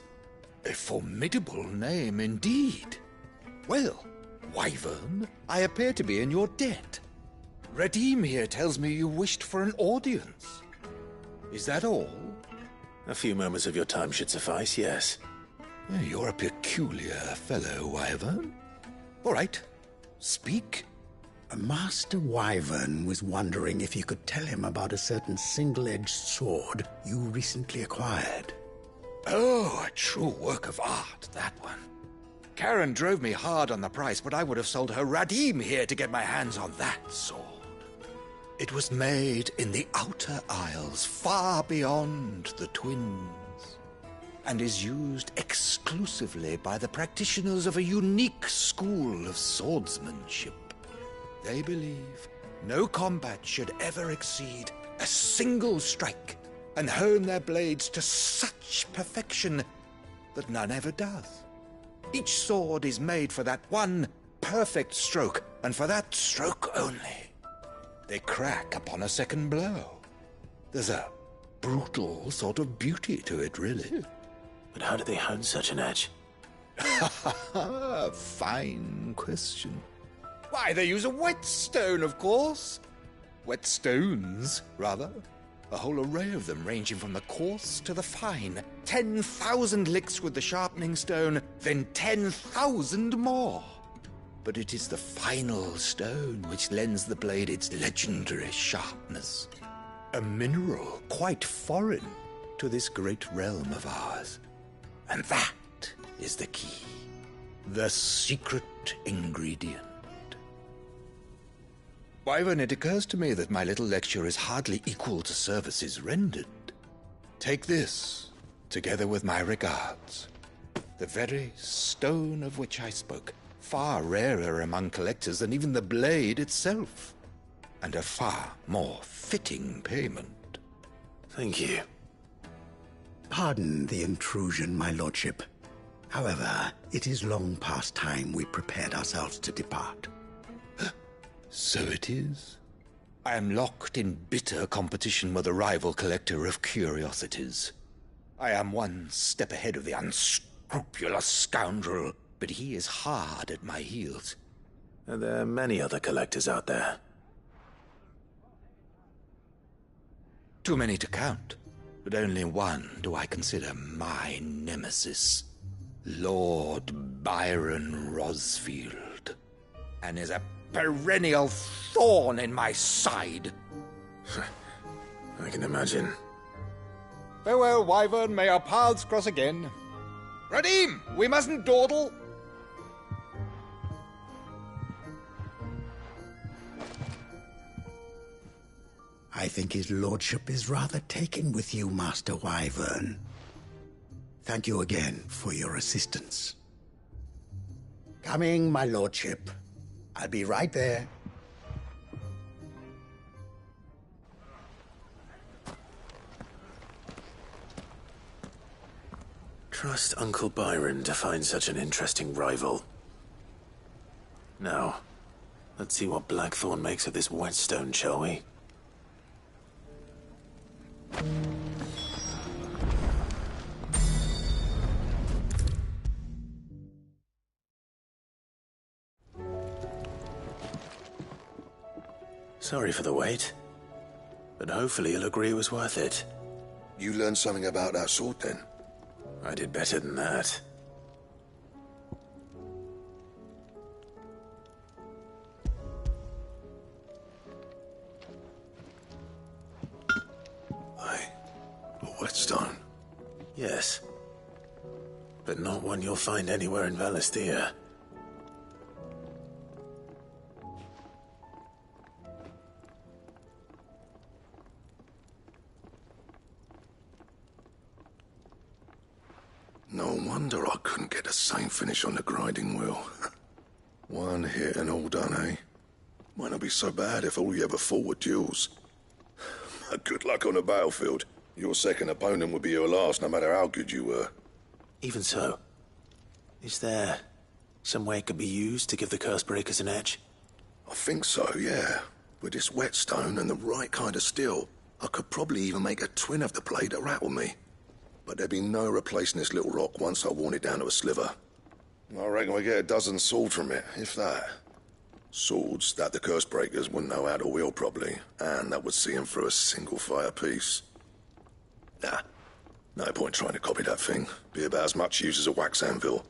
A formidable name indeed. Well, Wyvern, I appear to be in your debt. Redeem here tells me you wished for an audience. Is that all? A few moments of your time should suffice, yes. You're a peculiar fellow, Wyvern. All right, speak. Master Wyvern was wondering if you could tell him about a certain single-edged sword you recently acquired. Oh, a true work of art, that one. Karen drove me hard on the price, but I would have sold her Radim here to get my hands on that sword. It was made in the Outer Isles, far beyond the Twins, and is used exclusively by the practitioners of a unique school of swordsmanship. They believe no combat should ever exceed a single strike, and hone their blades to such perfection that none ever does. Each sword is made for that one perfect stroke, and for that stroke only. They crack upon a second blow. There's a brutal sort of beauty to it, really. But how do they hone such an edge? Fine question. Why, they use a whetstone, of course. Whetstones, rather. A whole array of them, ranging from the coarse to the fine. 10,000 licks with the sharpening stone, then 10,000 more. But it is the final stone which lends the blade its legendary sharpness. A mineral quite foreign to this great realm of ours. And that is the key. The secret ingredient. Wyvern, it occurs to me that my little lecture is hardly equal to services rendered. Take this, together with my regards. The very stone of which I spoke, far rarer among collectors than even the blade itself, and a far more fitting payment. Thank you. Pardon the intrusion, my lordship. However, it is long past time we prepared ourselves to depart. So it is. I am locked in bitter competition with a rival collector of curiosities. I am one step ahead of the unscrupulous scoundrel, but he is hard at my heels. Are there many other collectors out there? Too many to count, but only one do I consider my nemesis. Lord Byron Rosfield. And is a perennial thorn in my side. I can imagine. Farewell, Wyvern. May our paths cross again. Radim, we mustn't dawdle. I think his lordship is rather taken with you, Master Wyvern. Thank you again for your assistance. Coming, my lordship. I'll be right there. Trust Uncle Byron to find such an interesting rival. Now, let's see what Blackthorn makes of this whetstone, shall we? Sorry for the wait, but hopefully you'll agree it was worth it. You learned something about that sword, then? I did better than that. A whetstone? Yes. But not one you'll find anywhere in Valisthea. No wonder I couldn't get the same finish on the grinding wheel. One hit and all done, eh? Might not be so bad if all you ever fought were duels. But good luck on the battlefield. Your second opponent would be your last, no matter how good you were. Even so, is there some way it could be used to give the Cursebreakers an edge? I think so, yeah. With this whetstone and the right kind of steel, I could probably even make a twin of the blade that rattled me. but there'd be no replacing this little rock once I worn it down to a sliver. I reckon we get a dozen swords from it, if that. Swords that the curse breakers wouldn't know how to wield properly, and that would see them through a single fire piece. Nah, no point trying to copy that thing. Be about as much use as a wax anvil.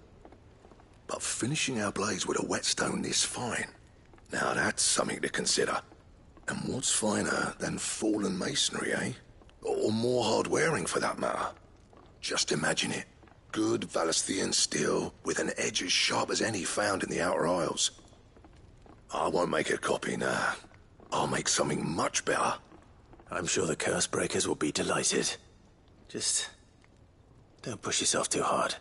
But finishing our blades with a whetstone this fine, now that's something to consider. And what's finer than fallen masonry, eh? Or more hard-wearing, for that matter. Just imagine it. Good Valisthian steel with an edge as sharp as any found in the Outer Isles. I won't make a copy, nah. I'll make something much better. I'm sure the curse breakers will be delighted. Just don't push yourself too hard.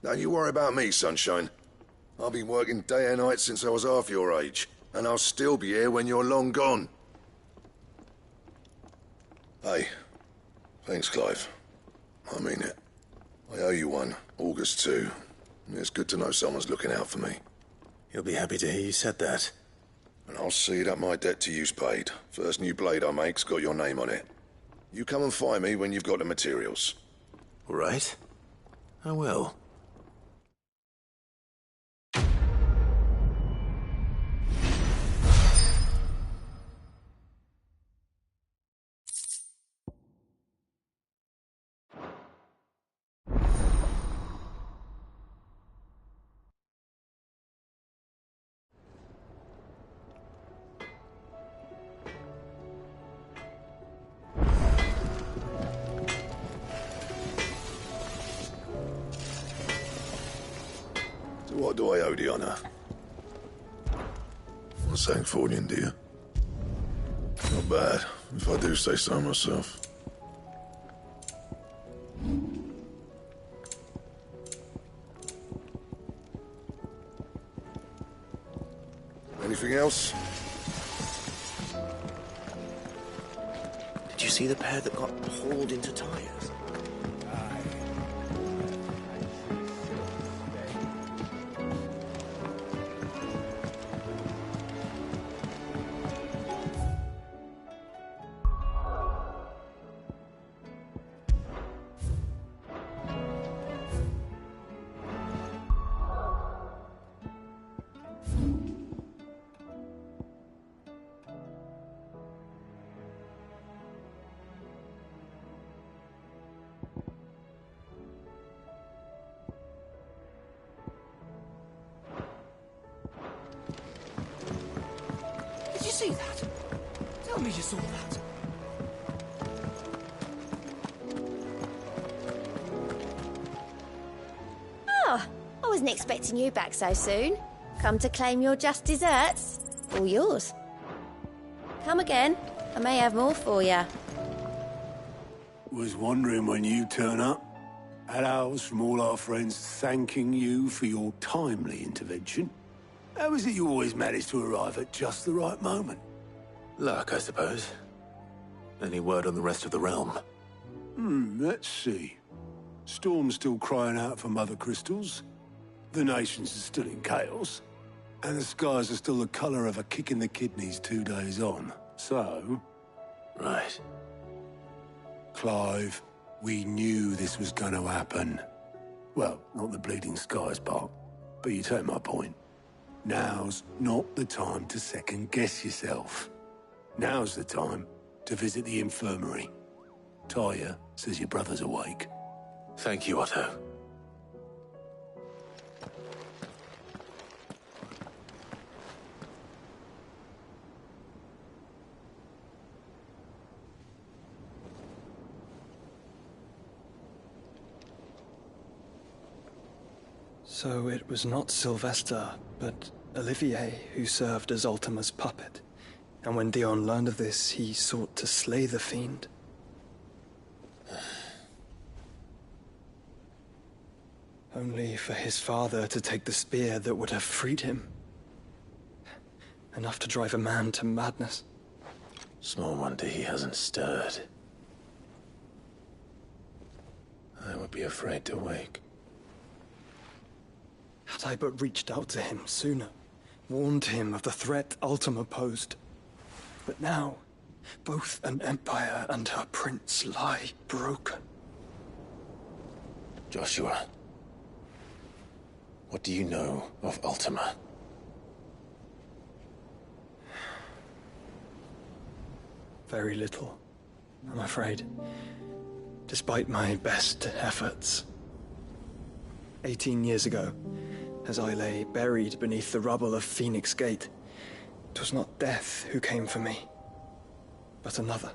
Don't you worry about me, sunshine. I've been working day and night since I was half your age, and I'll still be here when you're long gone. Hey, thanks, Clive. I mean it. I owe you one, August too. It's good to know someone's looking out for me. You'll be happy to hear you said that. And I'll see that my debt to you's paid. First new blade I make's got your name on it. You come and find me when you've got the materials. All right. I will. What do I owe the honor? A Sancfordian, do you? Not bad, if I do say so myself. Anything else? Did you see the pair that got hauled into tires? Did you see that? Tell me you saw that. Oh, I wasn't expecting you back so soon. Come to claim your just desserts? All yours. Come again. I may have more for you. Was wondering when you turn up. Had ours from all our friends thanking you for your timely intervention. How is it you always manage to arrive at just the right moment? Luck, I suppose. Any word on the rest of the realm? Let's see. Storm's still crying out for mother crystals. The nations are still in chaos. And the skies are still the colour of a kick in the kidneys 2 days on. So... Right. Clive, we knew this was going to happen. Well, not the bleeding skies part, but you take my point. Now's not the time to second-guess yourself. Now's the time to visit the infirmary. Talia says your brother's awake. Thank you, Otto. So it was not Sylvester, but Olivier who served as Ultima's puppet. And when Dion learned of this, he sought to slay the fiend. Only for his father to take the spear that would have freed him. Enough to drive a man to madness. Small wonder he hasn't stirred. I would be afraid to wake. Had I but reached out to him sooner, warned him of the threat Ultima posed. But now, both an empire and her prince lie broken. Joshua, what do you know of Ultima? Very little, I'm afraid. Despite my best efforts. 18 years ago, as I lay buried beneath the rubble of Phoenix Gate, it was not death who came for me, but another.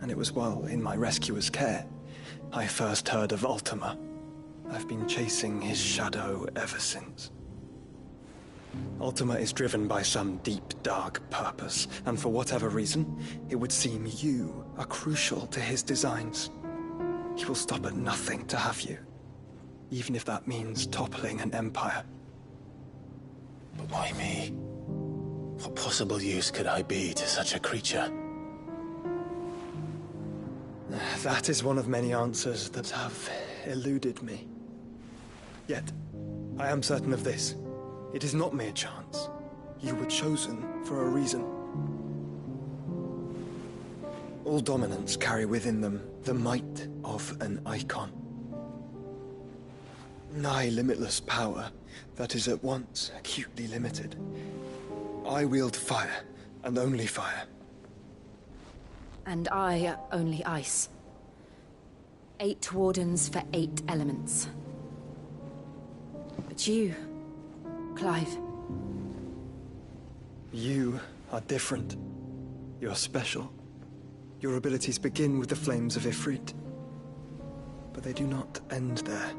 And it was while in my rescuer's care, I first heard of Ultima. I've been chasing his shadow ever since. Ultima is driven by some deep, dark purpose, and for whatever reason, it would seem you are crucial to his designs. He will stop at nothing to have you, even if that means toppling an empire. But why me? What possible use could I be to such a creature? That is one of many answers that have eluded me. Yet, I am certain of this. It is not mere chance. You were chosen for a reason. All dominants carry within them the might of an icon. Nigh limitless power that is at once acutely limited. I wield fire, and only fire. And I only ice. 8 wardens for 8 elements. But you, Clive. You are different. You're special. Your abilities begin with the flames of Ifrit. But they do not end there.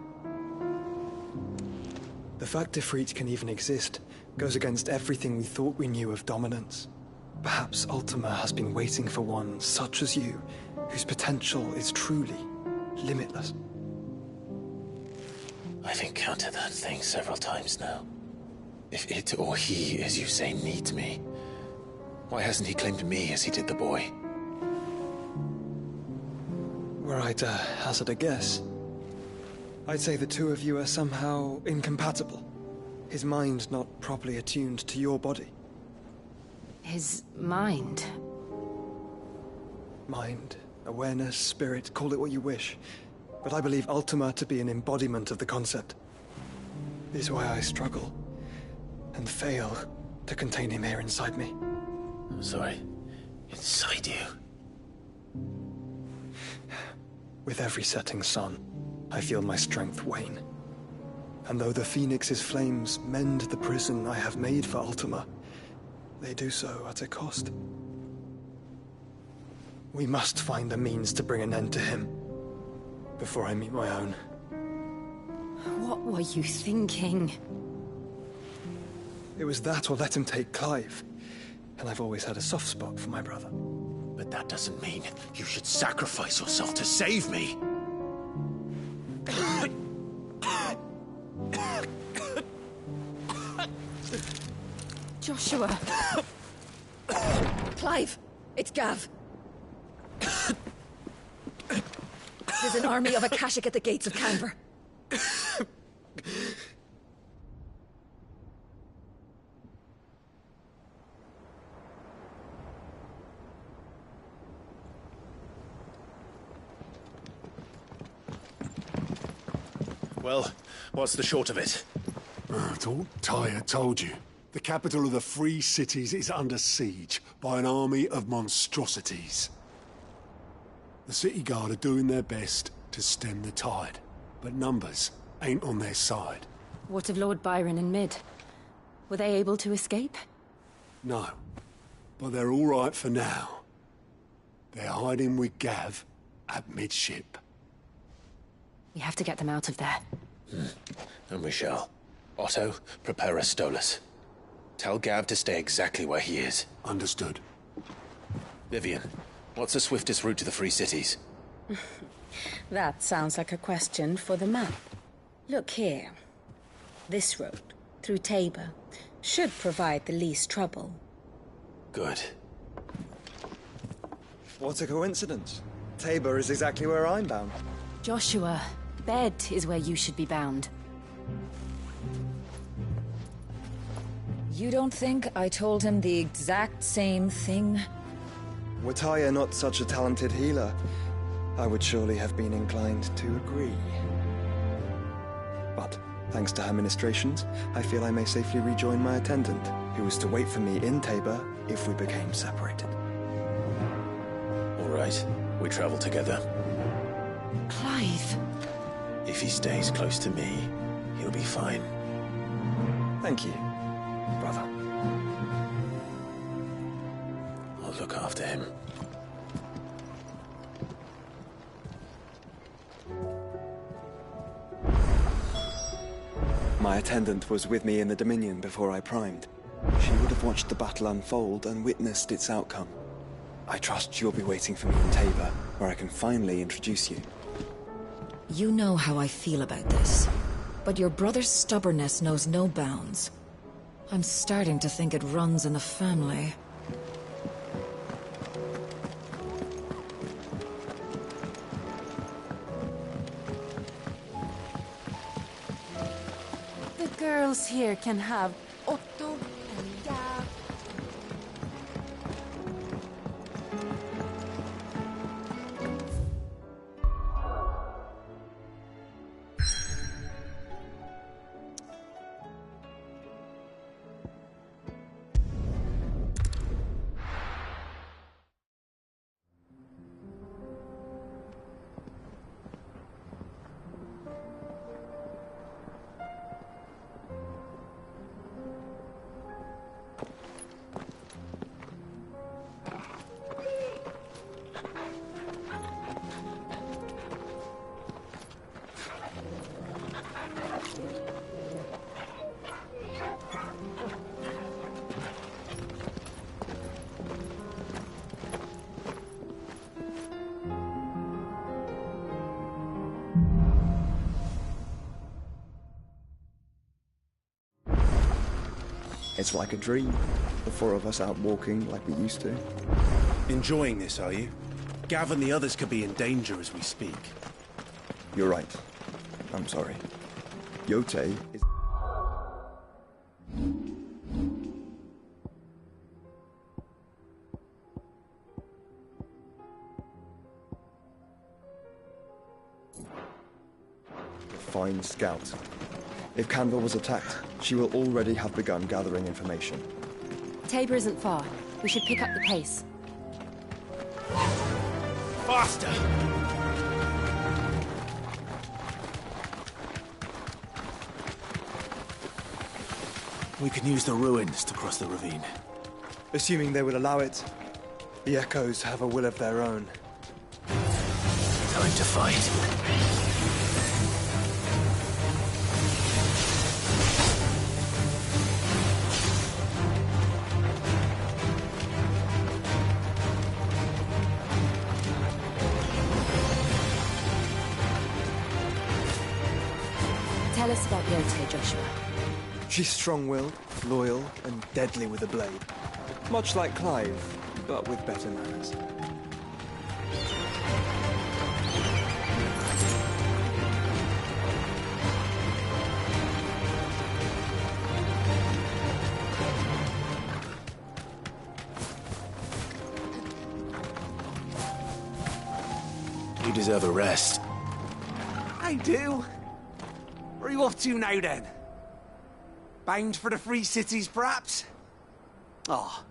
The fact Ifrit can even exist goes against everything we thought we knew of dominance. Perhaps Ultima has been waiting for one such as you, whose potential is truly limitless. I've encountered that thing several times now. If it or he, as you say, needs me, why hasn't he claimed me as he did the boy? Were I to hazard a guess, I'd say the two of you are somehow incompatible. His mind not properly attuned to your body. His mind? Mind, awareness, spirit, call it what you wish. But I believe Ultima to be an embodiment of the concept. This is why I struggle and fail to contain him here inside me. I'm sorry. Inside you? With every setting sun, I feel my strength wane. And though the Phoenix's flames mend the prison I have made for Ultima, they do so at a cost. We must find a means to bring an end to him before I meet my own. What were you thinking? It was that or let him take Clive. And I've always had a soft spot for my brother. But that doesn't mean you should sacrifice yourself to save me. Joshua. Clive, it's Gav. There's an army of Akashic at the gates of Canberra. Well, what's the short of it? I thought Tyre told you. The capital of the Free Cities is under siege by an army of monstrosities. The city guard are doing their best to stem the tide, but numbers ain't on their side. What of Lord Byron and Mid? Were they able to escape? No, but they're all right for now. They're hiding with Gav at midship. We have to get them out of there. And we shall. Otto, prepare a Stolas. Tell Gav to stay exactly where he is. Understood. Vivian, what's the swiftest route to the Free Cities? That sounds like a question for the map. Look here. This road, through Tabor, should provide the least trouble. Good. What a coincidence. Tabor is exactly where I'm bound. Joshua, bed is where you should be bound. You don't think I told him the exact same thing? Were Tyre not such a talented healer, I would surely have been inclined to agree. But, thanks to her ministrations, I feel I may safely rejoin my attendant, who was to wait for me in Tabor if we became separated. All right, we travel together. Clive. If he stays close to me, he'll be fine. Thank you, brother. I'll look after him. My attendant was with me in the Dominion before I primed. She would have watched the battle unfold and witnessed its outcome. I trust you'll be waiting for me in Tabor, where I can finally introduce you. You know how I feel about this, but your brother's stubbornness knows no bounds. I'm starting to think it runs in the family. The girls here can have Otto and Gab. It's like a dream. The four of us out walking like we used to. Enjoying this, are you? Gav and the others could be in danger as we speak. You're right. I'm sorry. Yote is... a fine scout. If Canville was attacked, she will already have begun gathering information. Tabor isn't far. We should pick up the pace. Faster! We can use the ruins to cross the ravine. Assuming they will allow it. The Echoes have a will of their own. Time to fight. Tell us about Yote, Joshua. She's strong-willed, loyal, and deadly with a blade. Much like Clive, but with better manners. You deserve a rest. I do. Where are you off to now, then? Bound for the Free Cities, perhaps? Oh,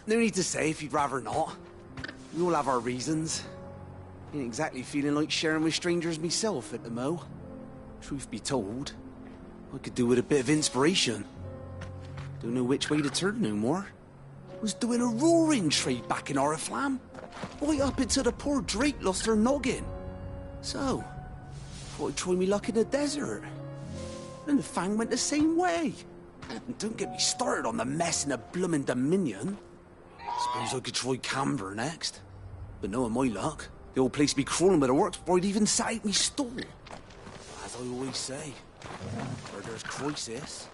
no need to say if you'd rather not. We all have our reasons. Ain't exactly feeling like sharing with strangers myself at the mo. Truth be told, I could do with a bit of inspiration. Don't know which way to turn no more. Was doing a roaring trade back in Oriflamme. Right up until the poor Drake lost her noggin. So, thought I'd try me luck in the desert. And the Fang went the same way. And don't get me started on the mess in the bloomin' Dominion. Suppose I could try Camber next. But knowing my luck, the old place be crawling with the works before I'd even sat out me stall. As I always say, where there's crisis,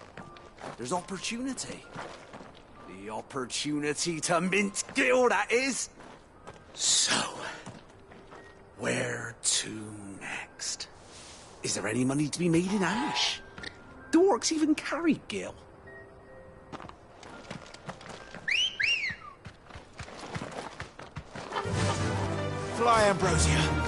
there's opportunity. The opportunity to mint Gil, that is. So, where to next? Is there any money to be made in Ash? Do orcs even carry Gil? Fly, Ambrosia.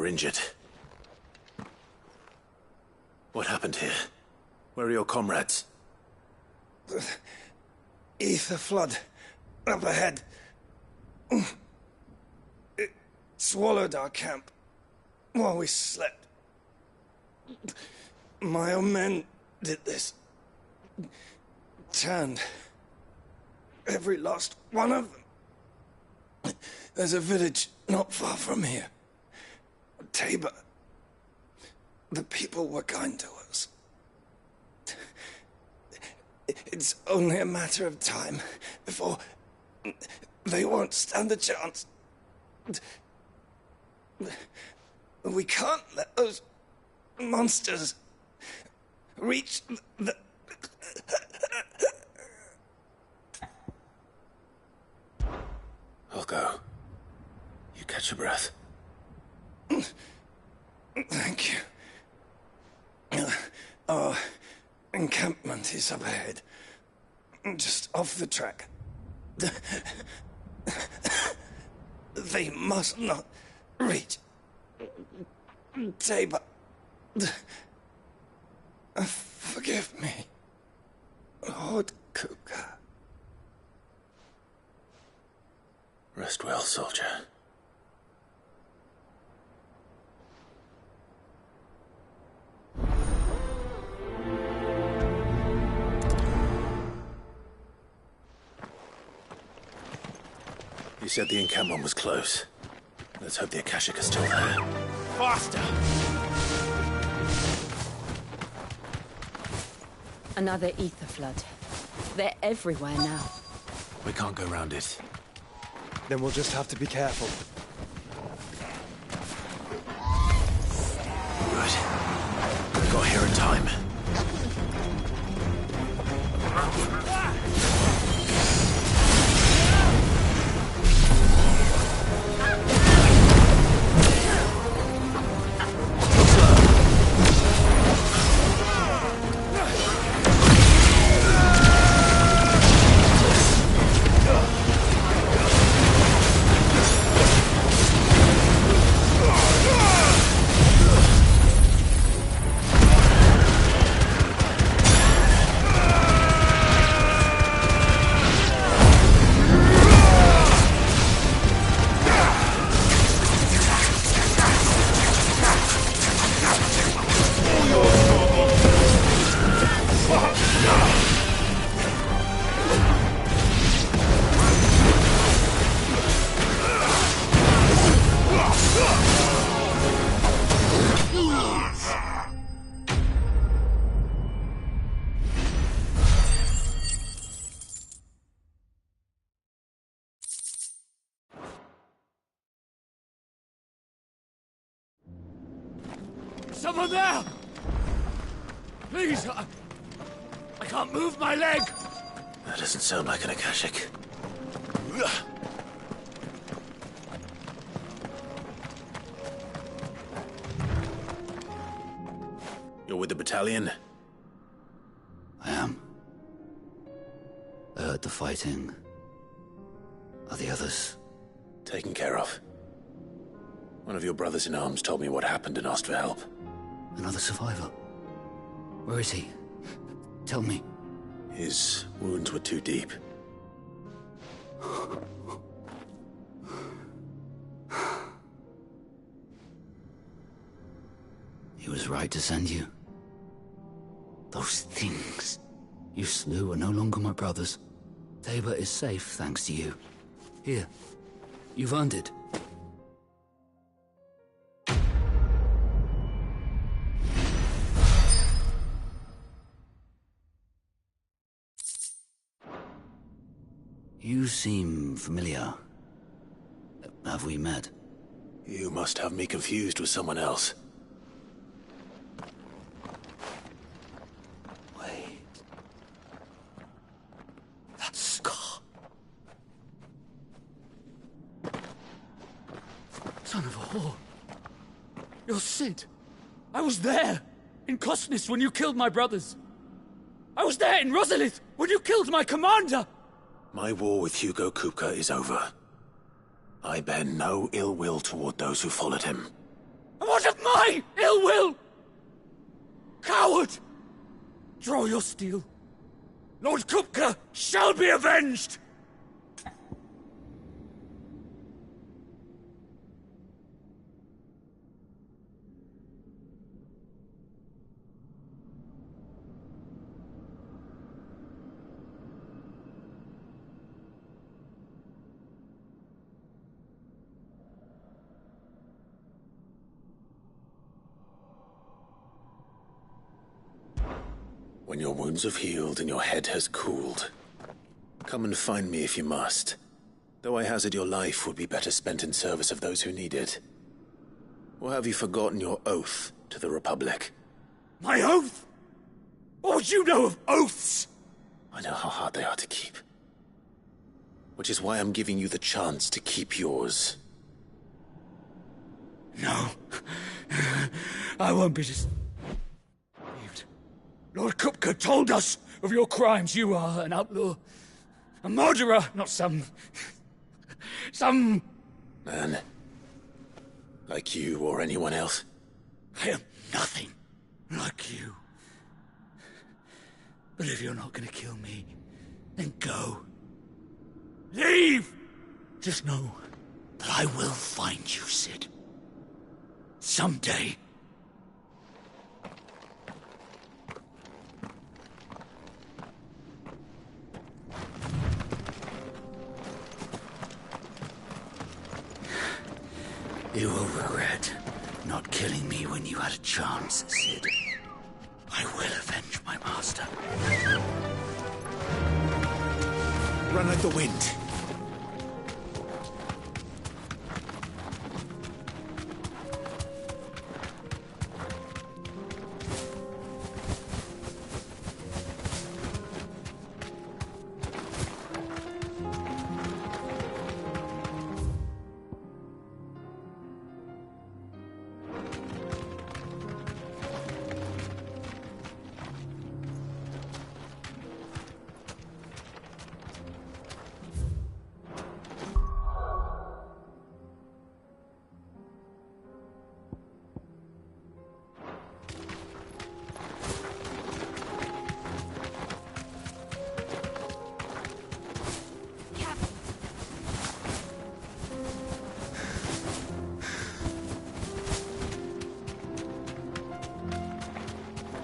injured. What happened here? Where are your comrades? The ether flood up ahead. It swallowed our camp while we slept. My own men did this. Turned every last one of them. There's a village not far from here. Tabor. The people were kind to us. It's only a matter of time before they won't stand a chance. We can't let those monsters reach the... I'll go. You catch your breath. Thank you. Our encampment is up ahead. Just off the track. They must not reach Tabor. Forgive me, Lord Kuka. Rest well, soldier. You said the encampment was close. Let's hope the Akashic is still there. Faster! Another ether flood. They're everywhere now. We can't go round it. Then we'll just have to be careful. Good. We got here in time. Someone there! Please, I can't move my leg! That doesn't sound like an Akashic. You're with the battalion? I am. I heard the fighting. Are the others? Taken care of. One of your brothers in arms told me what happened and asked for help. Another survivor? Where is he? Tell me. His wounds were too deep. He was right to send you. Those things you slew are no longer my brothers. Tabor is safe thanks to you. Here, you've earned it. You seem familiar. Have we met? You must have me confused with someone else. Wait. That scar. Son of a whore. You're Sid. I was there, in Cosnis, when you killed my brothers. I was there in Rosalith, when you killed my commander! My war with Hugo Kupka is over. I bear no ill will toward those who followed him. Have What of my ill will? Coward! Draw your steel. Lord Kupka shall be avenged! When your wounds have healed and your head has cooled, come and find me if you must. Though I hazard your life would be better spent in service of those who need it. Or have you forgotten your oath to the Republic? My oath? What would you know of oaths? I know how hard they are to keep. Which is why I'm giving you the chance to keep yours. No. I won't be deceived. Lord Kupka told us of your crimes. You are an outlaw. A murderer, not some man. Like you or anyone else. I am nothing like you. But if you're not gonna kill me, then go. Leave! Just know that I will find you, Sid. Someday. You will regret not killing me when you had a chance, Sid. I will avenge my master. Run like the wind.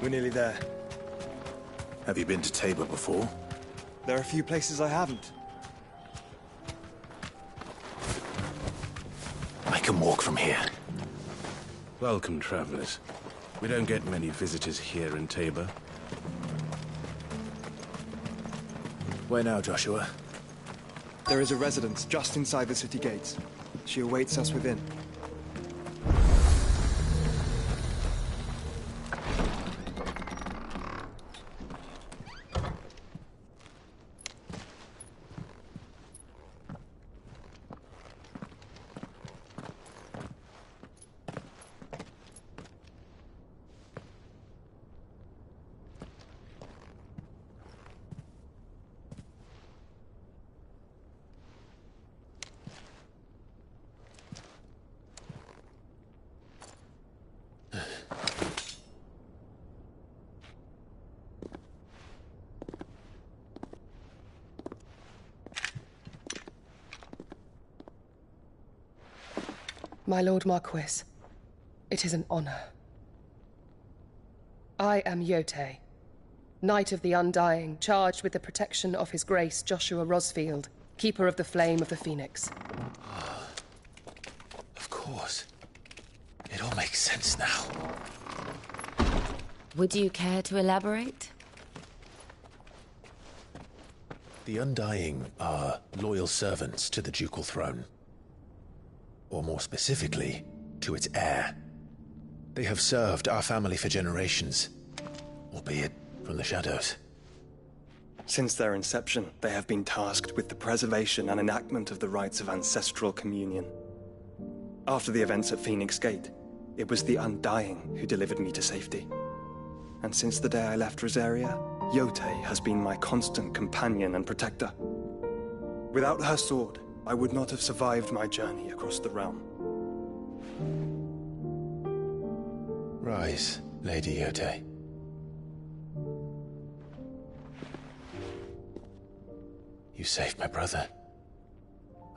We're nearly there. Have you been to Tabor before? There are a few places I haven't. I can walk from here. Welcome, travelers. We don't get many visitors here in Tabor. Where now, Joshua? There is a residence just inside the city gates. She awaits us within. My Lord Marquis, it is an honor. I am Yote, Knight of the Undying, charged with the protection of His Grace Joshua Rosfield, Keeper of the Flame of the Phoenix. Of course. It all makes sense now. Would you care to elaborate? The Undying are loyal servants to the ducal throne. Or more specifically, to its heir. They have served our family for generations, albeit from the shadows. Since their inception, they have been tasked with the preservation and enactment of the rites of ancestral communion. After the events at Phoenix Gate, it was the Undying who delivered me to safety. And since the day I left Rosaria, Yote has been my constant companion and protector. Without her sword, I would not have survived my journey across the realm. Rise, Lady Yote. You saved my brother.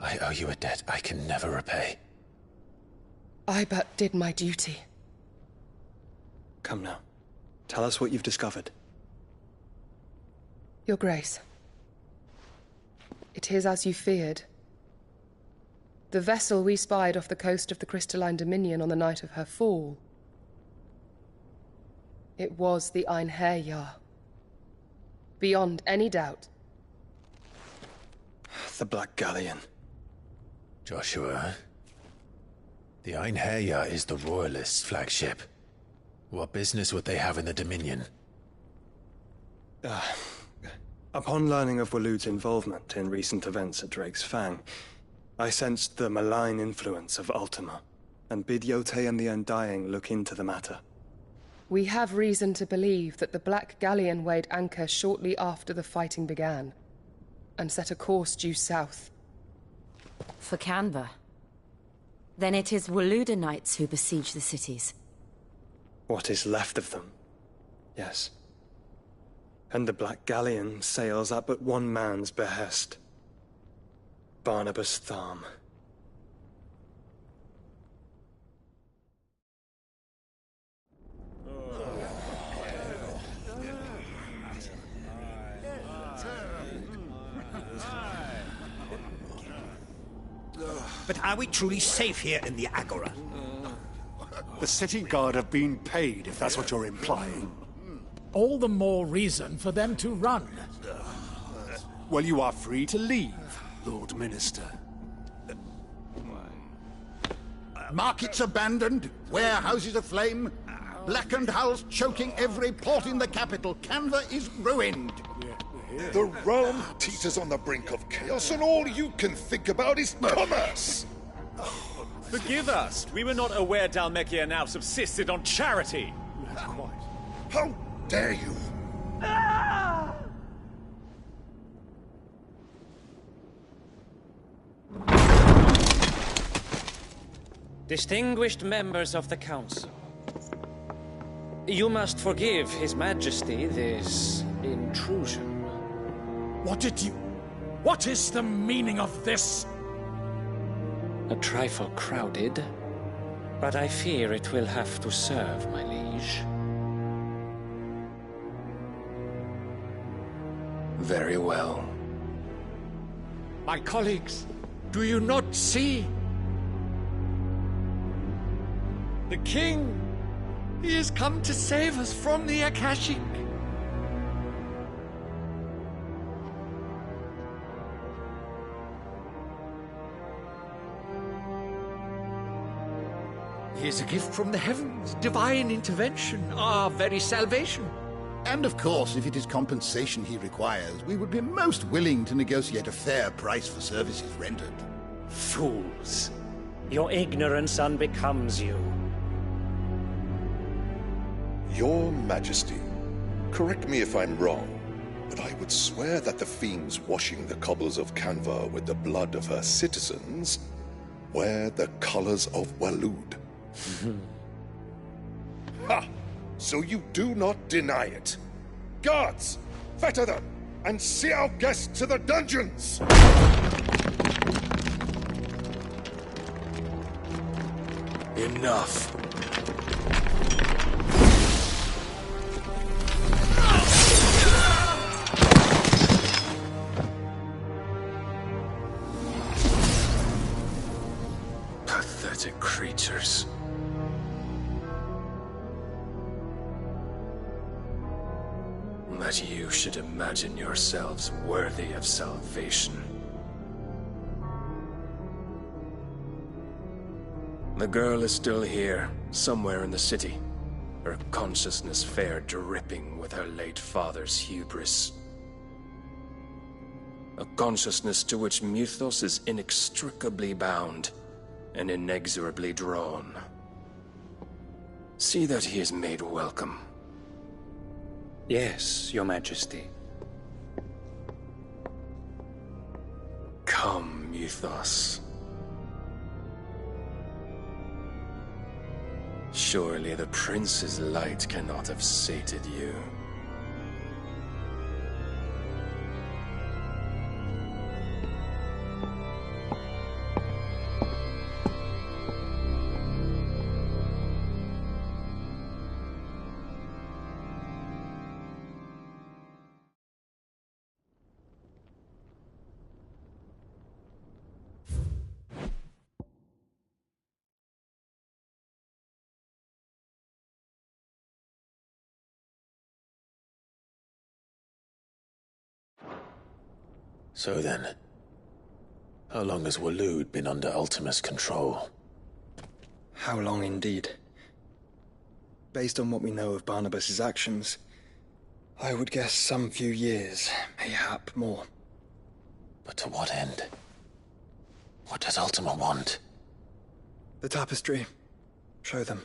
I owe you a debt I can never repay. I but did my duty. Come now. Tell us what you've discovered. Your Grace. It is as you feared. The vessel we spied off the coast of the Crystalline Dominion on the night of her fall. It was the Einherjar. Beyond any doubt. The Black Galleon. Joshua, the Einherjar is the Royalists' flagship. What business would they have in the Dominion? Upon learning of Waloed's involvement in recent events at Drake's Fang, I sensed the malign influence of Ultima, and bid Yote and the Undying look into the matter. We have reason to believe that the Black Galleon weighed anchor shortly after the fighting began, and set a course due south. For Canva. Then it is Waloed knights who besiege the cities. What is left of them? Yes. And the Black Galleon sails at but one man's behest. Barnabas Tharm. But are we truly safe here in the Agora? The city guard have been paid, if that's what you're implying. All the more reason for them to run. Well, you are free to leave, Lord Minister. Markets abandoned, warehouses aflame, blackened hulls choking every port in the capital. Canva is ruined. The realm teeters on the brink of chaos, and all you can think about is commerce! Forgive us! We were not aware Dhalmekia now subsisted on charity! How dare you! Distinguished members of the Council, you must forgive His Majesty this intrusion. What is the meaning of this? A trifle crowded, but I fear it will have to serve, my liege. Very well. My colleagues, do you not see? The King! He has come to save us from the Akashic! He is a gift from the heavens, divine intervention, our very salvation. And of course, if it is compensation he requires, we would be most willing to negotiate a fair price for services rendered. Fools! Your ignorance unbecomes you. Your Majesty, correct me if I'm wrong, but I would swear that the fiends washing the cobbles of Canva with the blood of her citizens wear the colors of Waloed. Ha! So you do not deny it. Guards, fetter them, and see our guests to the dungeons! Enough. Pathetic creatures. That you should imagine yourselves worthy of salvation. The girl is still here, somewhere in the city. Her consciousness fair dripping with her late father's hubris. A consciousness to which Mythos is inextricably bound and inexorably drawn. See that he is made welcome. Yes, Your Majesty. Come, Mythos. Surely the prince's light cannot have sated you. So then, how long has Waloed been under Ultima's control? How long indeed? Based on what we know of Barnabas's actions, I would guess some few years, mayhap more. But to what end? What does Ultima want? The tapestry. Show them.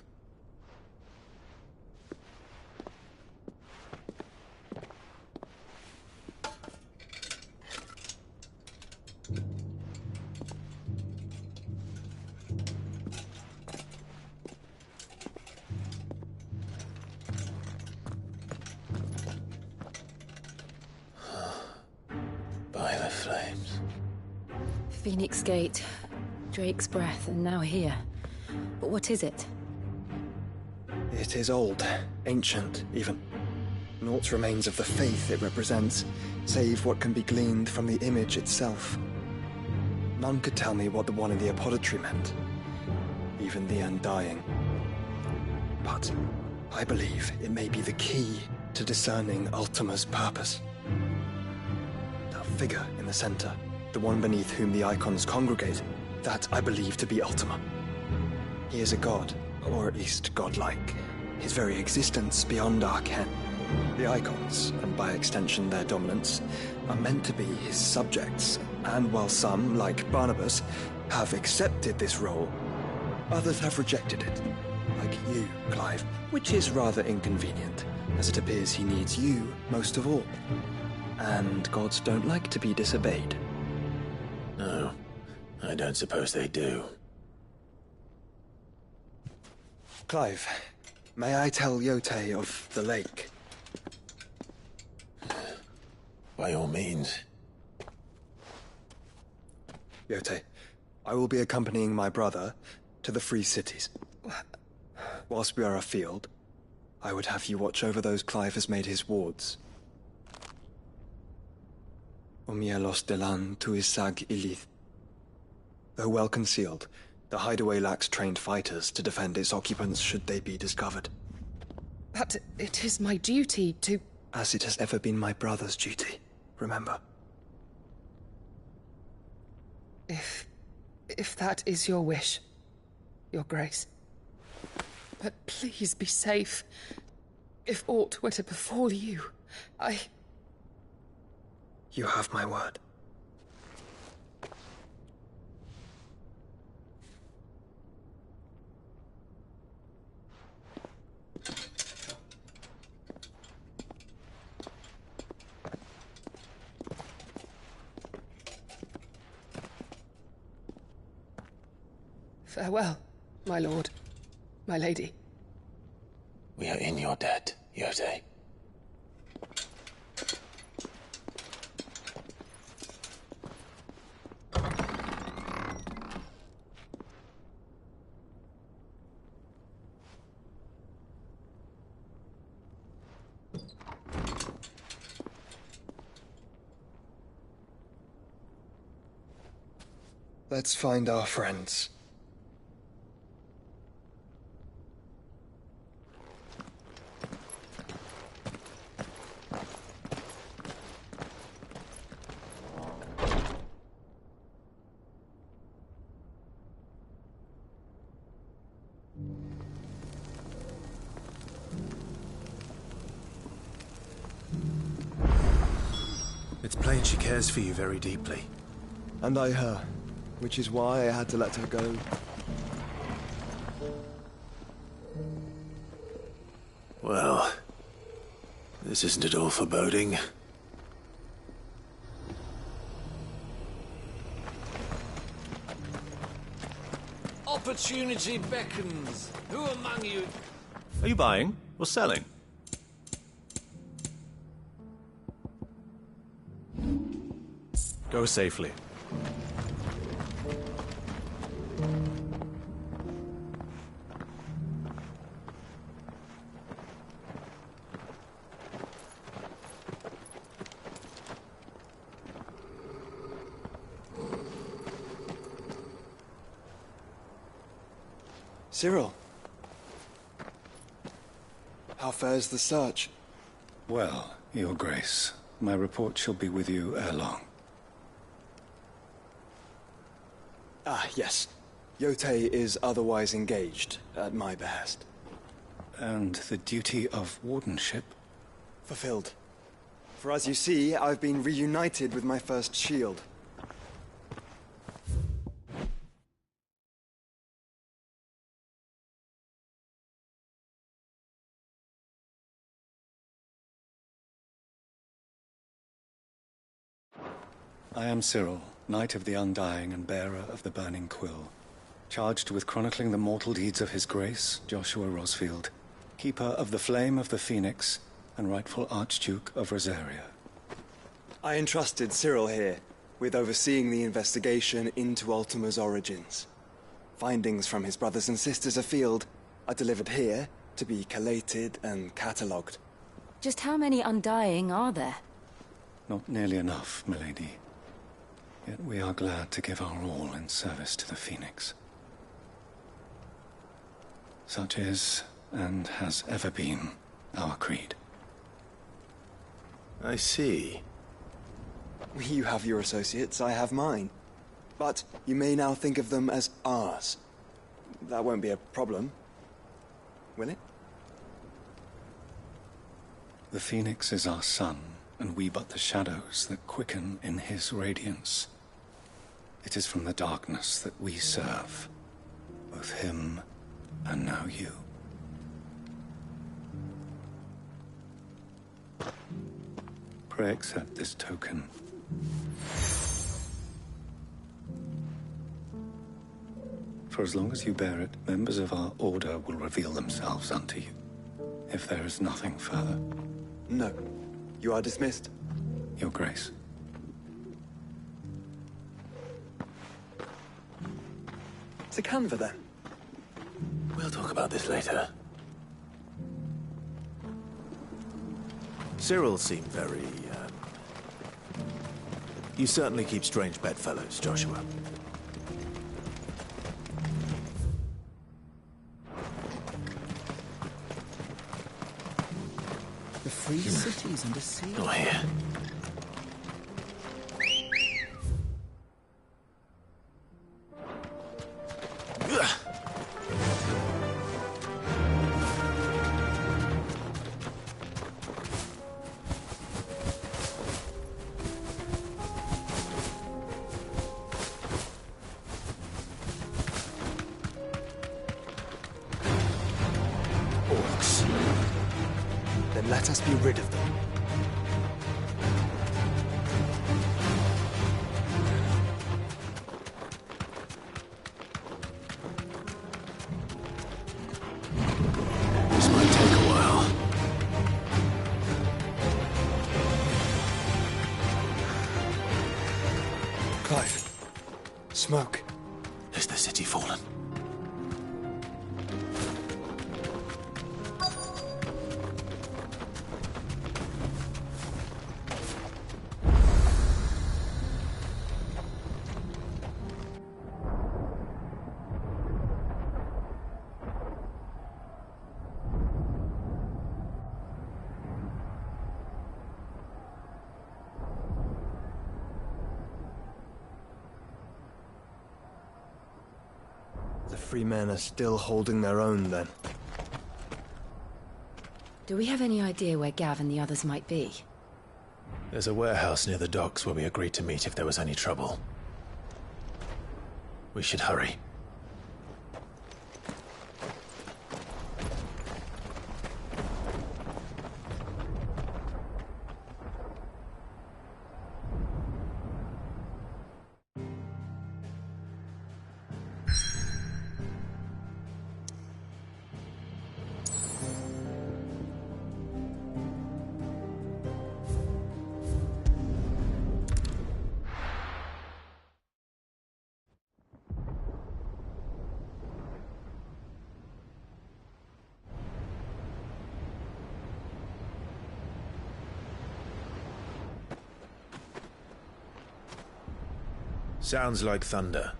By the flames. Phoenix Gate, Drake's Breath, and now here. But what is it? It is old, ancient, even. Naught remains of the faith it represents, save what can be gleaned from the image itself. None could tell me what the one in the apothecary meant, even the Undying. But I believe it may be the key to discerning Ultima's purpose. That figure in the center, the one beneath whom the icons congregate, that I believe to be Ultima. He is a god, or at least godlike, his very existence beyond our ken. The icons, and by extension their dominants, are meant to be his subjects, and while some, like Barnabas, have accepted this role, others have rejected it, like you, Clive, which is rather inconvenient, as it appears he needs you most of all. And gods don't like to be disobeyed. No, I don't suppose they do. Clive, may I tell Yote of the lake? By all means. Yote, I will be accompanying my brother to the Free Cities. Whilst we are afield, I would have you watch over those Clive has made his wards. Omielos delan tuisag ilith. Though well concealed, the hideaway lacks trained fighters to defend its occupants should they be discovered. But it is my duty to... As it has ever been my brother's duty, remember. If that is your wish, Your Grace. But please be safe. If aught were to befall you, You have my word. Farewell, my lord, my lady. We are in your debt, Yote. Let's find our friends. It's plain she cares for you very deeply. And I her, which is why I had to let her go. Well, this isn't at all foreboding. Up! Opportunity beckons. Who among you... Are you buying or selling? Go safely. Cyril. How fares the search? Well, Your Grace, my report shall be with you ere long. Ah, yes. Yotei is otherwise engaged, at my behest. And the duty of wardenship? Fulfilled. For as you see, I've been reunited with my first shield. I am Cyril, Knight of the Undying and bearer of the Burning Quill, charged with chronicling the mortal deeds of His Grace, Joshua Rosfield, Keeper of the Flame of the Phoenix, and rightful Archduke of Rosaria. I entrusted Cyril here with overseeing the investigation into Ultima's origins. Findings from his brothers and sisters afield are delivered here to be collated and catalogued. Just how many Undying are there? Not nearly enough, milady. Yet we are glad to give our all in service to the Phoenix. Such is, and has ever been, our creed. I see. You have your associates, I have mine. But you may now think of them as ours. That won't be a problem, will it? The Phoenix is our sun, and we but the shadows that quicken in his radiance. It is from the darkness that we serve, both him and now you. Pray accept this token. For as long as you bear it, members of our order will reveal themselves unto you, if there is nothing further. No. You are dismissed. Your Grace. It's a canva, then. We'll talk about this later. Cyril seemed very, You certainly keep strange bedfellows, Joshua. The free cities under siege. Not here. Orcs. Then let us be rid of them. This might take a while. Clive. Smoke. Is the city fallen? The free men are still holding their own, then. Do we have any idea where Gav and the others might be? There's a warehouse near the docks where we agreed to meet if there was any trouble. We should hurry. Sounds like thunder.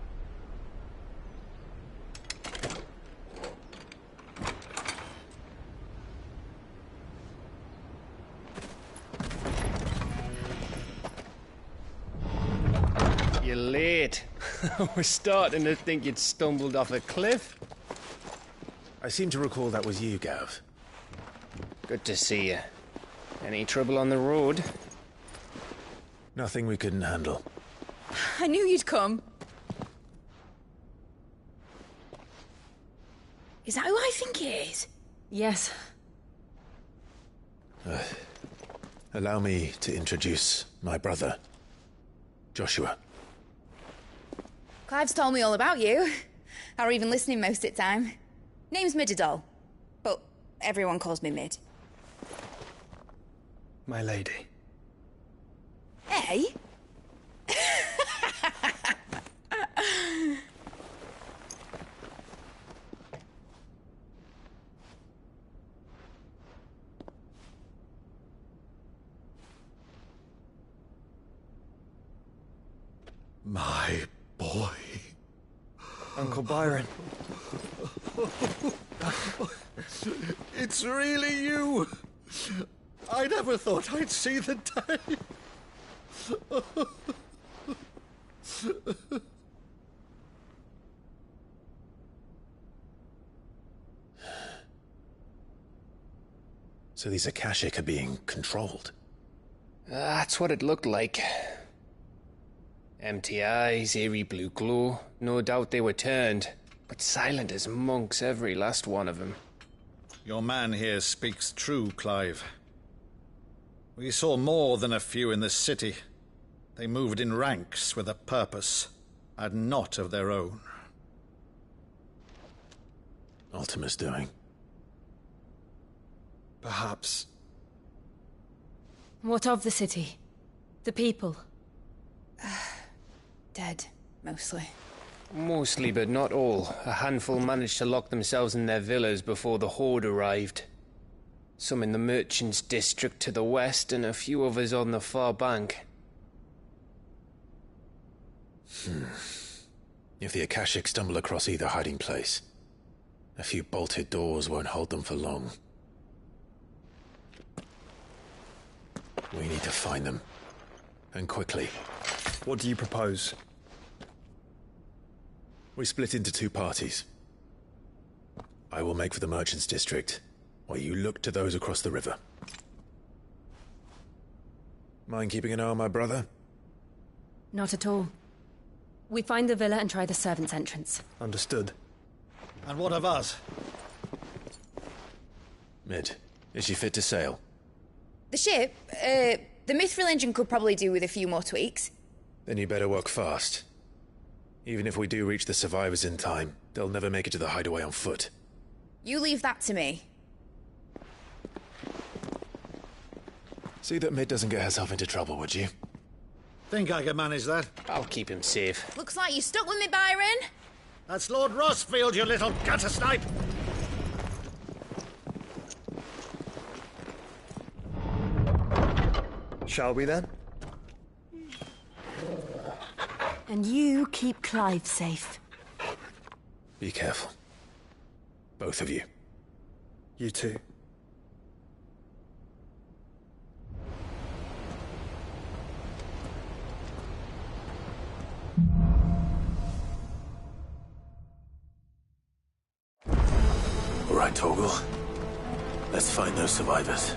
You're late. We're starting to think you'd stumbled off a cliff. I seem to recall that was you, Gav. Good to see you. Any trouble on the road? Nothing we couldn't handle. I knew you'd come. Is that who I think it is? Yes. Allow me to introduce my brother, Joshua. Clive's told me all about you. Or even listening most of the time. Name's Midadol, but everyone calls me Mid. My lady. Hey? My boy. Uncle Byron. It's really you. I never thought I'd see the day. So these Akashic are being controlled? That's what it looked like. Empty eyes, eerie blue glow. No doubt they were turned, but silent as monks, every last one of them. Your man here speaks true, Clive. We saw more than a few in this city. They moved in ranks with a purpose, and not of their own. Ultima's doing. Perhaps. What of the city? The people? Dead, mostly. Mostly, but not all. A handful managed to lock themselves in their villas before the Horde arrived. Some in the Merchants' District to the west, and a few others on the far bank. If the Akashic stumble across either hiding place, a few bolted doors won't hold them for long. We need to find them. And quickly. What do you propose? We split into two parties. I will make for the Merchants' District, while you look to those across the river. Mind keeping an eye on my brother? Not at all. We find the villa and try the servants' entrance. Understood. And what of us? Mid, is she fit to sail? The ship, the Mithril engine could probably do with a few more tweaks. Then you better work fast. Even if we do reach the survivors in time, they'll never make it to the hideaway on foot. You leave that to me. See that Mid doesn't get herself into trouble, would you? Think I can manage that? I'll keep him safe. Looks like you stuck with me, Byron. That's Lord Rossfield, you little gutter snipe! Shall we then? And you keep Clive safe. Be careful. Both of you. You too. All right, Torgal. Let's find those survivors.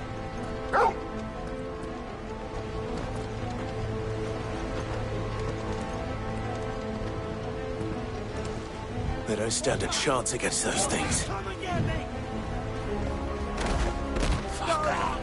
They don't stand a chance against those things. Fuck.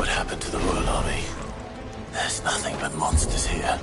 what happened to the Royal Army. There's nothing but monsters here.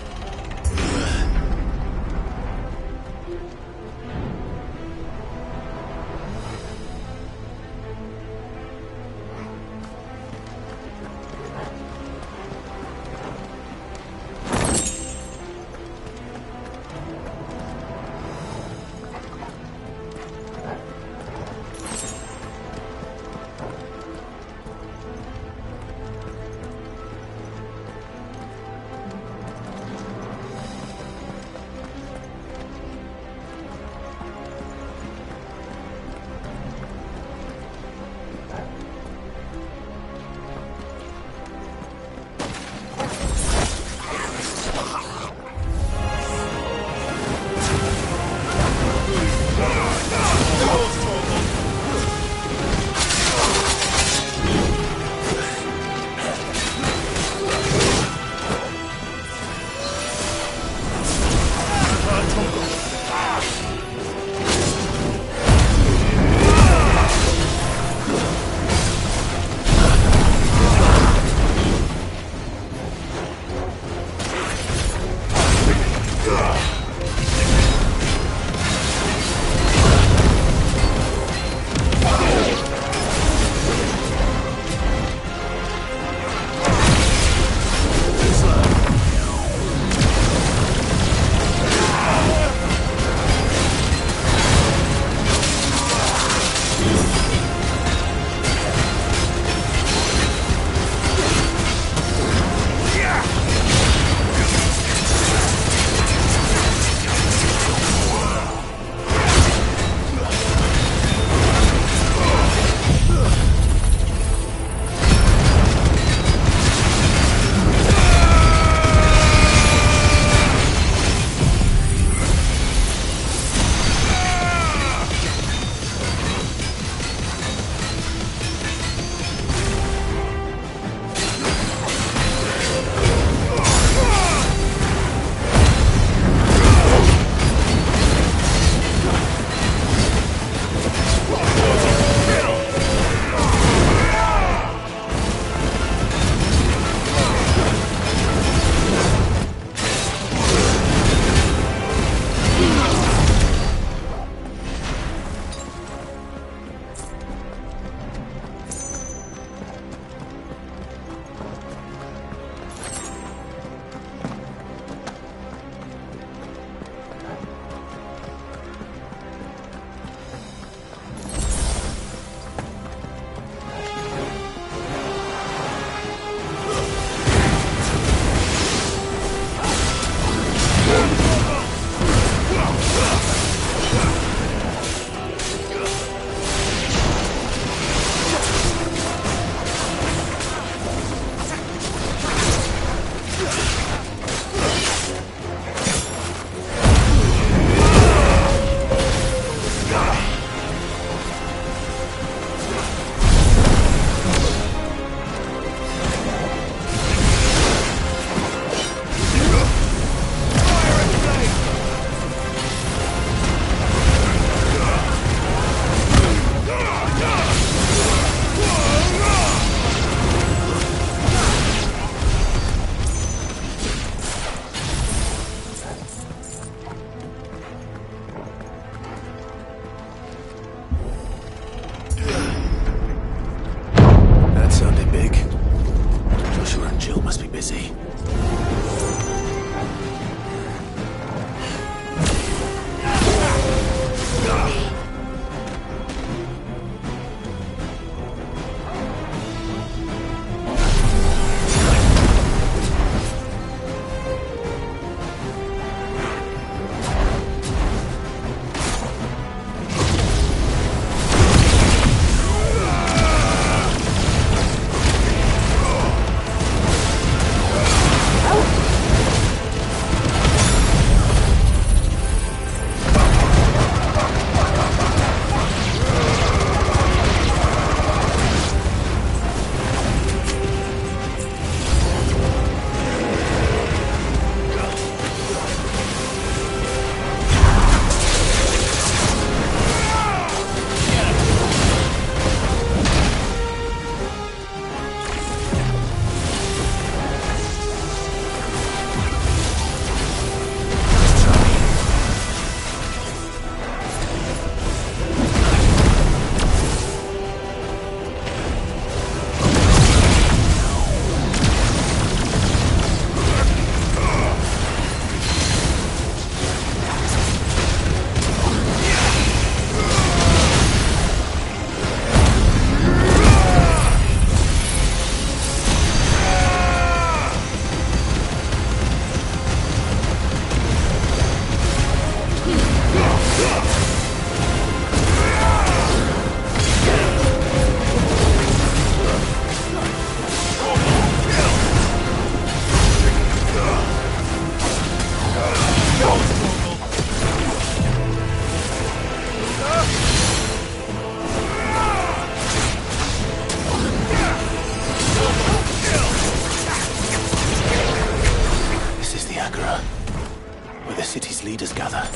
leaders gather,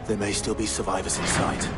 there may still be survivors in sight.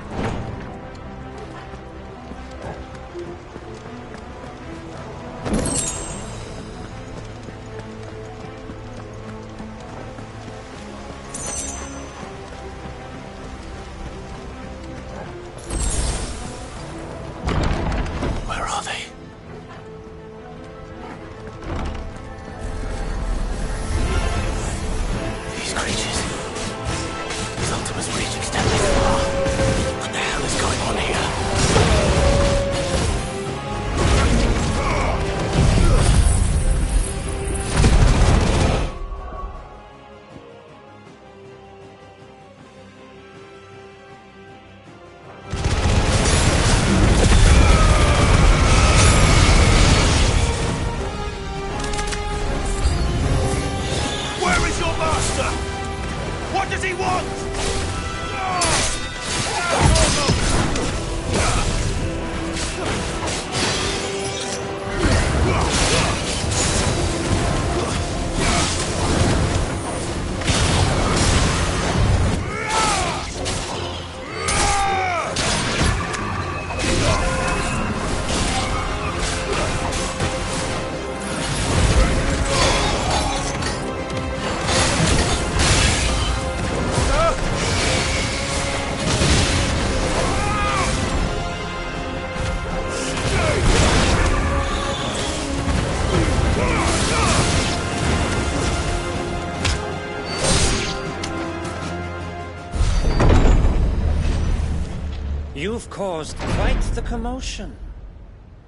You've caused quite the commotion.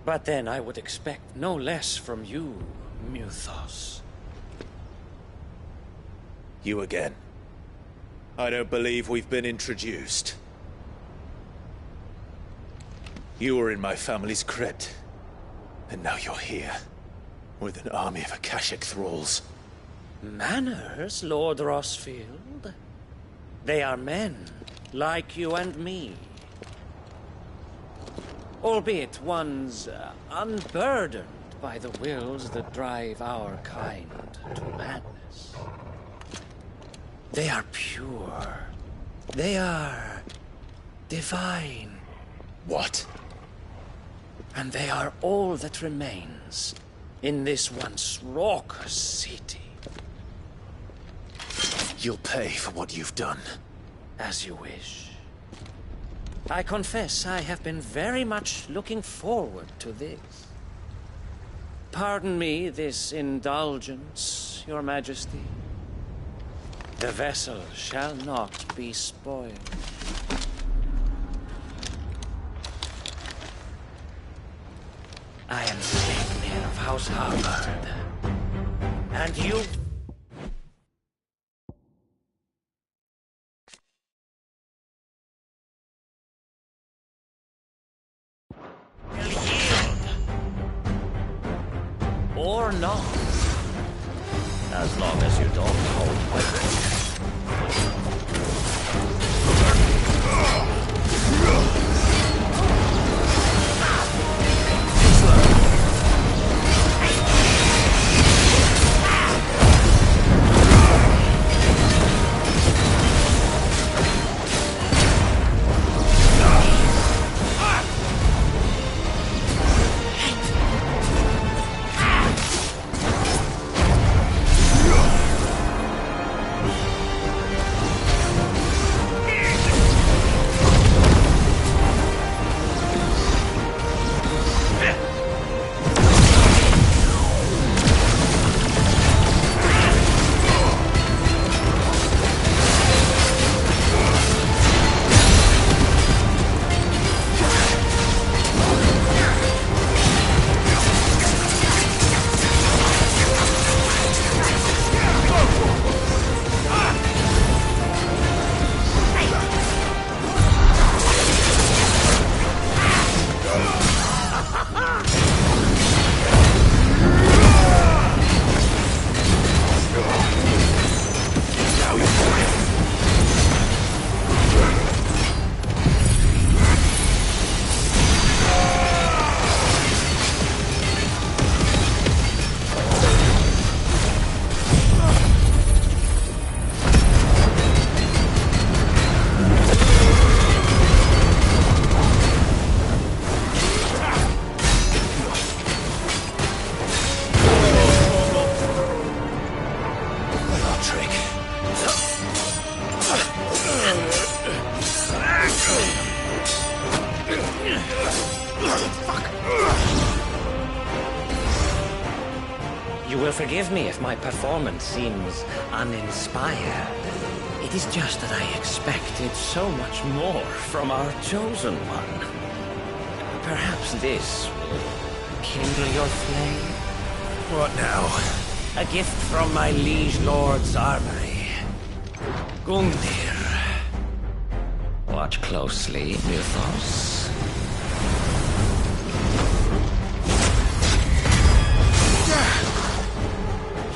But then I would expect no less from you, Muthos. You again. I don't believe we've been introduced. You were in my family's crypt, and now you're here, with an army of Akashic thralls. Manners, Lord Rossfield? They are men, like you and me. Albeit ones unburdened by the wills that drive our kind to madness. They are pure. They are divine. What? And they are all that remains in this once raucous city. You'll pay for what you've done. As you wish. I confess I have been very much looking forward to this. Pardon me this indulgence, Your Majesty. The vessel shall not be spoiled. I am Sigmund of House Harvard. And you... or not. As long as you don't hold weapons. You will forgive me if my performance seems uninspired. It is just that I expected so much more from our chosen one. Perhaps this will kindle your flame? What now? A gift from my liege lord's armory. Gungnir. Watch closely, Mythos.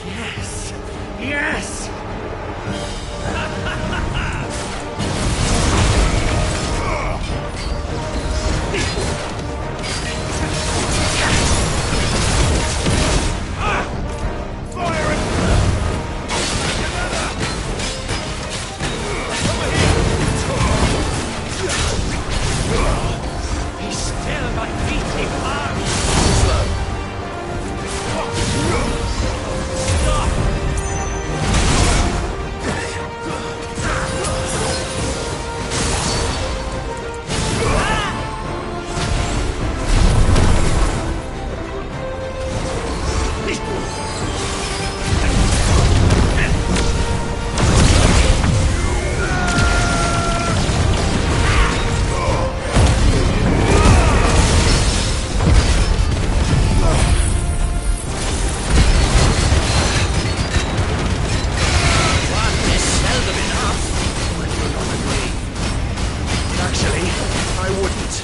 Yes! Yes! Be still, my beating heart! Actually, I wouldn't.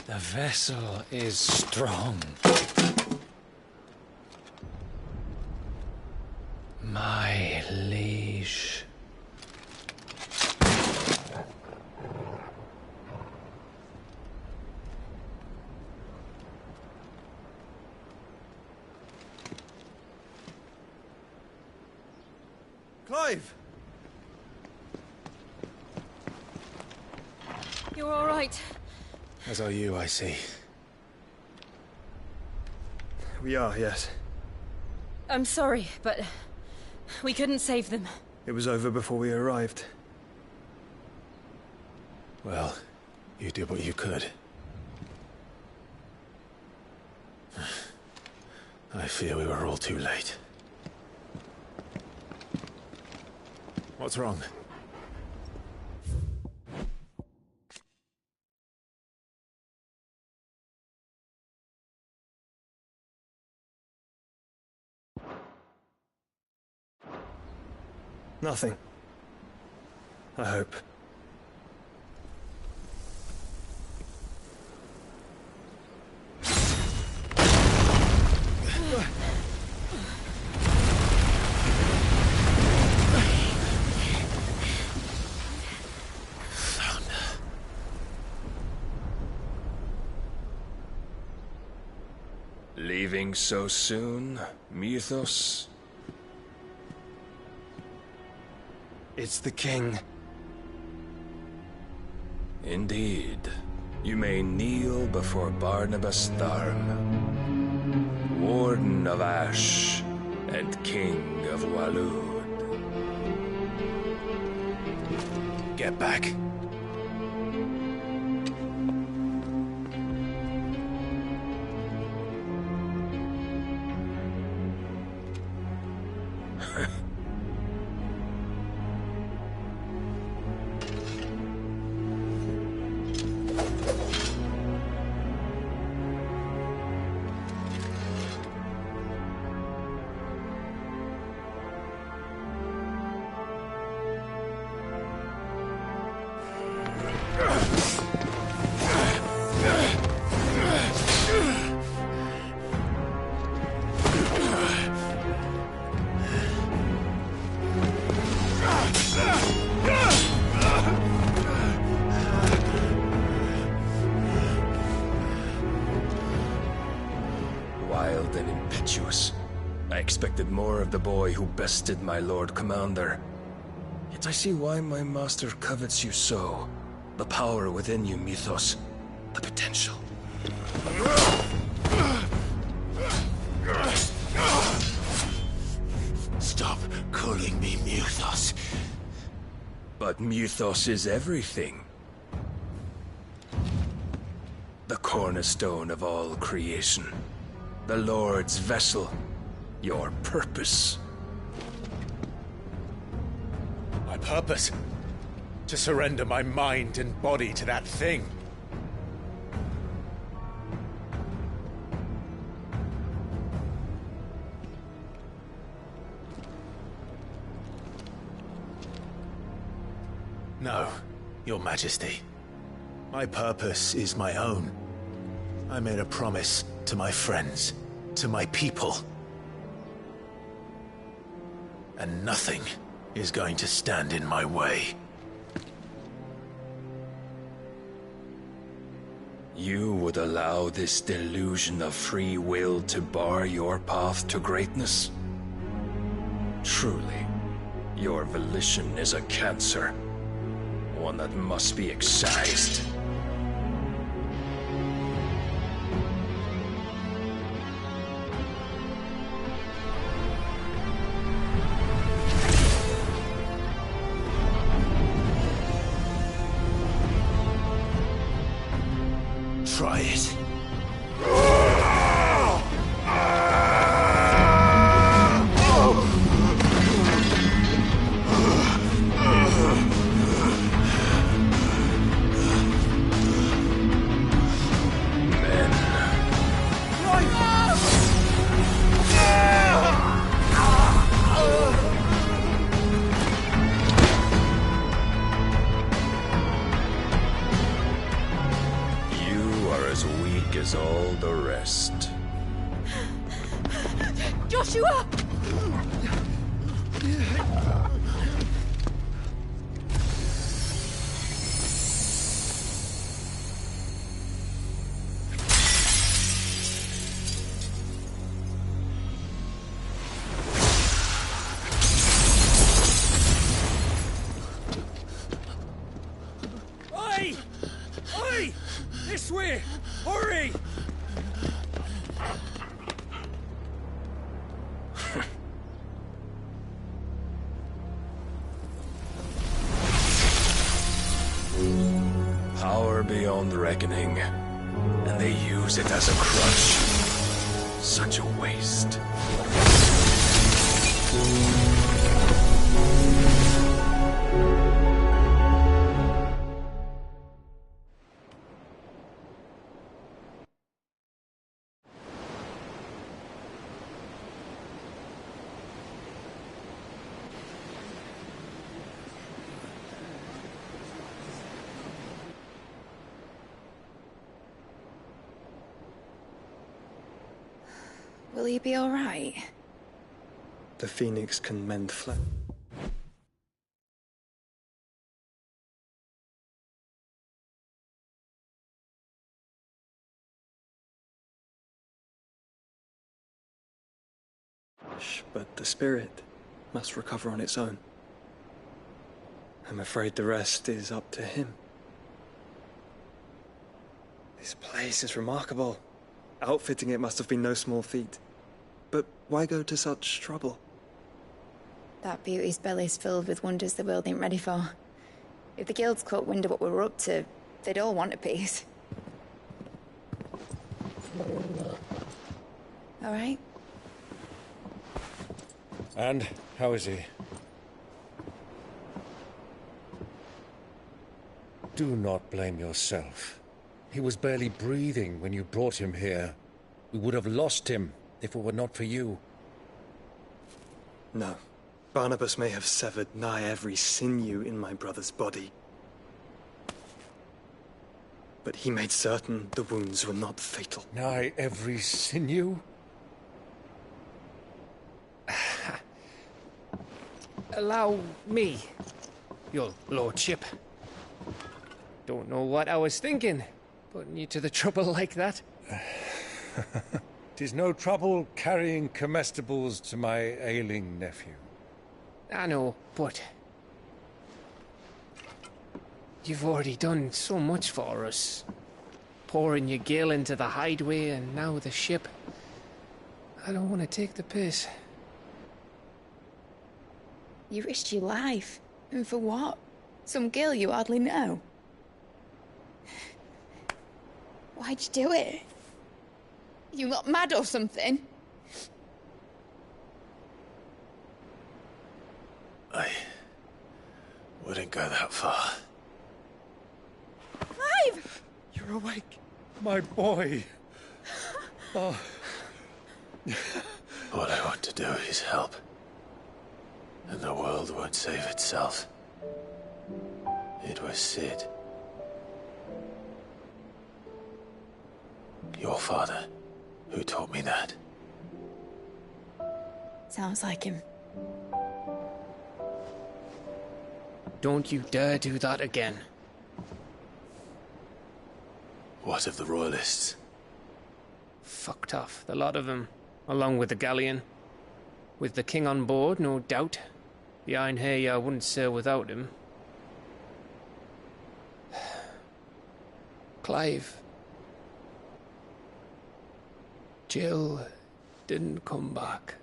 The vessel is strong. My liege. Clive! You're all right. As are you, I see. We are, yes. I'm sorry, but we couldn't save them. It was over before we arrived. Well, you did what you could. I fear we were all too late. What's wrong? Nothing. I hope. Leaving so soon, Mythos? It's the king. Indeed. You may kneel before Barnabas Tharm, Warden of Ash and King of Waloed. Get back. Wild and impetuous. I expected more of the boy who bested my Lord Commander. Yet I see why my master covets you so. The power within you, Mythos. The potential. Stop calling me Mythos. But Mythos is everything. The cornerstone of all creation. The Lord's vessel. Your purpose. My purpose? To surrender my mind and body to that thing. No, Your Majesty. My purpose is my own. I made a promise to my friends, to my people. And nothing is going to stand in my way. You would allow this delusion of free will to bar your path to greatness? Truly, your volition is a cancer. One that must be excised. Try it. As all the rest. Joshua! Oi! Oi! This way! Hurry! Power beyond reckoning, and they use it as a crutch. Such a waste. Will he be alright? The Phoenix can mend flesh. But the spirit must recover on its own. I'm afraid the rest is up to him. This place is remarkable. Outfitting it must have been no small feat. But why go to such trouble? That beauty's belly's filled with wonders the world ain't ready for. If the guilds caught wind of what we were up to, they'd all want a piece. All right? And how is he? Do not blame yourself. He was barely breathing when you brought him here. We would have lost him if it were not for you. No. Barnabas may have severed nigh every sinew in my brother's body. But he made certain the wounds were not fatal. Nigh every sinew? Allow me, your lordship. Don't know what I was thinking, putting you to the trouble like that. 'Tis no trouble carrying comestibles to my ailing nephew. I know, but you've already done so much for us. Pouring your gale into the hideaway and now the ship. I don't want to take the piss. You risked your life. And for what? Some girl you hardly know. Why'd you do it? You got mad or something? I wouldn't go that far. Clive! You're awake, my boy. Oh. All I want to do is help. And the world won't save itself. It was Sid. Your father, who taught me that. Sounds like him. Don't you dare do that again. What of the Royalists? Fucked off, the lot of them, along with the galleon. With the king on board, no doubt. The Iron Hair wouldn't sail without him. Clive. Jill didn't come back.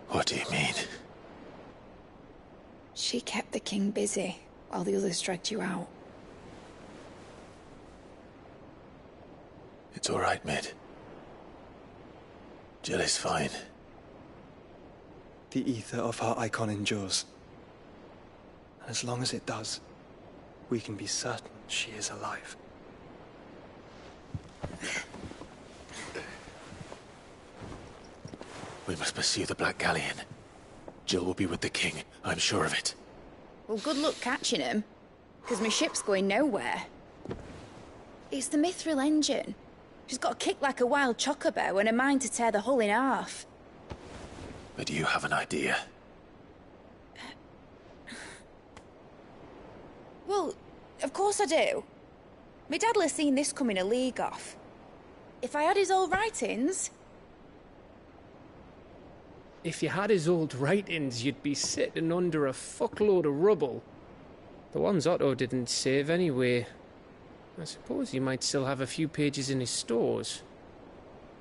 What do you mean? She kept the king busy while the others dragged you out. It's all right, Mid. Jill is fine. The ether of her icon endures. And as long as it does, we can be certain she is alive. We must pursue the Black Galleon. Jill will be with the king, I'm sure of it. Well, good luck catching him, because my ship's going nowhere. It's the Mithril engine. She's got a kick like a wild chocobo and a mind to tear the hull in half. But you have an idea. Well, of course I do. My dad'll have seen this coming a league off. If I had his old writings... If you had his old writings, you'd be sitting under a fuckload of rubble. The ones Otto didn't save anyway. I suppose he might still have a few pages in his stores.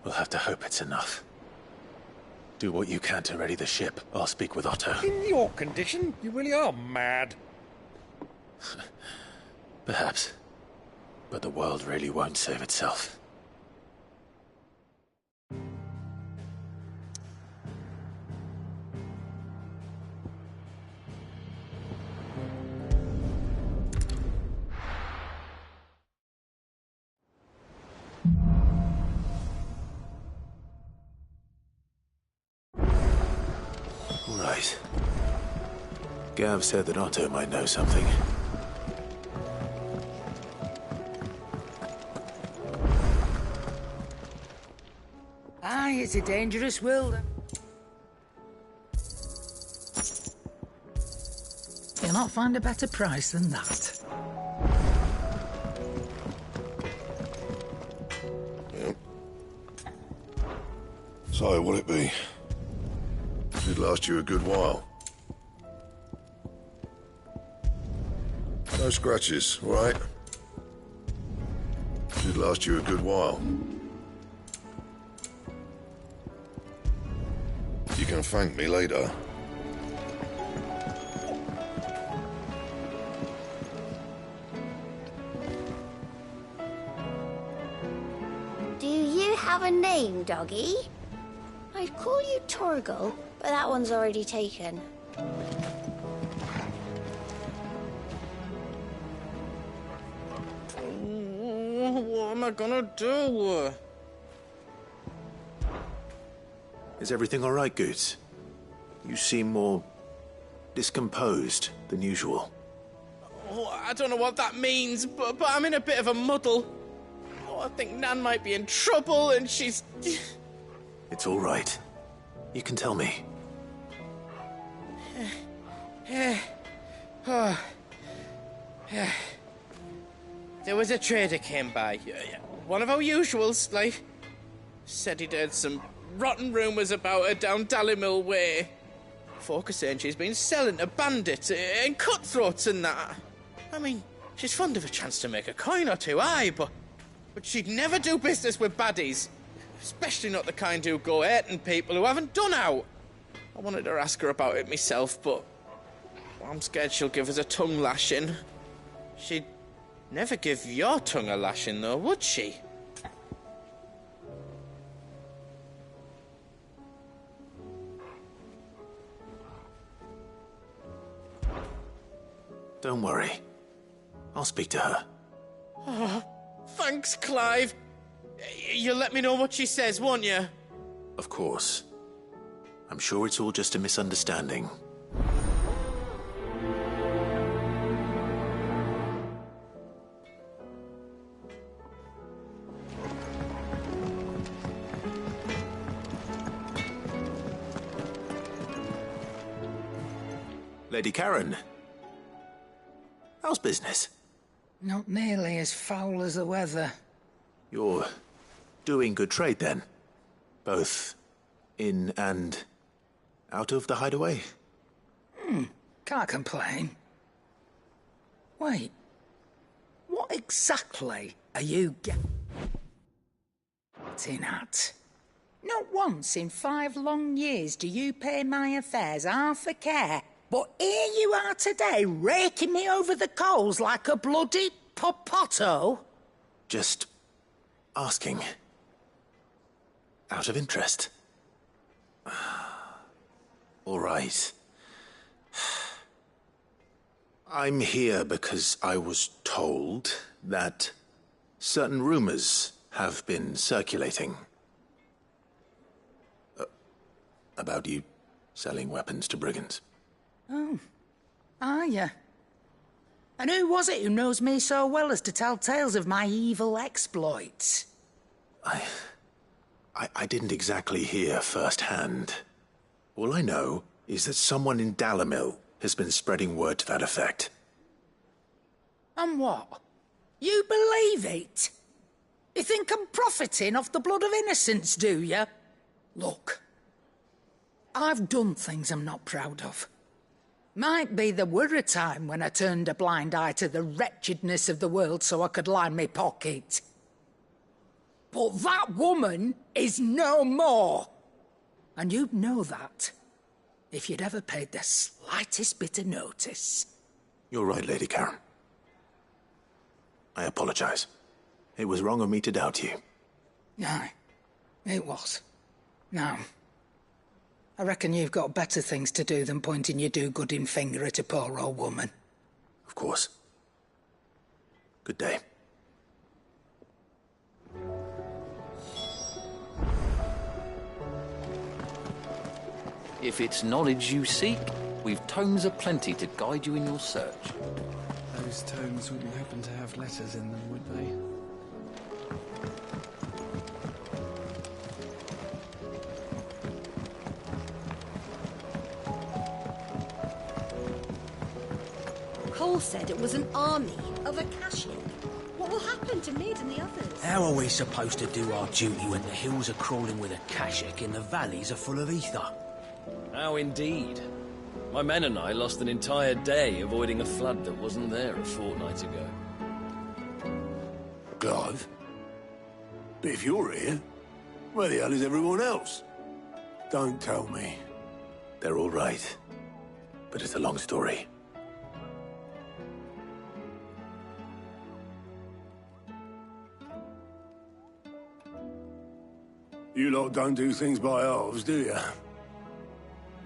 We'll have to hope it's enough. Do what you can to ready the ship. I'll speak with Otto. In your condition, you really are mad. Perhaps. But the world really won't save itself. Right. Gav said that Otto might know something. Aye, it's a dangerous world. You'll not find a better price than that. Yep. So, what'll it be? Should last you a good while. No scratches, all right? Should last you a good while. You can thank me later. Do you have a name, doggy? I'd call you Torgal, but that one's already taken. What am I gonna do? Is everything all right, Goots? You seem more discomposed than usual. Oh, I don't know what that means, but I'm in a bit of a muddle. Oh, I think Nan might be in trouble, and she's... It's all right. You can tell me. There was a trader came by. One of our usuals, like. Said he'd heard some rotten rumours about her down Dallimil Way. Folk are saying she's been selling to bandits and cutthroats and that. I mean, she's fond of a chance to make a coin or two, aye, but she'd never do business with baddies. Especially not the kind who go hurting people who haven't done out. I wanted to ask her about it myself, but I'm scared she'll give us a tongue lashing. She'd never give your tongue a lashing, though, would she? Don't worry. I'll speak to her. Oh, thanks, Clive. You'll let me know what she says, won't you? Of course. I'm sure it's all just a misunderstanding. Lady Karen. How's business? Not nearly as foul as the weather. You're doing good trade, then? Both in and out of the hideaway? Can't complain. Wait. What exactly are you getting at? Not once in 5 long years do you pay my affairs half a care. But here you are today, raking me over the coals like a bloody popoto. Just asking. Out of interest. All right. I'm here because I was told that certain rumors have been circulating. About you selling weapons to brigands. Oh, are you? And who was it who knows me so well as to tell tales of my evil exploits? I didn't exactly hear firsthand. All I know is that someone in Dallimil has been spreading word to that effect. And what? You believe it? You think I'm profiting off the blood of innocents, do you? Look, I've done things I'm not proud of. Might be there were a time when I turned a blind eye to the wretchedness of the world so I could line my pocket. But that woman is no more. And you'd know that if you'd ever paid the slightest bit of notice. You're right, Lady Karen. I apologize. It was wrong of me to doubt you. Aye, it was. Now, I reckon you've got better things to do than pointing your do-gooding finger at a poor old woman. Of course. Good day. If it's knowledge you seek, we've tomes aplenty to guide you in your search. Those tomes wouldn't happen to have letters in them, would they? all said it was an army of Akashic. What will happen to Mid and the others? How are we supposed to do our duty when the hills are crawling with Akashic and the valleys are full of ether? How indeed. My men and I lost an entire day avoiding a flood that wasn't there a fortnight ago. Clive? But if you're here, where the hell is everyone else? Don't tell me. They're all right. But it's a long story. You lot don't do things by halves, do you?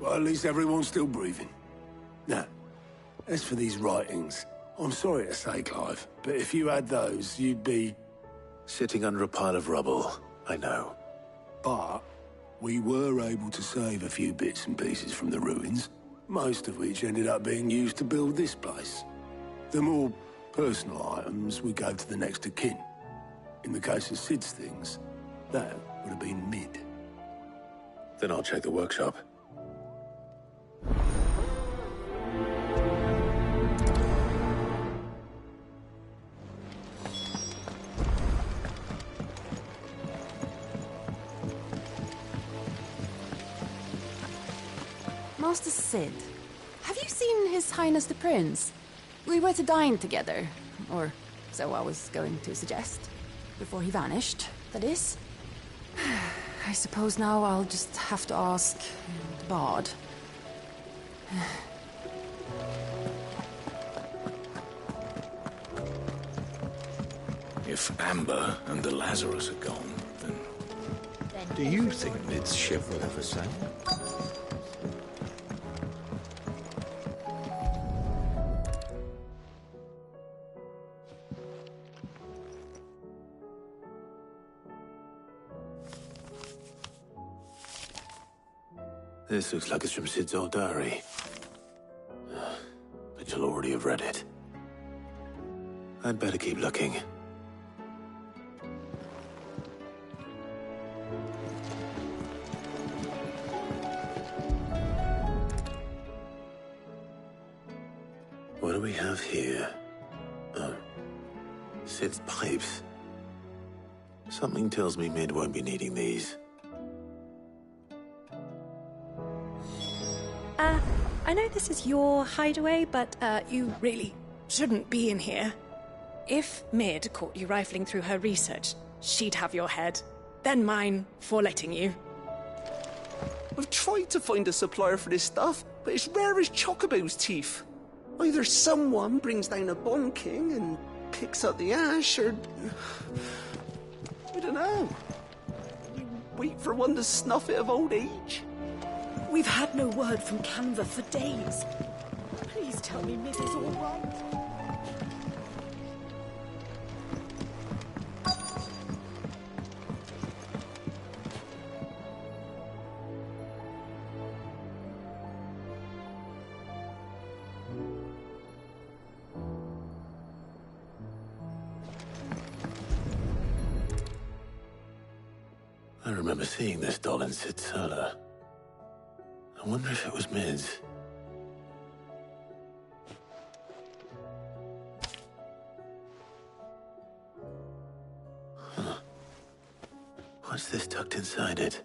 Well, at least everyone's still breathing. Now, as for these writings, I'm sorry to say, Clive, but if you had those, you'd be... Sitting under a pile of rubble, I know. But we were able to save a few bits and pieces from the ruins, most of which ended up being used to build this place. The more personal items we gave to the next of kin. In the case of Sid's things, that would have been Mid. Then I'll check the workshop. Master Sid, have you seen His Highness the Prince? We were to dine together, or so I was going to suggest. Before he vanished, that is. I suppose now I'll just have to ask the Bard. If Amber and the Lazarus are gone, then... Do you think Mid's ship will ever sail? This looks like it's from Sid's old diary. But you'll already have read it. I'd better keep looking. What do we have here? Oh. Sid's pipes. Something tells me Mid won't be needing these. I know this is your hideaway, but you really shouldn't be in here. If Mid caught you rifling through her research, she'd have your head. Then mine for letting you. I've tried to find a supplier for this stuff, but it's rare as Chocobo's teeth. Either someone brings down a Bond King and picks up the ash, or... I don't know. You wait for one to snuff it of old age. We've had no word from Canva for days. Please tell me Mid is all right. I remember seeing this doll in Sid's cellar. I wonder if it was Mid's. Huh. What's this tucked inside it?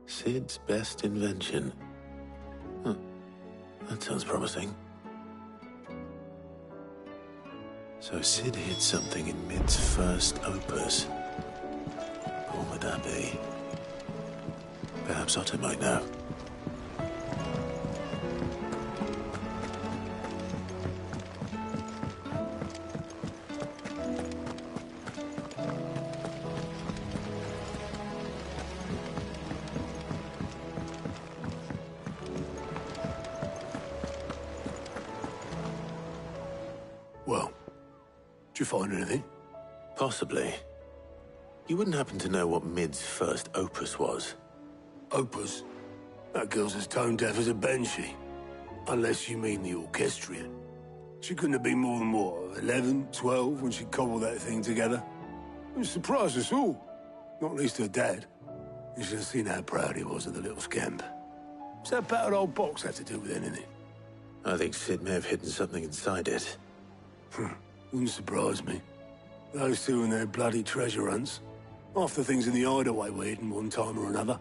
Sid's best invention. Huh. That sounds promising. So Sid hid something in Mid's first opus. What would that be? Perhaps Otto might know. Did you find anything? Possibly. You wouldn't happen to know what Mid's first opus was? Opus. That girl's as tone deaf as a banshee. Unless you mean the orchestrion. She couldn't have been more than, what, 11, 12 when she cobbled that thing together? It surprised us all. Not least her dad. You should have seen how proud he was of the little scamp. What's that battered old box have to do with anything? I think Sid may have hidden something inside it. Wouldn't surprise me. Those two and their bloody treasure hunts. Half the things in the hideaway were hidden one time or another.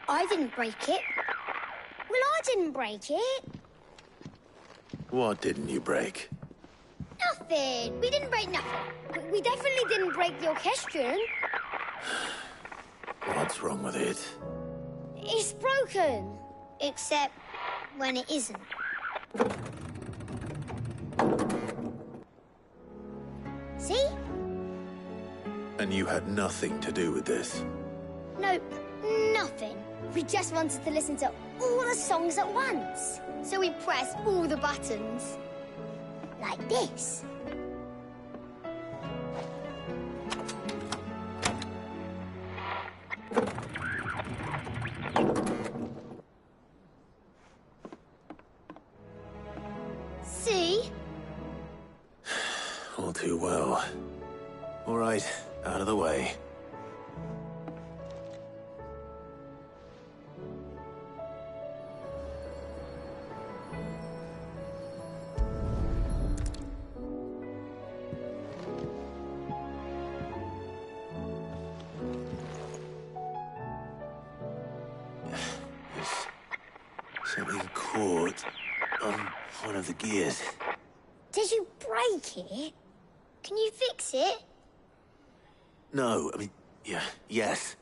I didn't break it. Well, I didn't break it. What didn't you break? Nothing. We didn't break nothing. We definitely didn't break the orchestrion. What's wrong with it? It's broken. Except when it isn't. See? And you had nothing to do with this? Nope, nothing. We just wanted to listen to all the songs at once. So we pressed all the buttons. Like this. See? All too well. All right, out of the way. Something caught on one of the gears. Did you break it? Can you fix it? No, I mean, yes.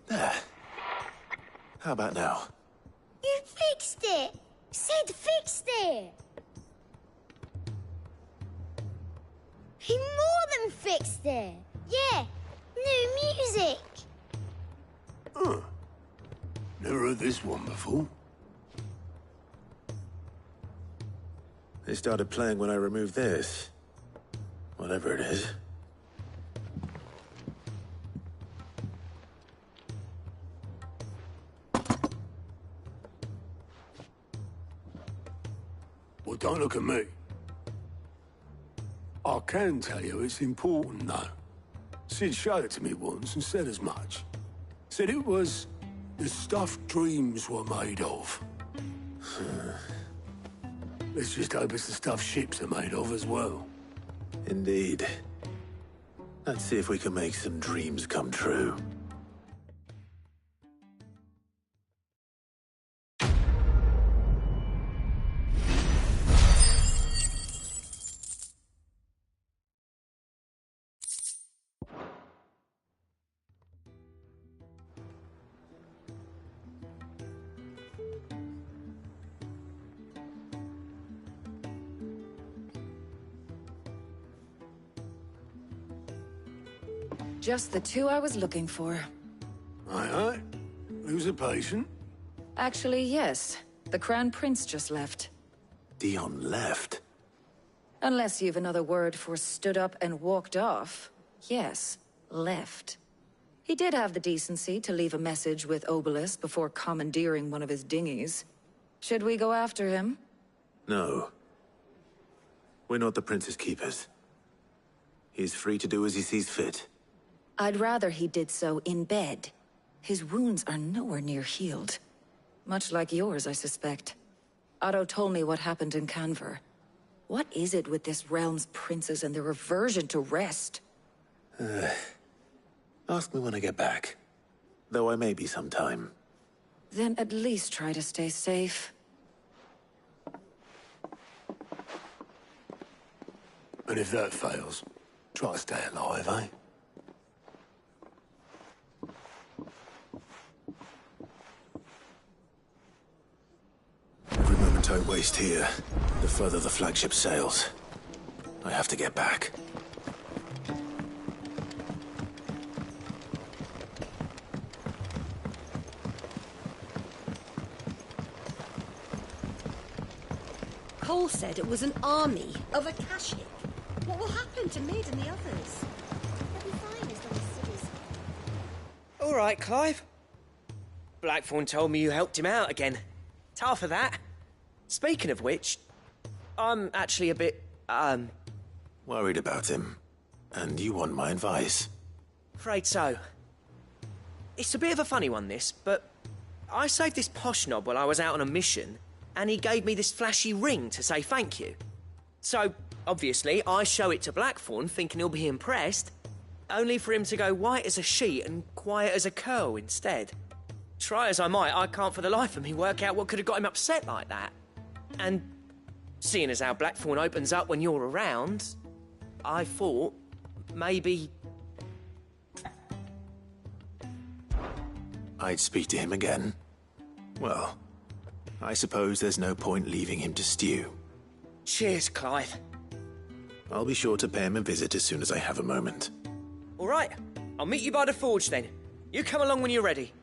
There. How about now? You fixed it! Sid fixed it! He more than fixed it! Yeah, new music! Huh. Never heard this one before. They started playing when I removed this. Whatever it is. Well, don't look at me. I can tell you it's important, though. Sid showed it to me once and said as much. Said it was the stuff dreams were made of. Let's just hope it's the stuff ships are made of as well. Indeed. Let's see if we can make some dreams come true. Just the two I was looking for. Aye. Who's a patient? Actually, yes. The Crown Prince just left. Dion left? Unless you've another word for stood up and walked off. Yes, left. He did have the decency to leave a message with Obelisk before commandeering one of his dinghies. Should we go after him? No. We're not the Prince's keepers. He's free to do as he sees fit. I'd rather he did so in bed. His wounds are nowhere near healed. Much like yours, I suspect. Otto told me what happened in Canver. What is it with this realm's princes and their aversion to rest? Ask me when I get back. Though I may be sometime. Then at least try to stay safe. And if that fails, try to stay alive, eh? waste here, the further the flagship sails. I have to get back. Cole said it was an army of Akashic. What will happen to Mid and the others? They'll be fine as long as City's... All right, Clive. Blackthorn told me you helped him out again. Tough for that. Speaking of which, I'm actually a bit, Worried about him. And you want my advice? afraid so. It's a bit of a funny one, this, but I saved this posh knob while I was out on a mission, and he gave me this flashy ring to say thank you. So, obviously, I show it to Blackthorn, thinking he'll be impressed, only for him to go white as a sheet and quiet as a curl instead. Try as I might, I can't for the life of me work out what could have got him upset like that. And seeing as how Blackthorn opens up when you're around, I thought maybe... I'd speak to him again. Well, I suppose there's no point leaving him to stew. Cheers, Clive. I'll be sure to pay him a visit as soon as I have a moment. All right, I'll meet you by the forge then. You come along when you're ready.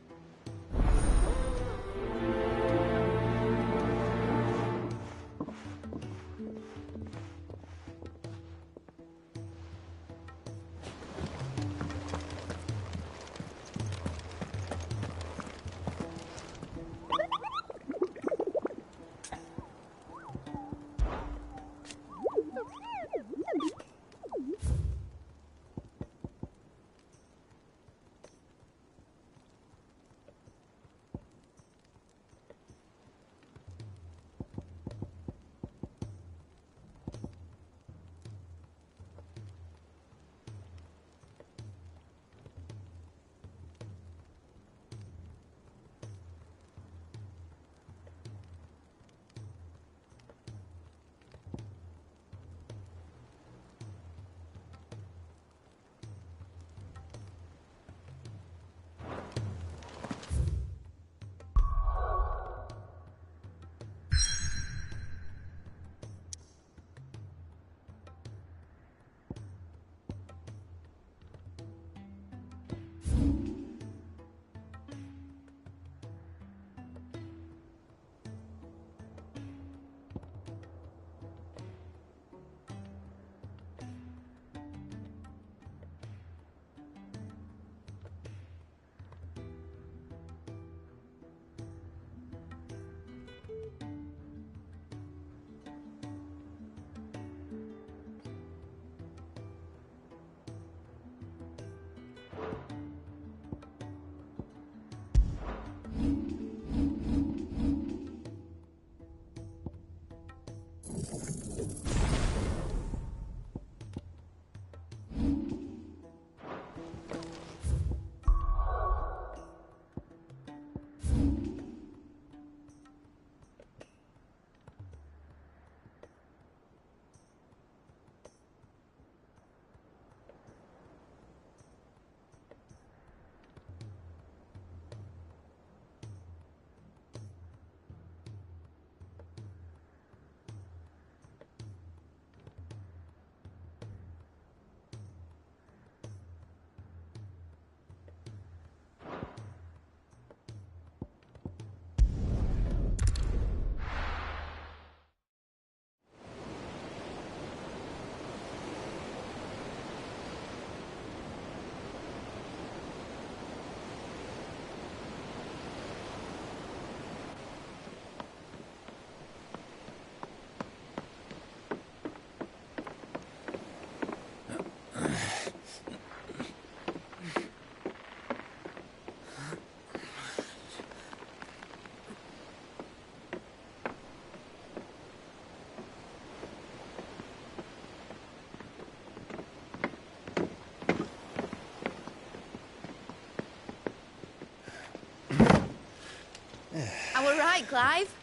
All right, Clive.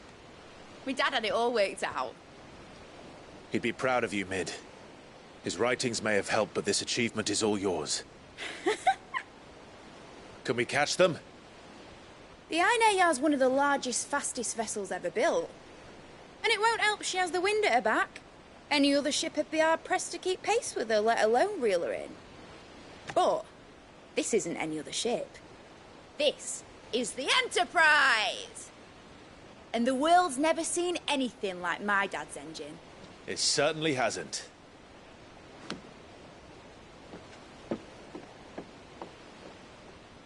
My dad had it all worked out. He'd be proud of you, Mid. His writings may have helped, but this achievement is all yours. Can we catch them? The Ainayar's one of the largest, fastest vessels ever built. And it won't help she has the wind at her back. Any other ship would be hard-pressed to keep pace with her, let alone reel her in. But this isn't any other ship. This is the Enterprise! And the world's never seen anything like my dad's engine. It certainly hasn't.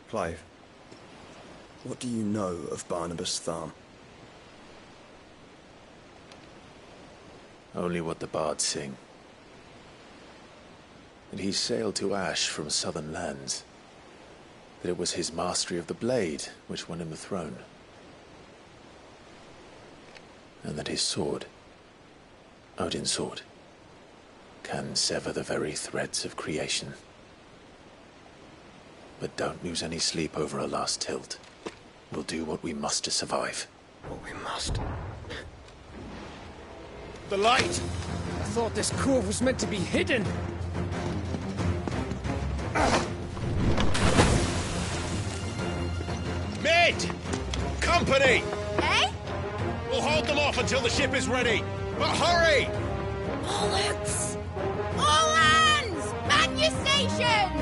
Clive, what do you know of Barnabas Tharm? Only what the bards sing. That he sailed to Ash from southern lands. That it was his mastery of the blade which won him the throne. And that his sword, Odin's sword, can sever the very threads of creation. But don't lose any sleep over a last tilt. We'll do what we must to survive. What we must? The light! I thought this cove was meant to be hidden. Mid! Company! Eh? We'll hold them off until the ship is ready. But hurry! Bollocks! All hands! Man your stations!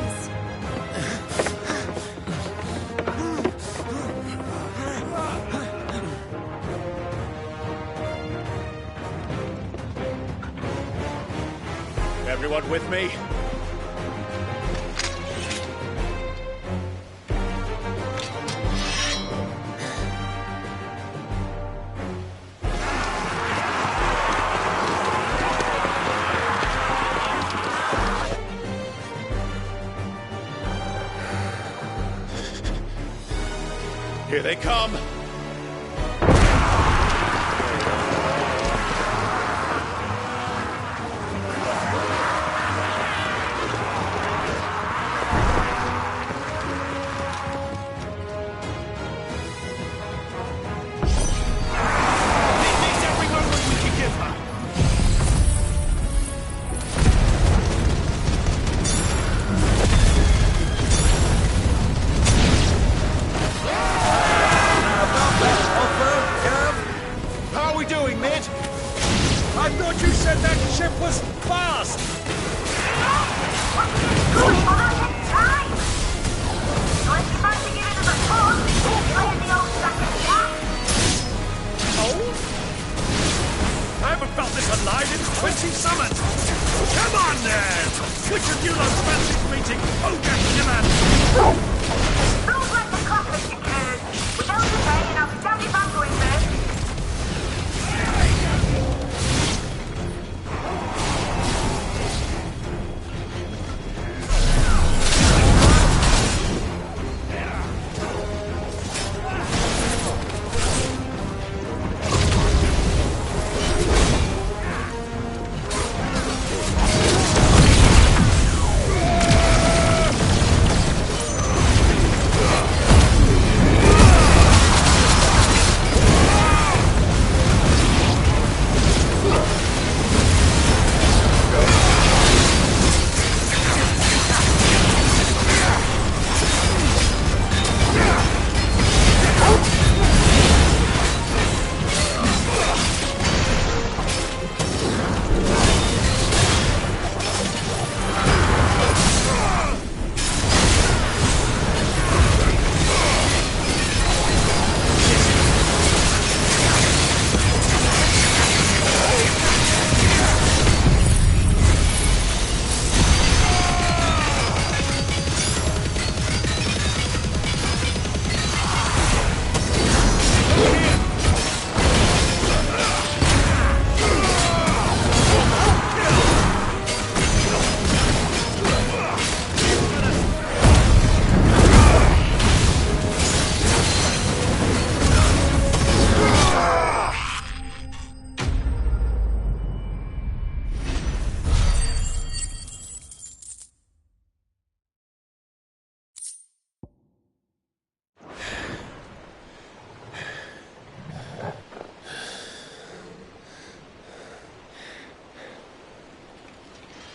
Everyone with me? Here they come!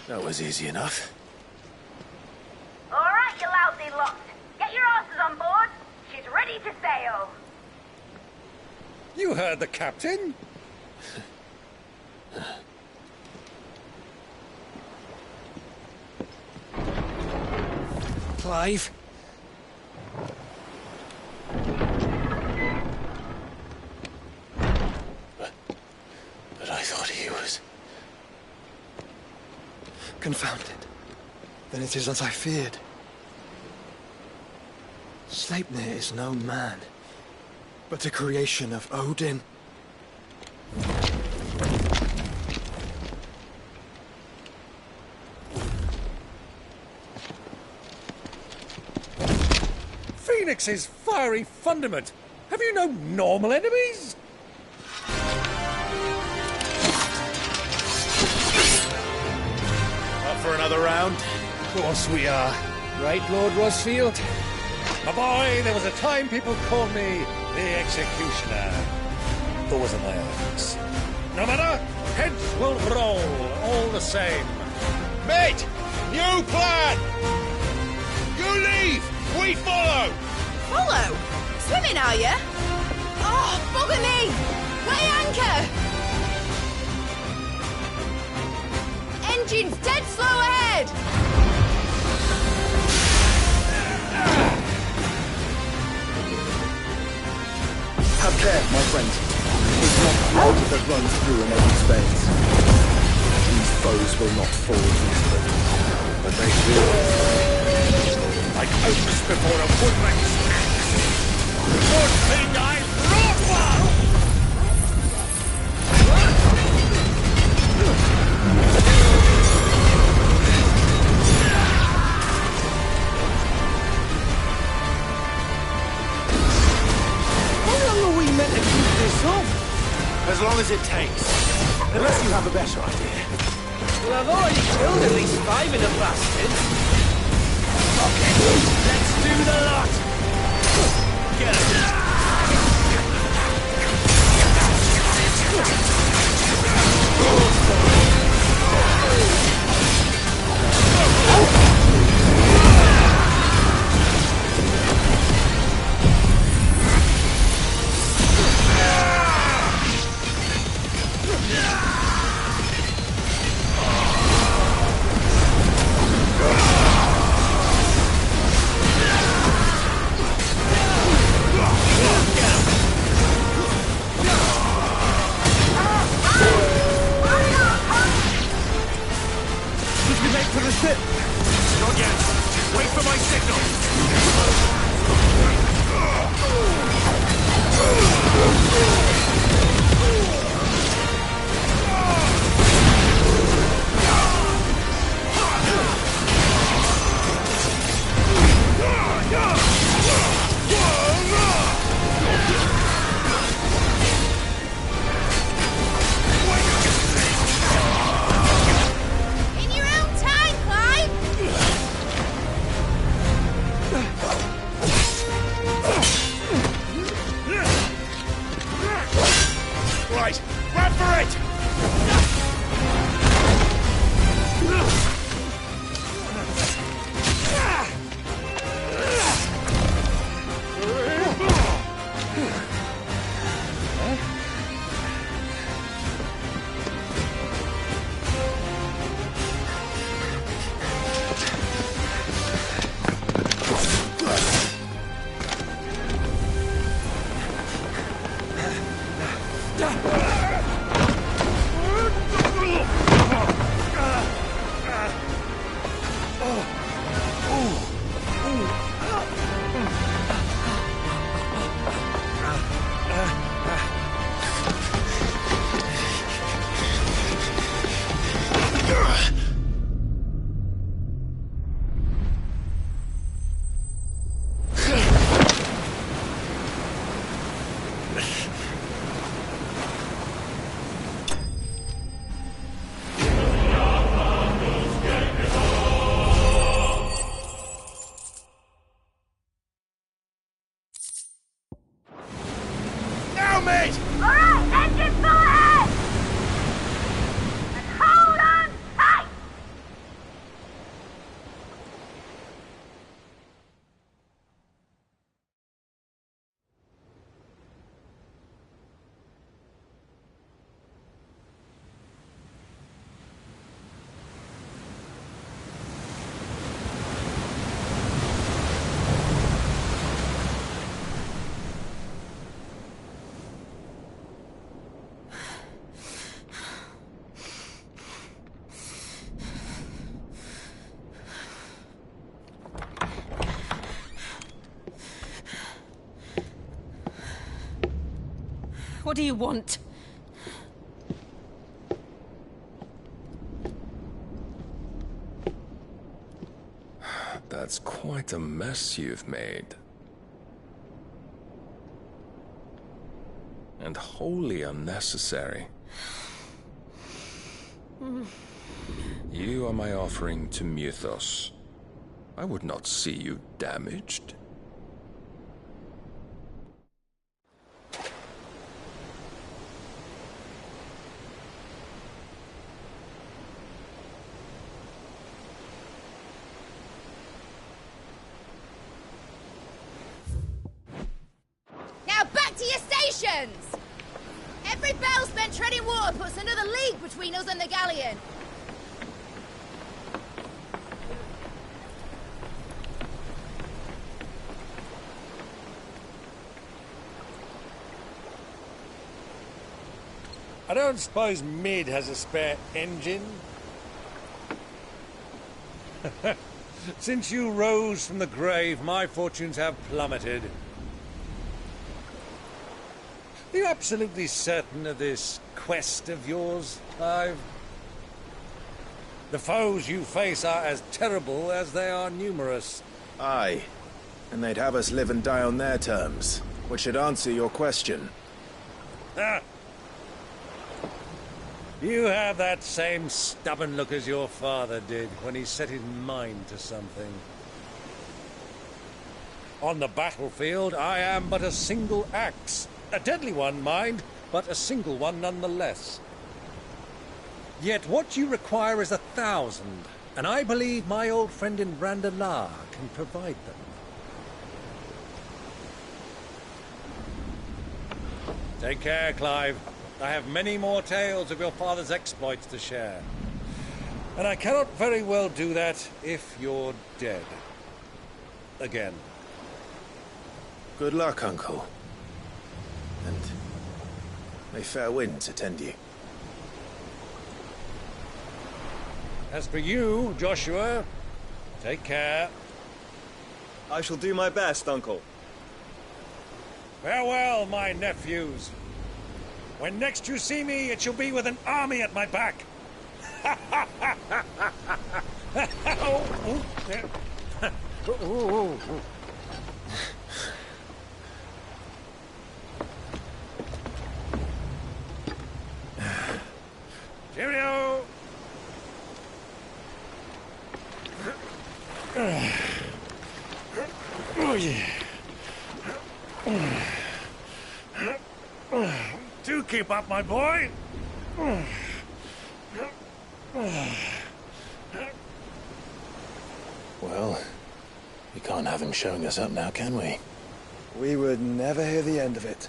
That was easy enough. All right, you lousy lot. Get your asses on board. She's ready to sail. You heard the captain. Clive? But I thought he was... Confounded. Then it is as I feared. Sleipnir is no man, but a creation of Odin. Phoenix's fiery fundament! Have you no normal enemies? Up for another round? Of course we are. Right, Lord Rosfield? My boy, there was a time people called me the Executioner. Those are my eyes. No matter, heads will roll, all the same. Mate! New plan! You leave! We follow! Follow? Swimming, are you? Oh, bugger me! Weigh anchor! Engine's dead slow ahead! Have care, my friends. It is not blood that runs through an enemy's veins. These foes will not fall easily, but they will. Like oaks before a woodman's axe. Good thing I brought one! How long are we meant to keep this up? As long as it takes. Unless you have a better idea. Well, I've already killed at least 5 of the bastards. Let's do the lot! Get it! To the ship! Not yet. Wait for my signal. What do you want? That's quite a mess you've made. And wholly unnecessary. You are my offering to Mythos. I would not see you damaged. Now back to your stations! Every bell spent treading water puts another league between us and the galleon. I don't suppose Mid has a spare engine? Since you rose from the grave, my fortunes have plummeted. Are you absolutely certain of this quest of yours, Clive? The foes you face are as terrible as they are numerous. Aye. And they'd have us live and die on their terms, which should answer your question. Ah! You have that same stubborn look as your father did when he set his mind to something. On the battlefield, I am but a single axe. A deadly one, mind, but a single one nonetheless. Yet what you require is 1,000, and I believe my old friend in Randalar can provide them. Take care, Clive. I have many more tales of your father's exploits to share. And I cannot very well do that if you're dead. Again. Good luck, Uncle. And may fair winds attend you. As for you, Joshua, take care. I shall do my best, Uncle. Farewell, my nephews. When next you see me, it shall be with an army at my back. Cheerio! Oh, yeah. Do keep up, my boy. Well, we can't have him showing us up now, can we? We would never hear the end of it.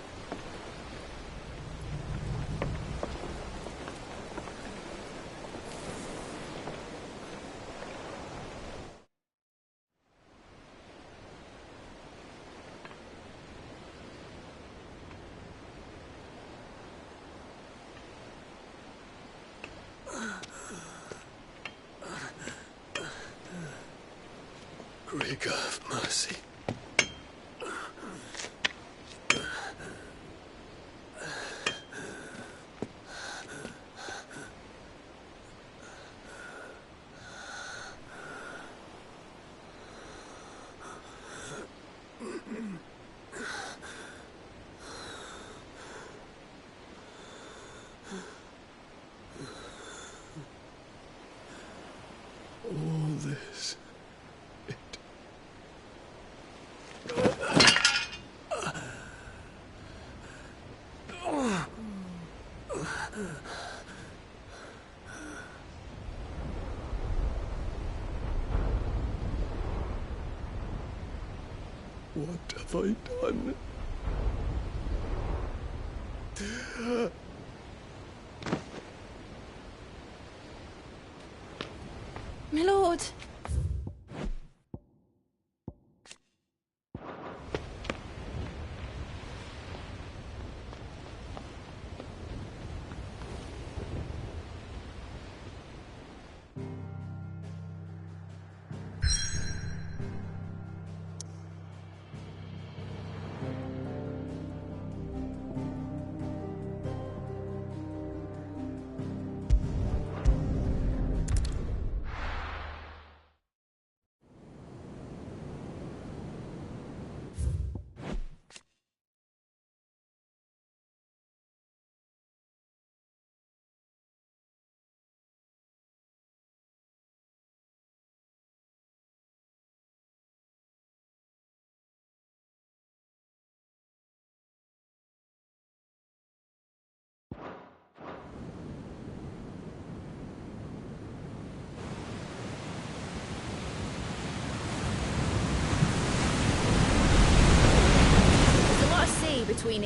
Grieger of mercy. All this. What have I done? My lord.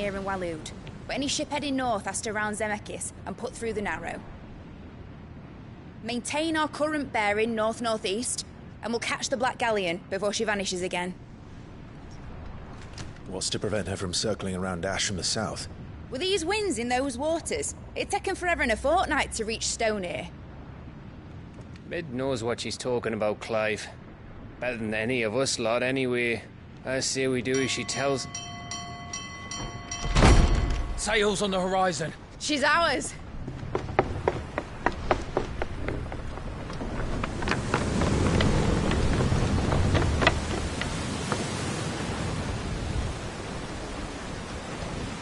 here in Waloed, but any ship heading north has to round Zemeckis and put through the Narrow. Maintain our current bearing north-northeast, and we'll catch the Black Galleon before she vanishes again. What's to prevent her from circling around Ash from the south? With these winds in those waters, it'd taken forever and a fortnight to reach Stonehere. Mid knows what she's talking about, Clive. Better than any of us lot, anyway. I say we do as she tells. Sails on the horizon. She's ours.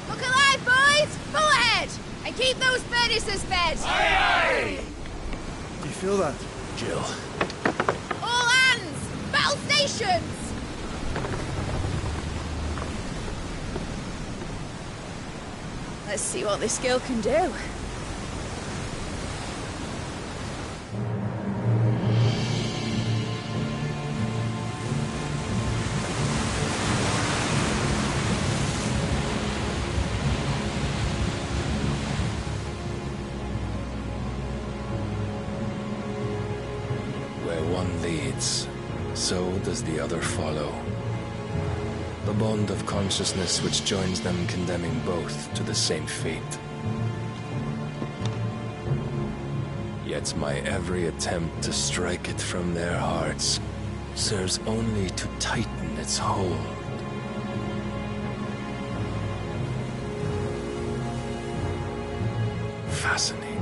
Look alive, boys! Pull ahead! And keep those furnaces fed! Aye, aye! Do you feel that? Jill. All hands! Battle stations! Let's see what this girl can do. Where one leads, so does the other follow. The bond of consciousness which joins them condemning both to the same fate. Yet my every attempt to strike it from their hearts serves only to tighten its hold. Fascinating.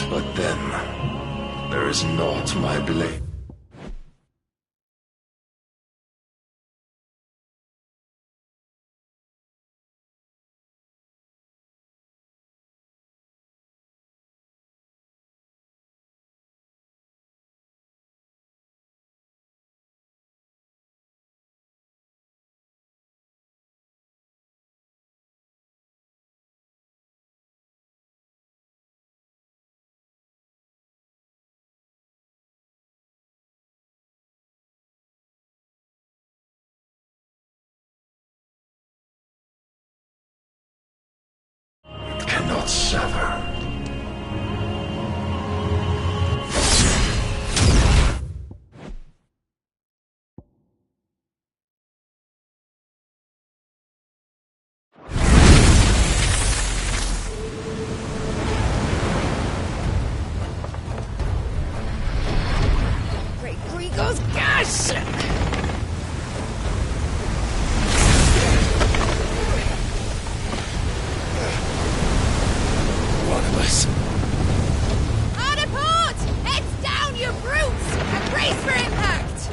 But then, there is naught my blade. Cannot sever. Great Grigor's gas! One of us. Hard apart! Heads down, you brutes! And brace for impact!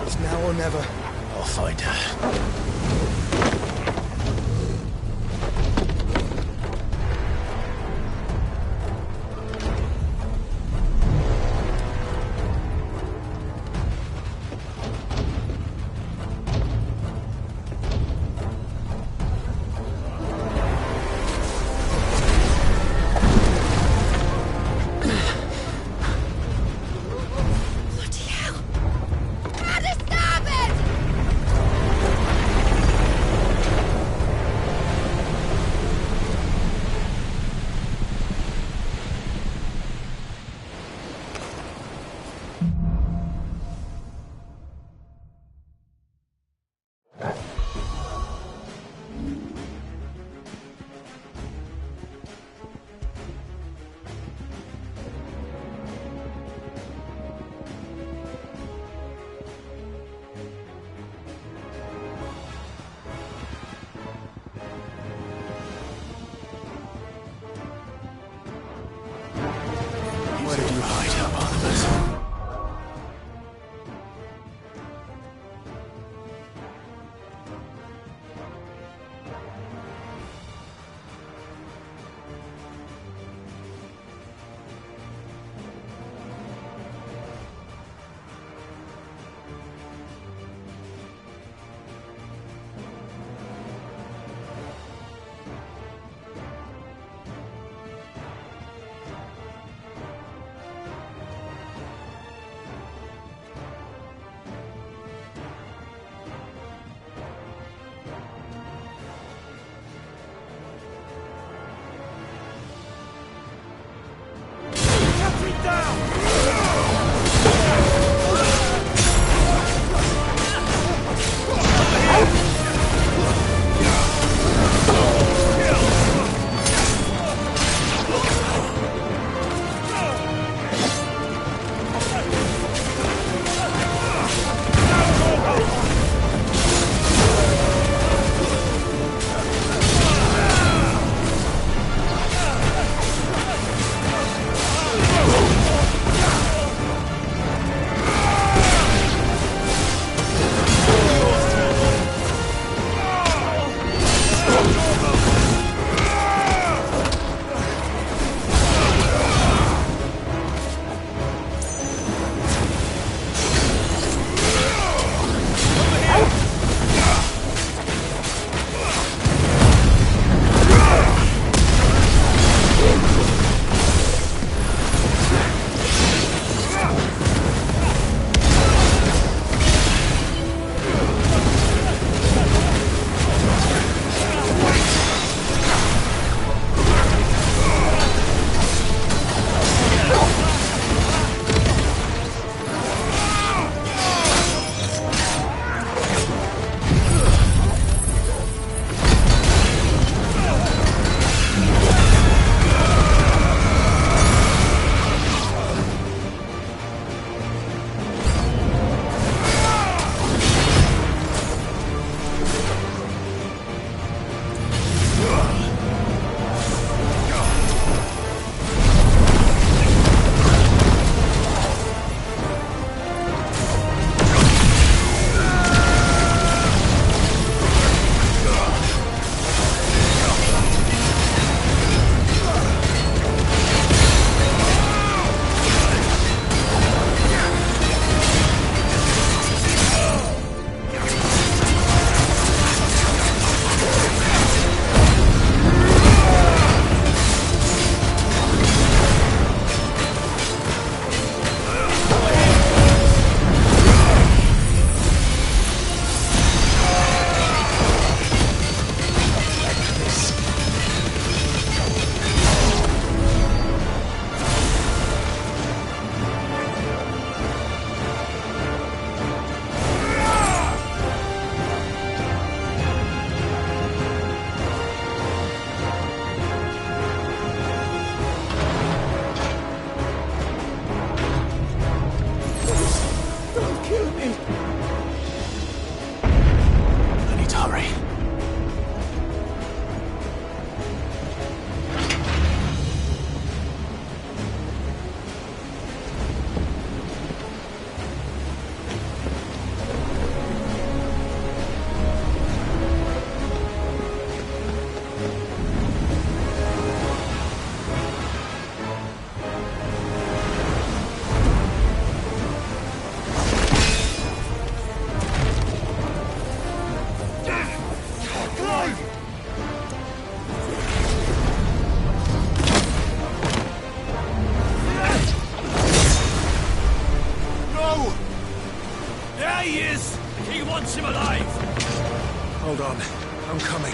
It's now or never. I'll find her. Bloody hell! How to stop it! I need to hurry. Hold on. I'm coming.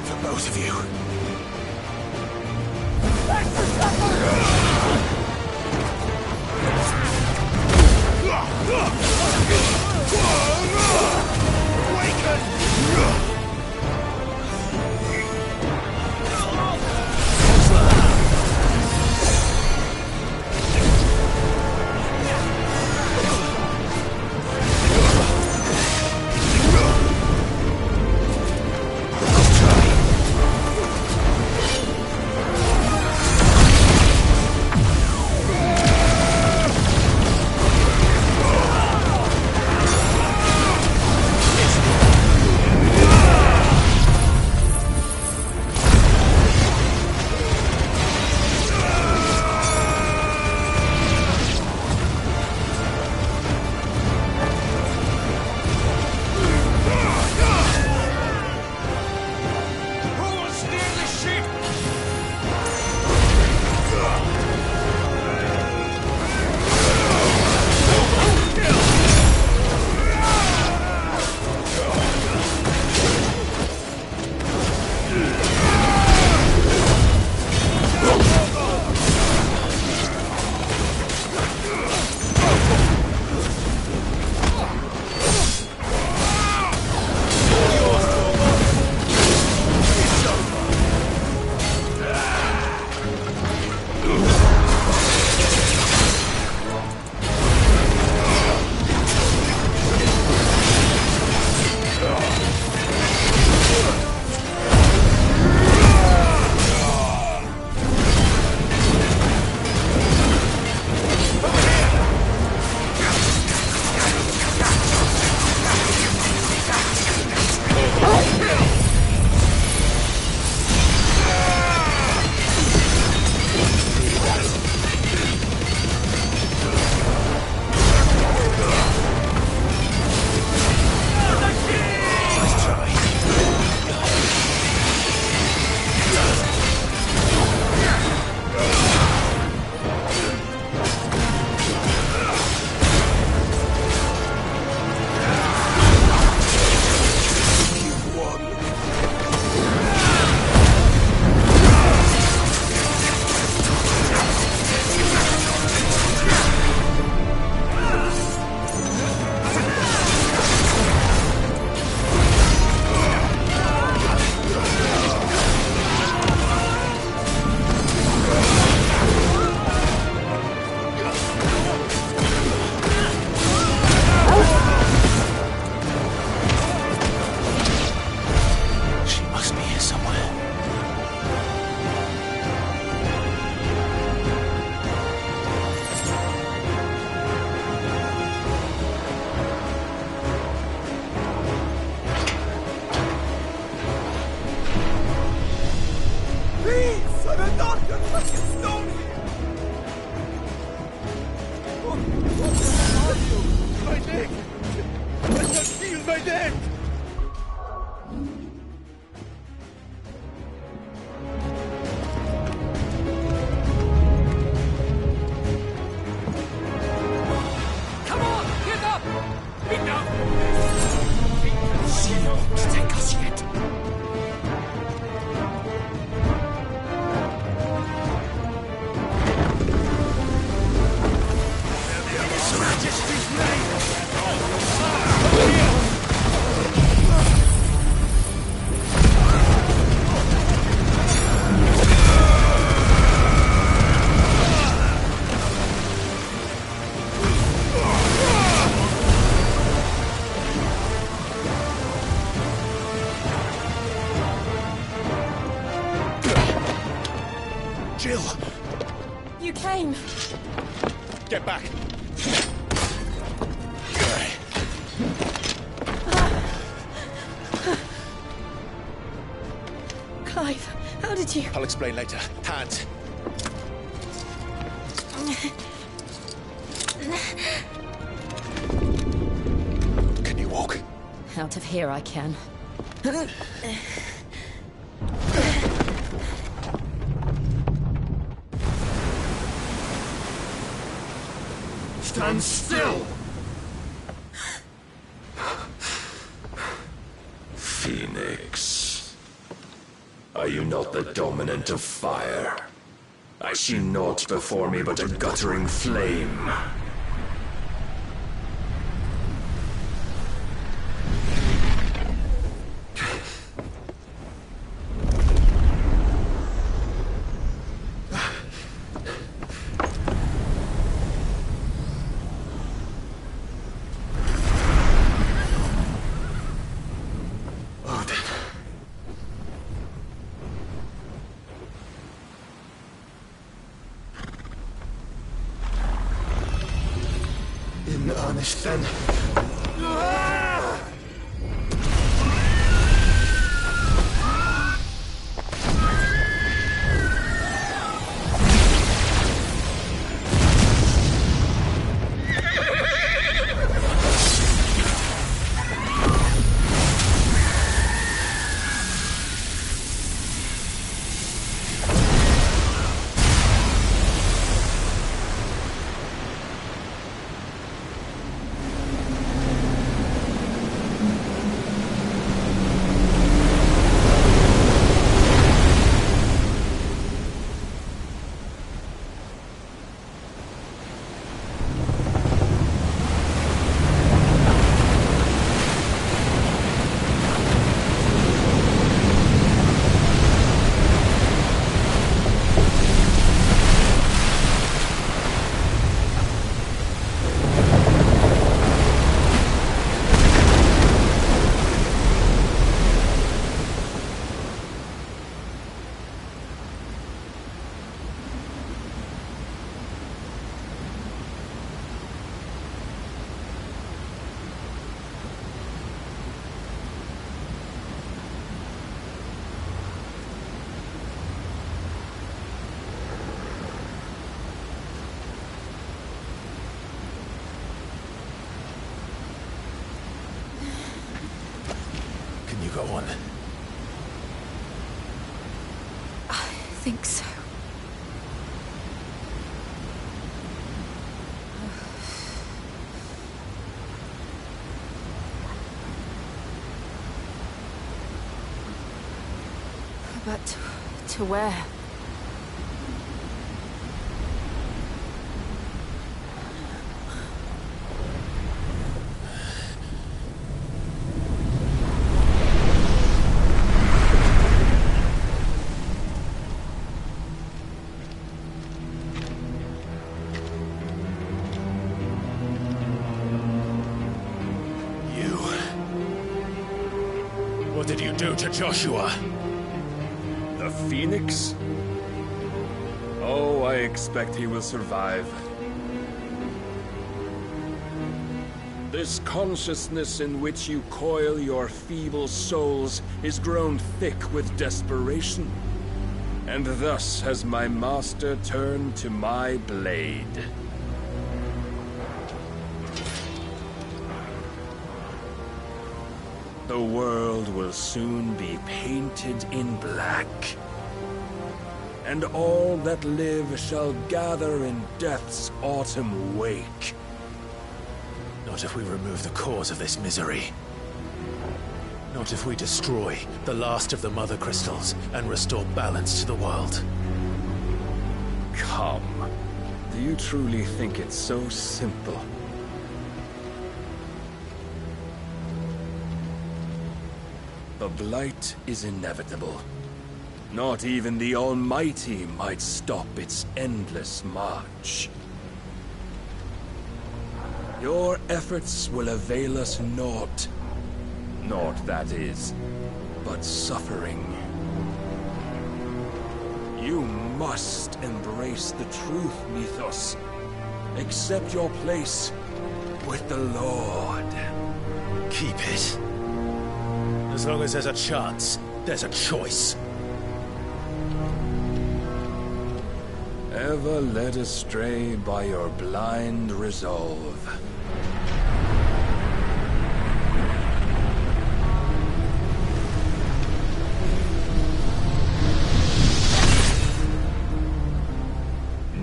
For both of you. Get back! Clive, how did you... I'll explain later. Hands. Can you walk? Out of here I can. Stand still! Phoenix. Are you not the dominant of fire? I see naught before me but a guttering flame. In earnest, then. Go on. I think so. But to where? What did you do to Joshua? The Phoenix? Oh, I expect he will survive. This consciousness in which you coil your feeble souls is grown thick with desperation. And thus has my master turned to my blade. The world will soon be painted in black. And all that live shall gather in death's autumn wake. Not if we remove the cause of this misery. Not if we destroy the last of the Mother Crystals and restore balance to the world. Come. Do you truly think it's so simple? The Blight is inevitable. Not even the Almighty might stop its endless march. Your efforts will avail us naught. Naught, that is, but suffering. You must embrace the truth, Mythos, Accept your place with the Lord. Keep it. As long as there's a chance, there's a choice. Ever led astray by your blind resolve.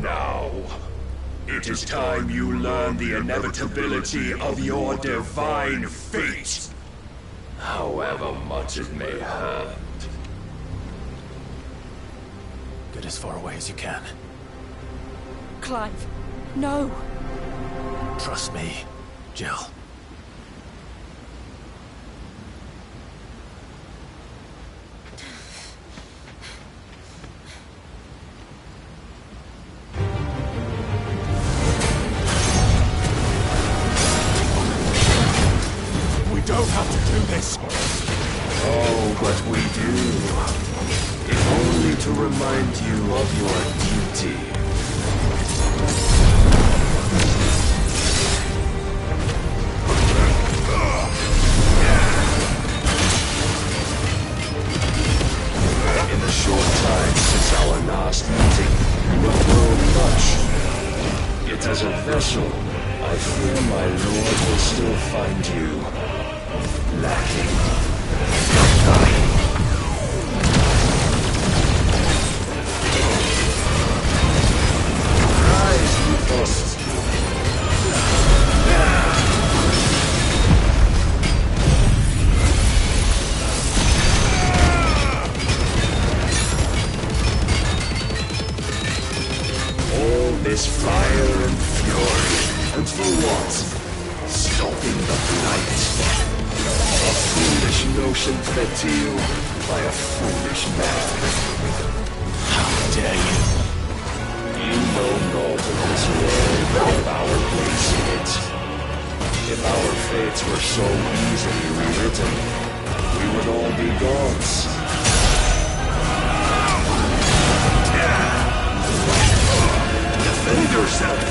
Now, it is time you learn the inevitability of your divine fate, however much it may hurt. Get as far away as you can. Clive, no. Trust me, Jill. We don't have to do this. Oh, but we do. If only to remind you of your duty. In the short time since our last meeting, you have grown much. Yet as a vessel, I fear my lord will still find you lacking. Rise, you must. All this fire and fury, and for what? Stopping the blight. A foolish notion fed to you by a foolish man. How dare you? You know naught of this world but of our place in it. If our fates were so easily rewritten, we would all be gods. Defend yourself!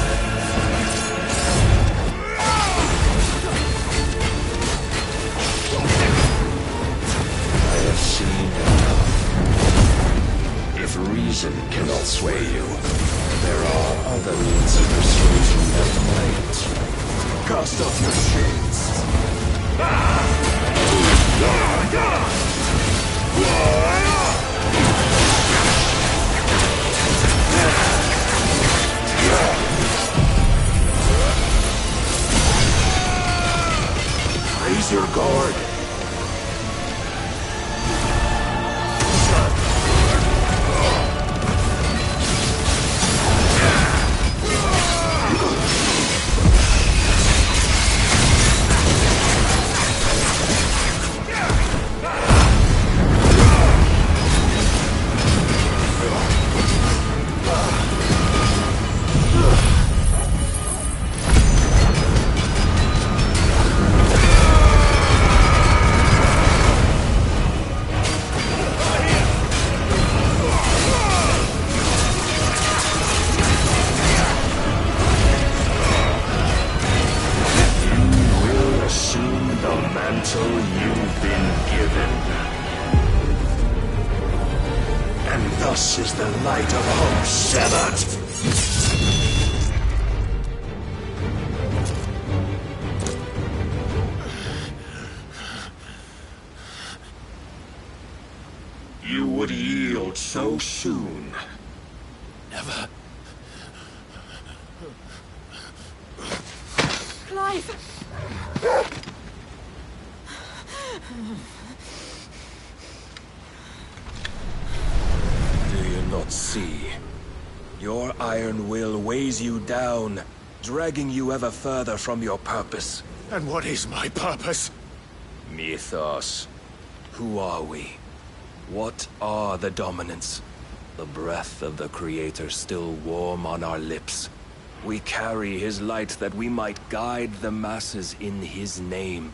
I have seen enough. If reason cannot sway you, there are other means of persuasion that might. Cast off your shades. Raise your guard. Thus is the light of hope severed. You would yield so soon. Never. Clive! Do you not see? Your iron will weighs you down, dragging you ever further from your purpose. And what is my purpose? Mythos. Who are we? What are the dominants? The breath of the Creator still warm on our lips. We carry his light that we might guide the masses in his name.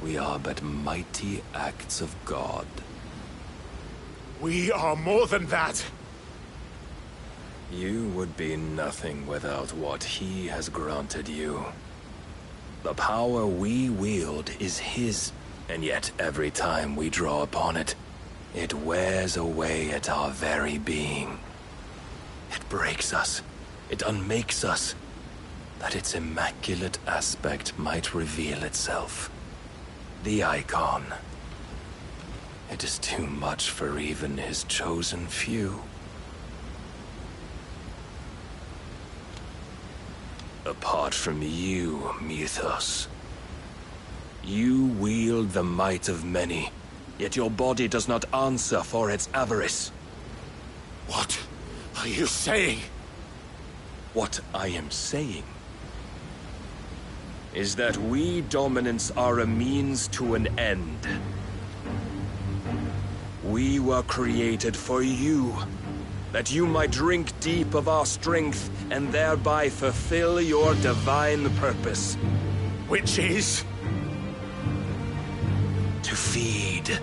We are but mighty acts of God. We are more than that. You would be nothing without what he has granted you. The power we wield is his, and yet every time we draw upon it, it wears away at our very being. It breaks us. It unmakes us, that its immaculate aspect might reveal itself. The icon. It is too much for even his chosen few. Apart from you, Mythos. You wield the might of many, yet your body does not answer for its avarice. What are you saying? What I am saying is that we dominants are a means to an end. We were created for you, that you might drink deep of our strength and thereby fulfill your divine purpose. Which is? To feed.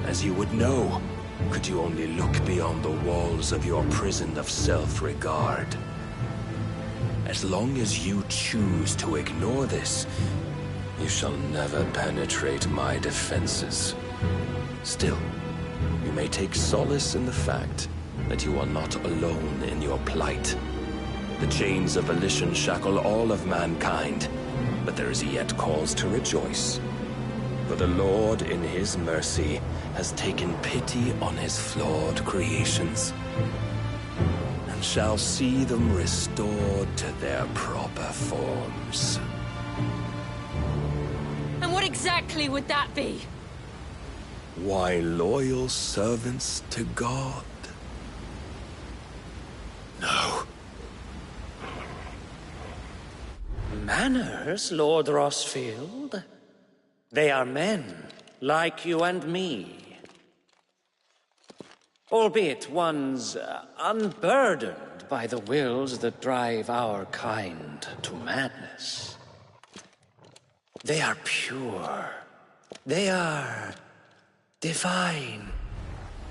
As you would know, could you only look beyond the walls of your prison of self-regard. As long as you choose to ignore this, you shall never penetrate my defenses. Still, you may take solace in the fact that you are not alone in your plight. The chains of volition shackle all of mankind, but there is yet cause to rejoice. For the Lord, in his mercy, has taken pity on his flawed creations, and shall see them restored to their proper forms. And what exactly would that be? Why, loyal servants to God. No. Manners, Lord Rossfield? They are men, like you and me. Albeit one's unburdened by the wills that drive our kind to madness. They are pure. They are divine.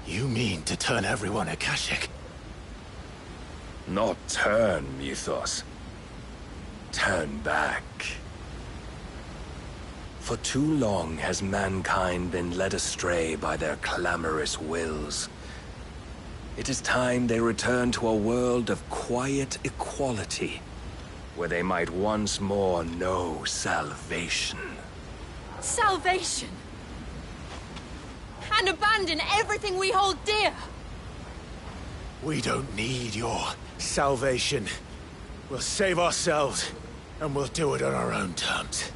You mean to turn everyone Akashic? Not turn, Mythos. Turn back. For too long has mankind been led astray by their clamorous wills. It is time they return to a world of quiet equality, where they might once more know salvation. Salvation? And abandon everything we hold dear? We don't need your salvation. We'll save ourselves, and we'll do it on our own terms.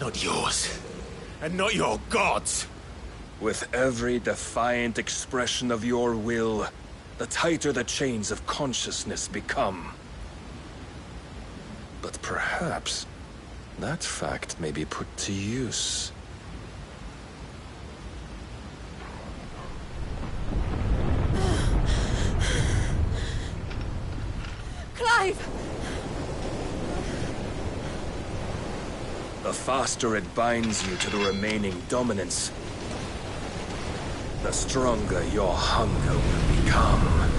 Not yours, and not your gods. With every defiant expression of your will, the tighter the chains of consciousness become. But perhaps that fact may be put to use. Clive! The faster it binds you to the remaining dominance, the stronger your hunger will become.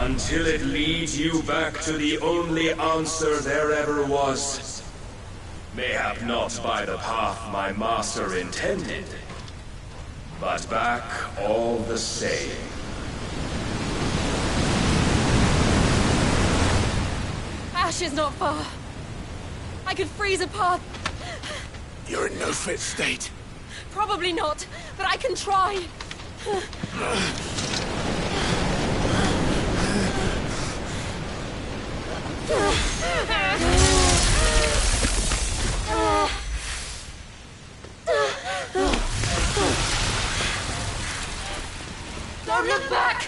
Until it leads you back to the only answer there ever was. Mayhap not by the path my master intended, but back all the same. Ash is not far. I could freeze a path. You're in no fit state. Probably not, but I can try. Don't look back!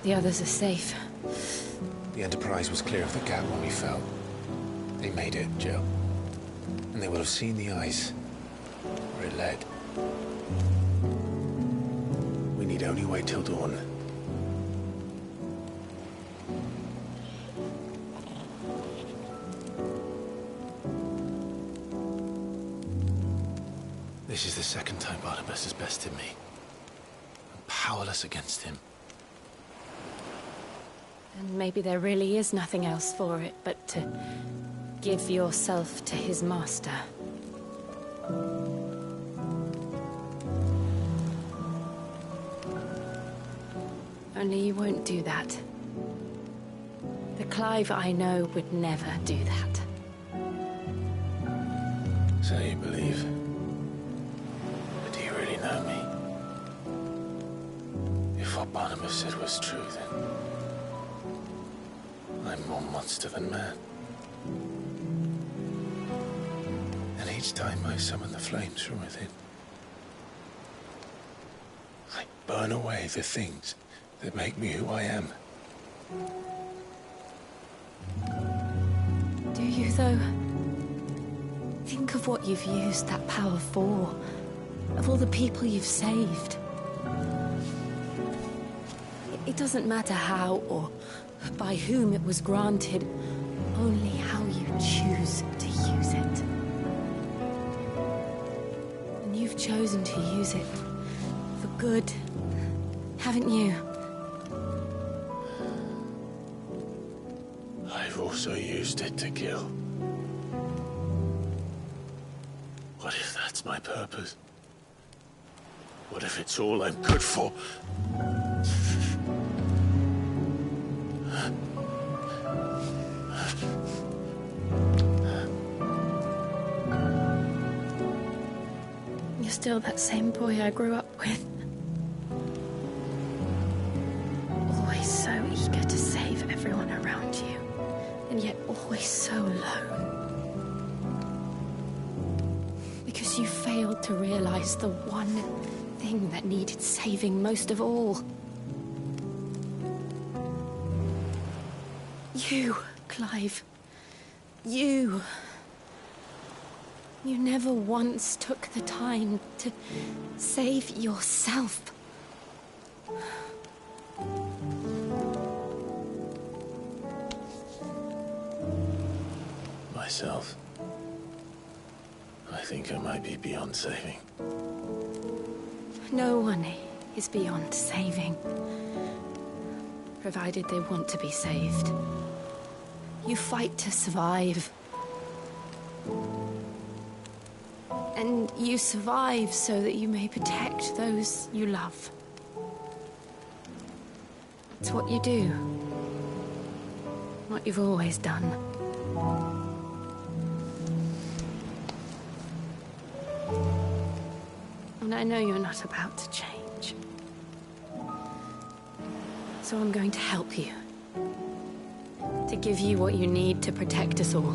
the others are safe. The Enterprise was clear of the gap when we fell. They made it, Jill. And they will have seen the eyes where it led. We need only wait till dawn. This is the second time Barnabas has bested me. I'm powerless against him. And maybe there really is nothing else for it but to give yourself to his master. Only you won't do that. The Clive I know would never do that. So you believe? But do you really know me? If what Barnabas said was true, then I'm more monster than man. And each time I summon the flames from within, I burn away the things that make me who I am. Do you, though? Think of what you've used that power for. Of all the people you've saved. It doesn't matter how or by whom it was granted, only how you choose to use it. And you've chosen to use it for good, haven't you? I've also used it to kill. What if that's my purpose? What if it's all I'm good for? You're still that same boy I grew up with. Always so eager to save everyone around you, and yet always so alone. Because you failed to realize the one thing that needed saving most of all. You, Clive. You. You never once took the time to save yourself. Myself. I think I might be beyond saving. No one is beyond saving. Provided they want to be saved. You fight to survive. And you survive so that you may protect those you love. It's what you do. What you've always done. And I know you're not about to change. So I'm going to help you. To give you what you need to protect us all.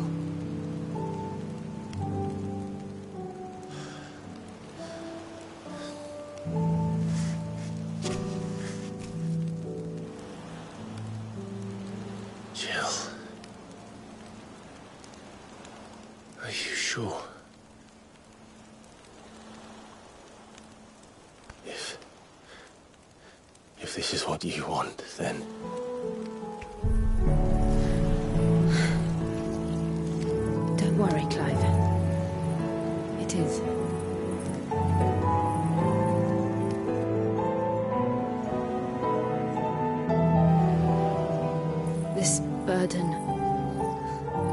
Jill. Are you sure? If this is what you want, then... Don't worry, Clive. It is. This burden,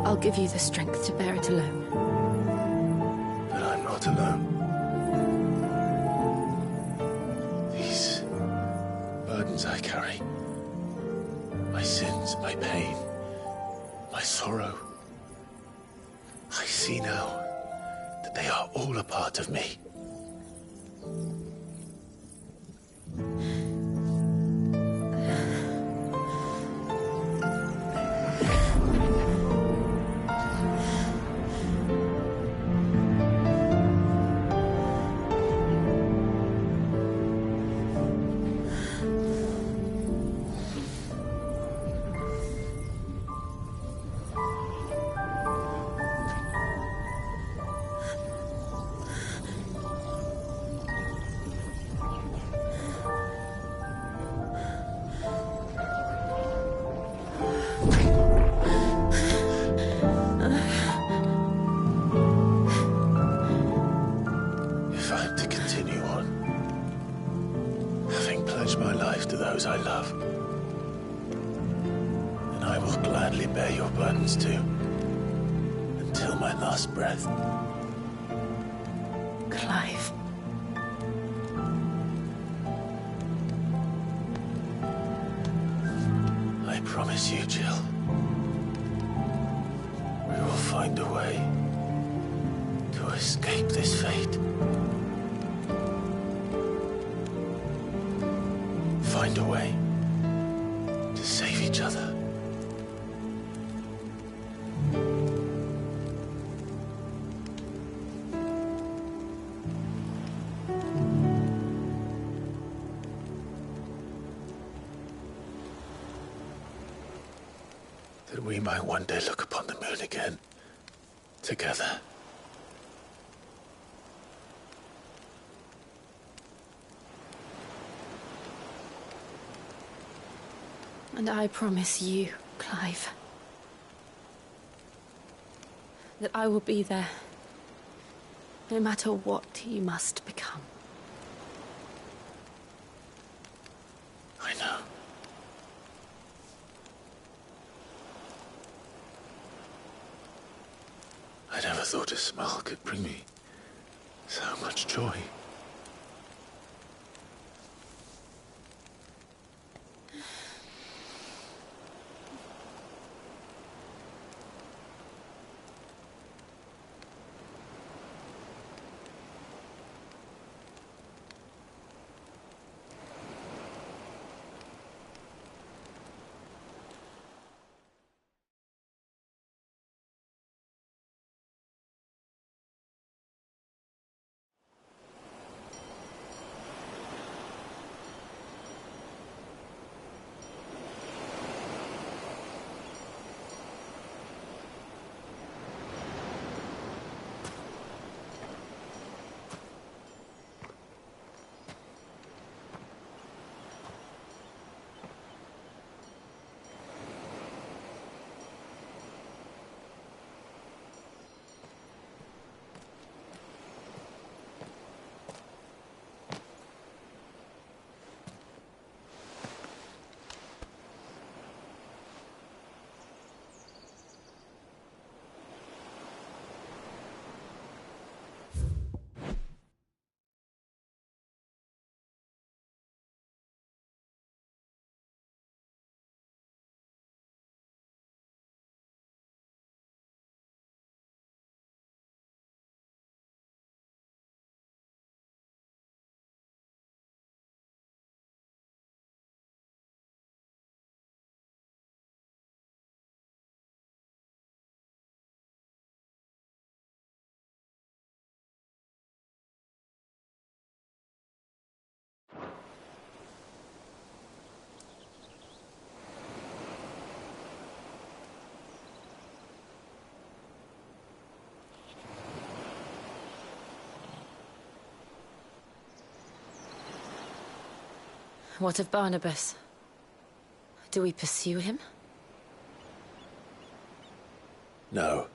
I'll give you the strength to bear it alone. But I'm not alone. These burdens I carry, my sins, my pain, my sorrow, I see now that they are all a part of me. I will gladly bear your burdens too, until my last breath. Clive. I promise you, Jill, we will find a way to escape this fate. Find a way to save each other. That we might one day look upon the moon again, together. And I promise you, Clive, that I will be there, no matter what you must become. I know. I never thought a smile could bring me so much joy. What of Barnabas? Do we pursue him? No.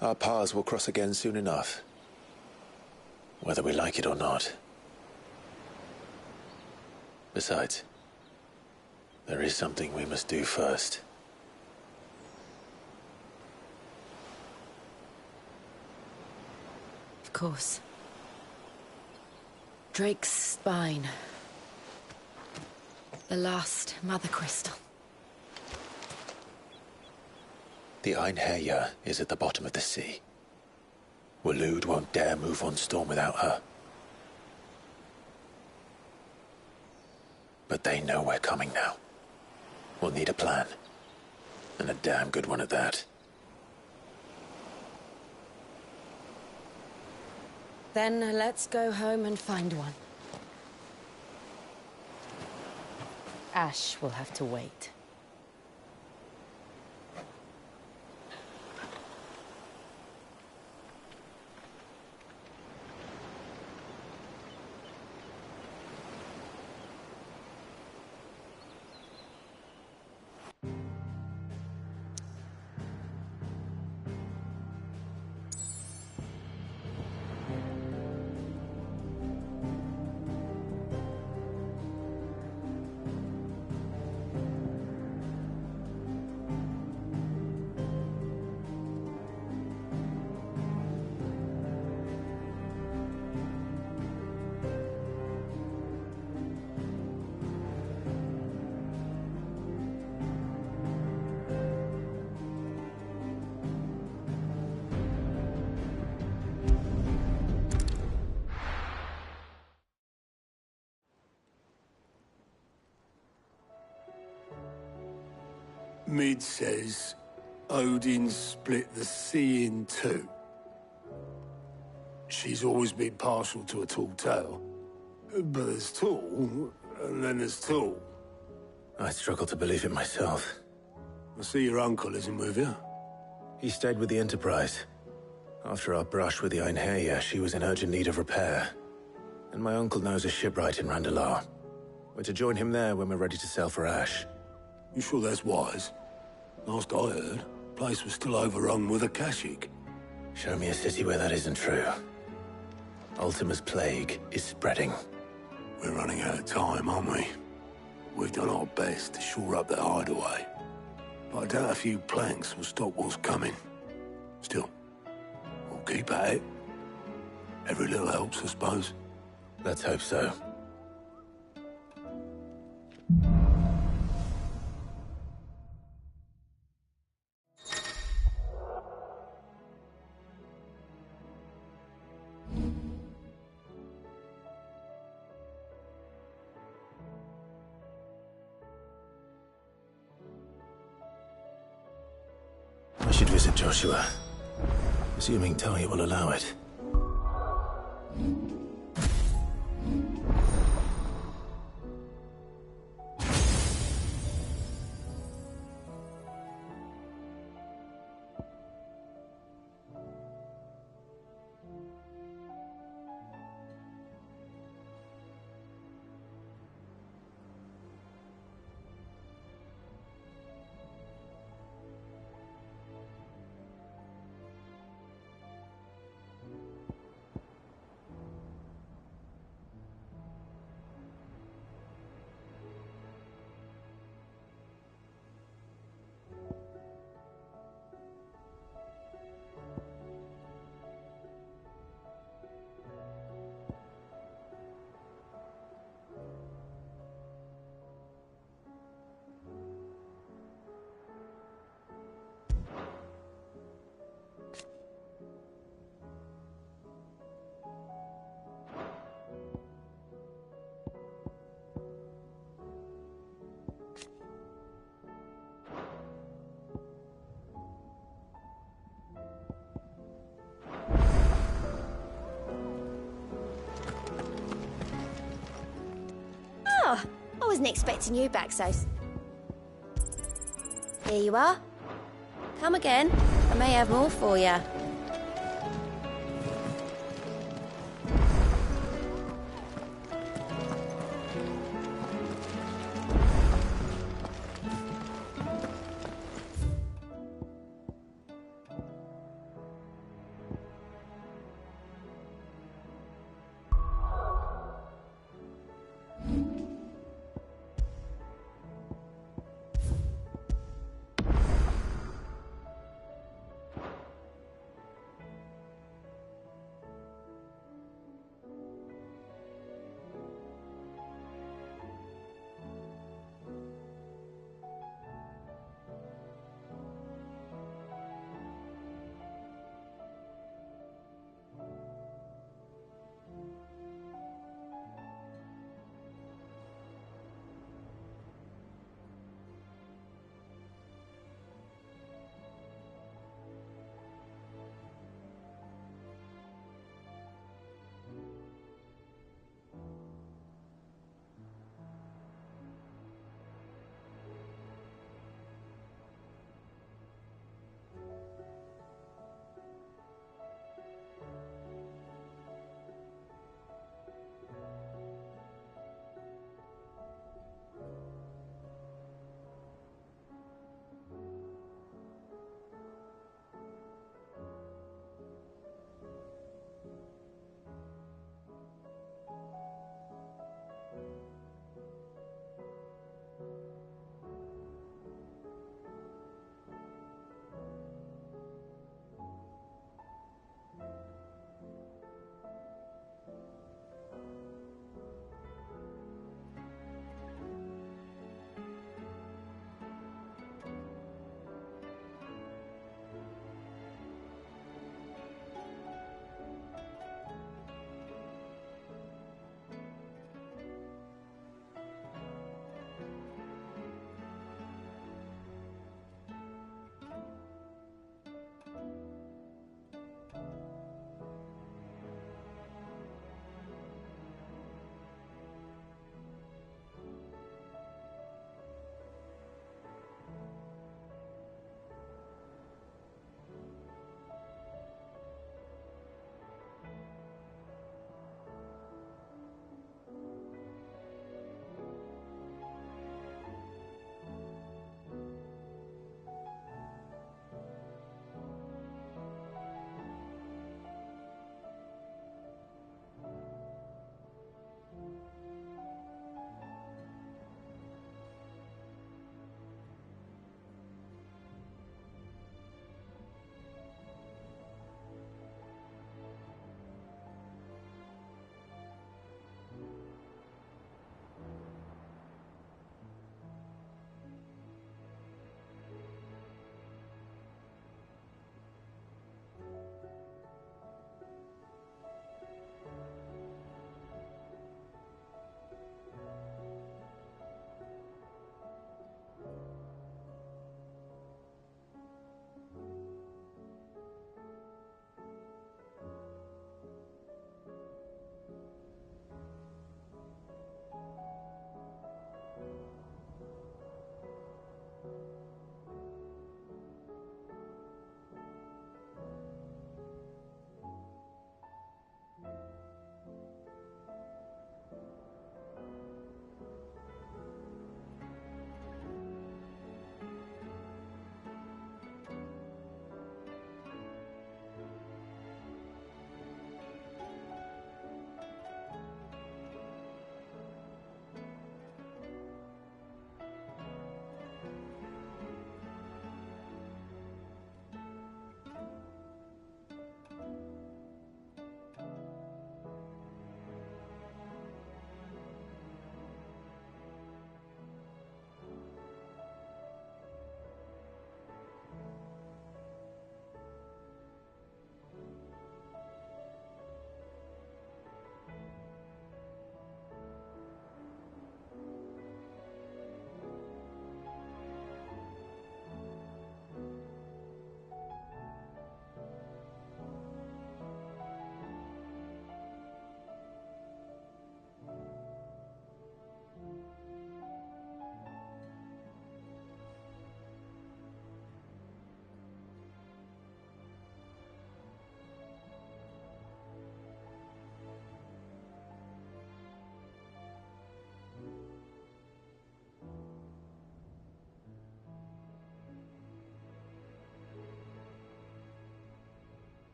Our paths will cross again soon enough. Whether we like it or not. Besides, there is something we must do first. Of course. Drake's spine. The last Mother Crystal. The Einherja is at the bottom of the sea. Waloed won't dare move on Storm without her. But they know we're coming now. We'll need a plan. And a damn good one at that. Then let's go home and find one. Ash will have to wait. Mid says Odin split the sea in two. She's always been partial to a tall tale. But there's tall, and then there's tall. I struggle to believe it myself. I see your uncle isn't with you. He stayed with the Enterprise. After our brush with the Einherja, she was in urgent need of repair. And my uncle knows a shipwright in Randalar. We're to join him there when we're ready to sail for Ash. You sure that's wise? Last I heard, the place was still overrun with Akashic. Show me a city where that isn't true. Ultima's plague is spreading. We're running out of time, aren't we? We've done our best to shore up that hideaway. But I doubt a few planks will stop what's coming. Still, we'll keep at it. Every little helps, I suppose. Let's hope so. I should visit Joshua, assuming Tony will allow it. Oh, I wasn't expecting you back so... Here you are. Come again. I may have more for you.